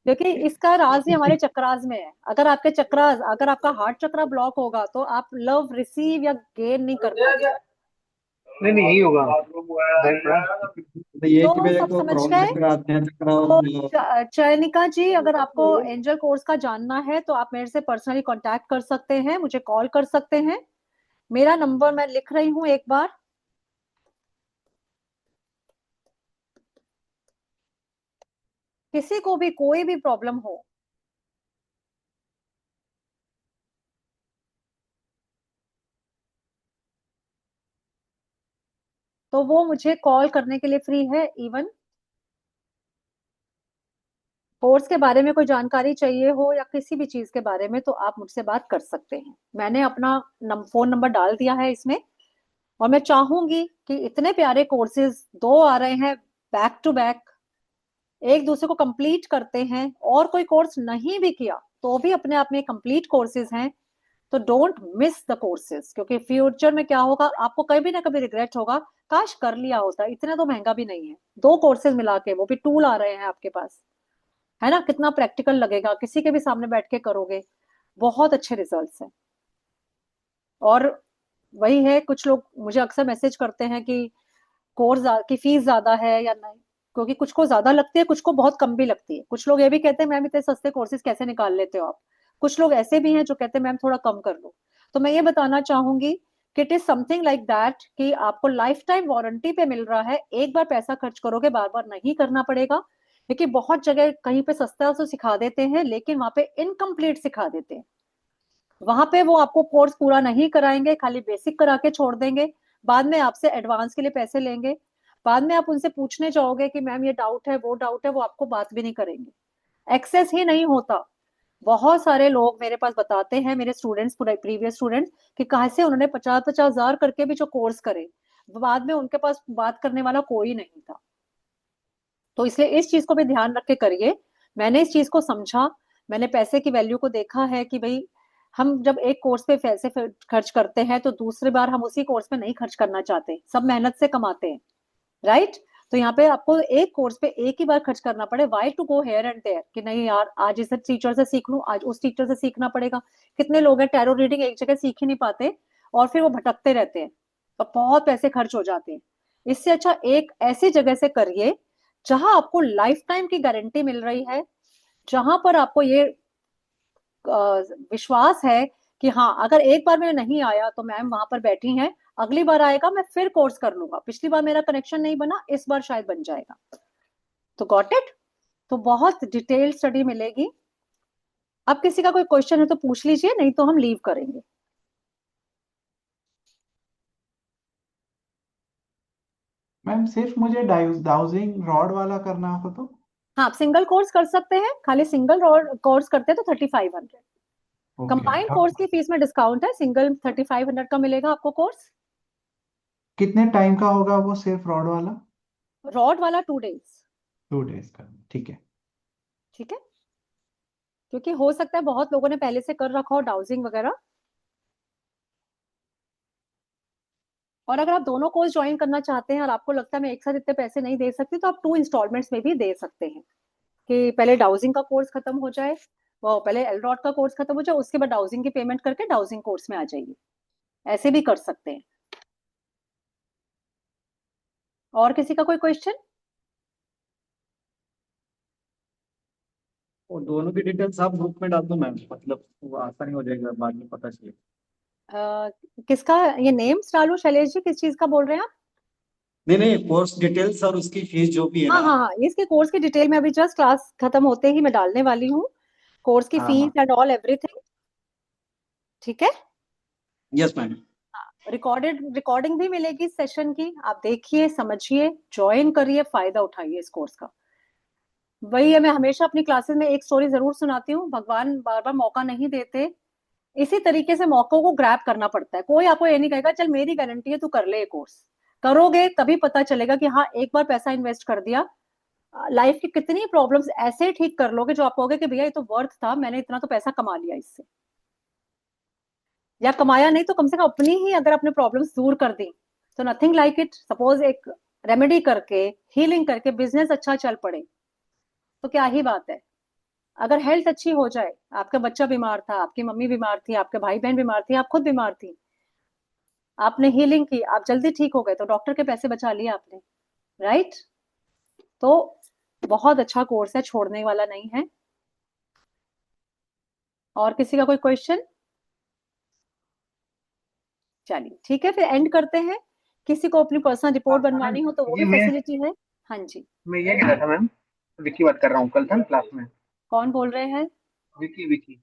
क्योंकि इसका राज ही हमारे चक्रास में है। अगर आपके चक्रास, अगर आपका हार्ट चक्रा ब्लॉक होगा तो आप लव रिसीव या गेन नहीं कर पाएंगे। नहीं नहीं, यही होगा। तो ये तो कि मेरे सब को समझ क्रॉन गए। चक्र, आज्ञा चक्र और तो चयनिका जी, अगर आपको एंजल कोर्स का जानना है तो आप मेरे से पर्सनली कांटेक्ट कर सकते हैं, मुझे कॉल कर सकते हैं। मेरा नंबर मैं लिख रही हूँ एक बार। किसी को भी कोई भी प्रॉब्लम हो, तो वो मुझे कॉल करने के लिए फ्री है। इवन कोर्स के बारे में कोई जानकारी चाहिए हो या किसी भी चीज के बारे में, तो आप मुझसे बात कर सकते हैं। मैंने अपना फोन नंबर डाल दिया है इसमें। और मैं चाहूंगी कि इतने प्यारे कोर्सेज दो आ रहे हैं बैक टू बैक, एक दूसरे को कंप्लीट करते हैं। और कोई कोर्स नहीं भी किया तो भी अपने आप में कंप्लीट कोर्सेज हैं। तो डोंट मिस द कोर्सेज, क्योंकि फ्यूचर में क्या होगा, आपको कभी ना कभी रिग्रेट होगा, काश कर लिया होता। इतना तो महंगा भी नहीं है, दो कोर्सेज मिला के, वो भी टूल आ रहे हैं आपके पास, है ना। कितना प्रैक्टिकल लगेगा, किसी के भी सामने बैठ के करोगे, बहुत अच्छे रिजल्ट्स हैं। और वही है, कुछ लोग मुझे अक्सर मैसेज करते हैं कि कोर्स की फीस ज्यादा है या नहीं, क्योंकि कुछ को ज्यादा लगती है, कुछ को बहुत कम भी लगती है। कुछ लोग ये भी कहते हैं मैम इतने सस्ते कोर्सेज कैसे निकाल लेते हो आप। कुछ लोग ऐसे भी हैं जो कहते हैं मैम थोड़ा कम कर लो। तो मैं ये बताना चाहूंगी कि it is something like that, कि आपको लाइफ टाइम वारंटी पे मिल रहा है। एक बार पैसा खर्च करोगे, बार बार नहीं करना पड़ेगा। क्योंकि बहुत जगह कहीं पे सस्ता तो सिखा देते हैं, लेकिन वहां पे इनकम्प्लीट सिखा देते हैं। वहां पे वो आपको कोर्स पूरा नहीं कराएंगे, खाली बेसिक करा के छोड़ देंगे। बाद में आपसे एडवांस के लिए पैसे लेंगे। बाद में आप उनसे पूछने जाओगे कि मैम ये डाउट है, वो डाउट है, वो आपको बात भी नहीं करेंगे। एक्सेस ही नहीं होता। बहुत सारे लोग मेरे पास बताते हैं, मेरे स्टूडेंट्स, प्रीवियस स्टूडेंट्स, कि कहा से उन्होंने 50-50 हजार करके भी जो कोर्स करे, बाद में उनके पास बात करने वाला कोई नहीं था। तो इसलिए इस चीज को भी ध्यान रख के करिए। मैंने इस चीज को समझा, मैंने पैसे की वैल्यू को देखा है कि भाई हम जब एक कोर्स पे पैसे खर्च करते हैं तो दूसरी बार हम उसी कोर्स पे नहीं खर्च करना चाहते। सब मेहनत से कमाते हैं, राइट। तो यहाँ पे आपको एक कोर्स पे एक ही बार खर्च करना पड़े, why to go here and there, कि नहीं यार आज इस टीचर से सीख लूं, आज उस टीचर से सीखना पड़ेगा। कितने लोग हैं टैरो रीडिंग एक जगह सीख ही नहीं पाते और फिर वो भटकते रहते हैं, तो बहुत पैसे खर्च हो जाते हैं। इससे अच्छा एक ऐसी जगह से करिए जहां आपको लाइफ टाइम की गारंटी मिल रही है, जहां पर आपको ये विश्वास है कि हाँ अगर एक बार मेरा नहीं आया तो मैम वहां पर बैठी हैं, अगली बार आएगा मैं फिर कोर्स कर लूंगा, पिछली बार मेरा कनेक्शन नहीं बना, इस बार शायद बन जाएगा। तो गॉट इट। तो बहुत डिटेल स्टडी मिलेगी। अब किसी का कोई क्वेश्चन है तो पूछ लीजिए, नहीं तो हम लीव करेंगे। मैम सिर्फ मुझे डाउजिंग रॉड वाला करना हो तो? हाँ, आप सिंगल कोर्स कर सकते हैं, खाली सिंगल कोर्स करते हैं तो 3500। ओके। कंबाइंड कोर्स की फीस में डिस्काउंट है, सिंगल 3500 का मिलेगा आपको कोर्स। कितने टाइम का होगा वो सिर्फ रॉड वाला? रॉड वाला 2 days। 2 डेज का, ठीक है। ठीक है, क्योंकि हो सकता है बहुत लोगों ने पहले से कर रखा हो डाउजिंग वगैरह। और अगर आप दोनों कोर्स ज्वाइन करना चाहते हैं और आपको लगता है मैं एक साथ इतने पैसे नहीं दे सकती, तो आप 2 इंस्टॉलमेंट्स में भी दे सकते हैं कि पहले डाउजिंग का कोर्स खत्म हो जाए, वो पहले एलरॉड का कोर्स खत्म हो जाए, उसके बाद डाउजिंग की पेमेंट करके डाउजिंग कोर्स में आ जाइए। ऐसे भी कर सकते हैं। और किसी का कोई क्वेश्चन? और दोनों की डिटेल्स आप ग्रुप में डाल दो मैम, मतलब वो आसानी हो जाएगा बाद में पता चले। किसका ये नेम्स डालूं? शैलेश जी, किस चीज का बोल रहे हैं आप? नहीं नहीं, कोर्स डिटेल्स और उसकी फीस जो भी है हाँ ना। हाँ हाँ, इसके कोर्स की डिटेल में अभी जस्ट क्लास खत्म होते ही मैं डालने वाली हूँ, कोर्स की हाँ फीस हाँ, एंड ऑल एवरीथिंग। ठीक है। Yes ma'am. रिकॉर्डिंग भी मिलेगी इस सेशन की, आप देखिए, समझिए, ज्वाइन करिए, फायदा उठाइए इस कोर्स का। वही है, मैं हमेशा अपनी क्लासेस में एक स्टोरी जरूर सुनाती हूँ, भगवान बार बार मौका नहीं देते, इसी तरीके से मौकों को ग्रैब करना पड़ता है। कोई आपको ये नहीं कहेगा चल मेरी गारंटी है तू कर ले ये कोर्स। करोगे तभी पता चलेगा कि हाँ, एक बार पैसा इन्वेस्ट कर दिया, लाइफ की कितनी प्रॉब्लम्स ऐसे ठीक कर लोगे जो आप कहोगे कि भैया ये तो वर्थ था, मैंने इतना तो पैसा कमा लिया इससे। या कमाया नहीं तो कम से कम अपनी ही अगर अपने प्रॉब्लम्स दूर कर दी, तो नथिंग लाइक इट। सपोज एक रेमेडी करके, हीलिंग करके बिजनेस अच्छा चल पड़े, तो क्या ही बात है। अगर हेल्थ अच्छी हो जाए, आपका बच्चा बीमार था, आपकी मम्मी बीमार थी, आपके भाई बहन बीमार थी, आप खुद बीमार थी, आपने हीलिंग की, आप जल्दी ठीक हो गए, तो डॉक्टर के पैसे बचा लिए आपने, राइट? तो बहुत अच्छा कोर्स है, छोड़ने वाला नहीं है। और किसी का कोई क्वेश्चन? चलिए ठीक है, फिर एंड करते हैं। किसी को अपनी पर्सनल रिपोर्ट मैम बनवानी हो तो वो ये भी मैं फैसिलिटी है। हाँ जी, मैं ये कह रहा था मैम, विकी बात कर रहा हूँ, कल था ना क्लास में। कौन बोल रहे हैं? विकी विकी।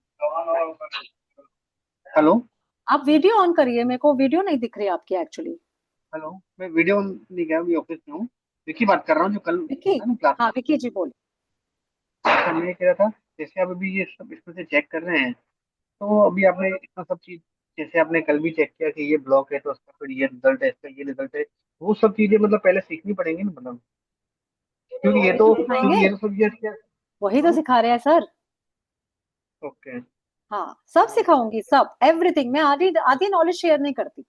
हेलो। आप वीडियो ऑन करिए, मेरे को वीडियो नहीं दिख रही आपकी एक्चुअली। हेलो, मैं वीडियो नहीं गया, अभी ऑफिस में हूँ। विकी बात कर रहा हूँ, जो कल विकी? था ना क्लास हाँ में। विकी जी बोल। तो मैं ये कह रहा था, जैसे आप अभी ये सब इसमें से चेक कर रहे हैं, तो अभी आपने इतना सब चीज, जैसे आपने कल भी चेक किया कि ये ब्लॉक है तो उसका फिर ये रिजल्ट है, इसका ये रिजल्ट है, वो सब चीजें मतलब पहले सीखनी पड़ेंगी ना, मतलब क्योंकि ये वही तो तो सिखाएंगे, सब ये क्या। वही तो सिखा रहे हैं सर। ओके। हाँ, सब सिखाऊंगी, सब एवरीथिंग। मैं आधी आधी नॉलेज शेयर नहीं करती।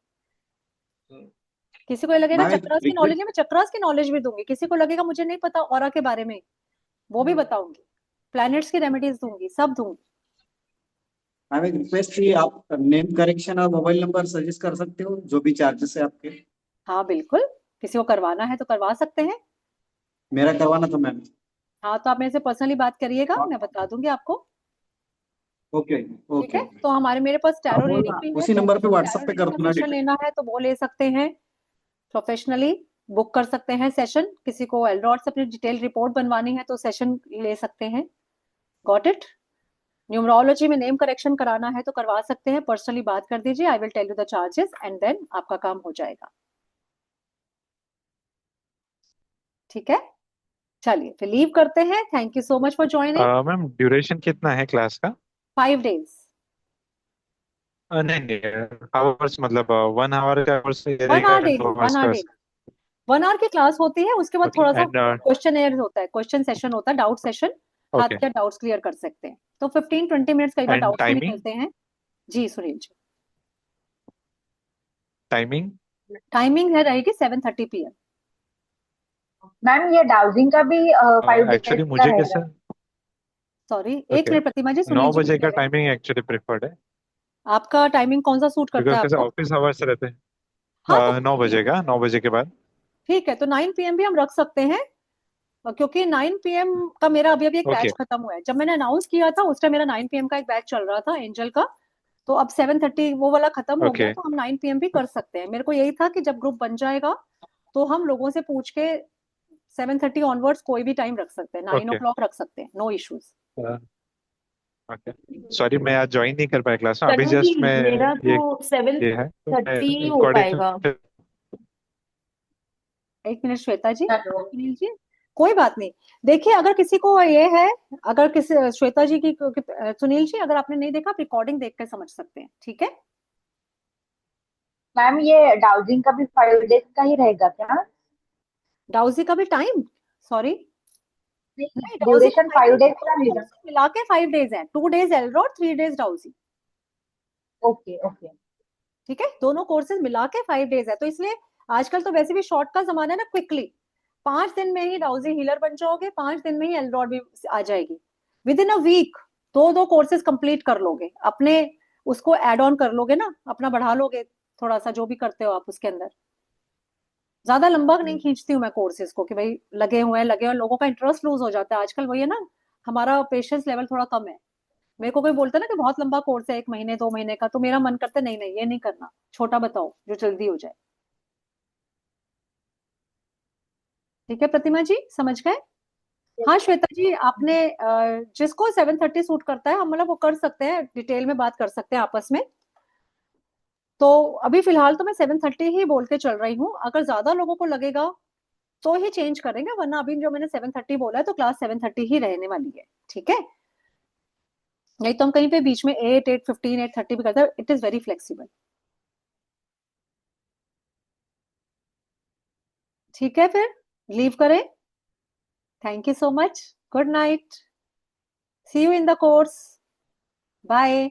किसी को ये लगे ना मैम एक चक्रास की नॉलेज है, रिक्वेस्ट, मैं चक्रास की नॉलेज भी दूंगी। किसी को लगेगा मुझे नहीं पता ऑरा के बारे में, वो भी बताऊंगी। प्लैनेट्स की रेमेडीज दूंगी, सब दूंगी। मैम एक रिक्वेस्ट थी, आप नेम करेक्शन और मोबाइल नंबर सजेस्ट कर सकते हो, जो भी चार्जेस है आपके। हाँ बिल्कुल, किसी को करवाना है तो करवा सकते हैं। मेरा करवाना था मैम। हाँ, तो आप मेरे से पर्सनली बात करिएगा, मैं बता दूंगी आपको। ओके ठीक है, ओके। तो हमारे मेरे पास टैरो आप रीडिंग भी है, उसी तो नंबर पे किसी को व्हाट्सएप टैरो पे कर रीडिंग का दूंगा सेशन डिटेल। लेना है तो वो ले सकते हैं प्रोफेशनली, बुक कर सकते हैं सेशन। किसी को एलरॉड से अपनी डिटेल रिपोर्ट बनवानी है तो सेशन ले सकते हैं। Got it? न्यूमरोलॉजी में नेम करेक्शन कराना है तो करवा सकते हैं, पर्सनली बात कर दीजिए, I will tell you the charges and then आपका काम हो जाएगा। ठीक है, चलिए फिर लीव करते हैं। Thank you so much for joining. Ma'am duration कितना है क्लास का? 5 days। नहीं नहीं, आवर्स मतलब 1 आवर का कोर्स ये 1 रहेगा hour या डेली, 2 आवर्स 1 hour का? डेली। 1 hour की क्लास होती है, उसके बाद ओके थोड़ा सा एंड क्वेश्चन एयर होता है, क्वेश्चन सेशन होता है, डाउट सेशन। हाथ ओके क्या डाउट्स क्लियर कर सकते हैं, तो 15-20 मिनट्स कई बार एंड डाउट्स में टाइमिंग? निकलते हैं। जी सुनील जी, टाइमिंग? टाइमिंग है रहेगी 7:30 PM। मैम ये डाउजिंग का भी 5 days एक्चुअली का मुझे रहेगा? कैसे? सॉरी, एक ओके, मिनट प्रतिमा जी, 9 सुनील जी कुछ बजे कह का रहे हैं। टाइमिंग एक्चुअली प्रेफर्ड है, आपका टाइमिंग कौन सा सूट करता बिकॉज है कैसे आपको? ऑफिस आवर्स रहते हैं। हाँ तो 9 बजे का, 9 बजे के बाद। ठीक है, तो 9 PM भी हम रख सकते हैं, क्योंकि 9 PM का मेरा अभी अभी एक ओके बैच खत्म हुआ है। जब मैंने अनाउंस किया था उस टाइम मेरा 9 PM का एक बैच चल रहा था एंजल का, तो अब 7:30 वो वाला खत्म हो गया, ओके तो हम 9 PM भी कर सकते हैं। मेरे को यही था कि जब ग्रुप बन जाएगा तो हम लोगों से पूछ के 7:30 ऑनवर्ड्स कोई भी टाइम रख सकते हैं, 9 ओके o'clock रख सकते हैं, नो इश्यूज। ओके। सॉरी मैं आज ज्वाइन नहीं कर पाया क्लास में, अभी तनु जी जस्ट मैं मेरा तो सेवन ये है तो मैं थर्टी हो रिकॉर्डिंग। पाएगा। एक मिनट श्वेता जी, हेलो। सुनील जी, कोई बात नहीं। देखिए अगर किसी को ये है, अगर किसी श्वेता जी की, सुनील जी अगर आपने नहीं देखा, आप रिकॉर्डिंग देख के समझ सकते हैं। ठीक है, मैम ये डाउजिंग का भी 5 days का ही रहेगा क्या? डाउजी का भी टाइम? सॉरी, नहीं, डाउजी का ड्यूरेशन 5 फाइव days, डेज का दोनों रहेगा? कोर्स मिला के 5 days है, 2 days एलरॉड, 3 days डाउजी। Okay okay. ठीक है, दोनों कोर्सेज मिला के 5 days है, तो इसलिए आजकल तो वैसे भी शॉर्ट का जमाना है ना, क्विकली 5 दिन में ही डाउजी हीलर बन जाओगे, 5 दिन में ही एलरॉड भी आ जाएगी। Within a week 2-2 courses complete कर लोगे, अपने उसको एड ऑन कर लोगे ना, अपना बढ़ा लोगे थोड़ा सा, जो भी करते हो आप उसके अंदर। ज्यादा लंबा नहीं खींचती हूँ मैं कोर्सेज को कि भाई लगे हुए लोगों का इंटरेस्ट लूज हो जाता है आजकल, वही है ना, हमारा पेशेंस लेवल थोड़ा कम है। मेरे को कोई बोलता है ना कि बहुत लंबा कोर्स है 1 महीने 2 महीने का, तो मेरा मन करता है नहीं नहीं ये नहीं करना, छोटा बताओ जो जल्दी हो जाए। ठीक है प्रतिमा जी, समझ गए? हाँ श्वेता जी, आपने जिसको 7:30 सूट करता है हम मतलब वो कर सकते हैं, डिटेल में बात कर सकते हैं आपस में। तो अभी फिलहाल तो मैं 7:30 ही बोल के चल रही हूँ, अगर ज्यादा लोगों को लगेगा तो ही चेंज करेंगे, वरना अभी जो मैंने 7:30 बोला है तो क्लास 7:30 ही रहने वाली है। ठीक है, नहीं तो हम कहीं पे बीच में 8, 8:15, 8:30 भी करते हैं, इट इज वेरी फ्लेक्सिबल। ठीक है, फिर लीव करें। Thank you so much, good night, see you in the course, bye.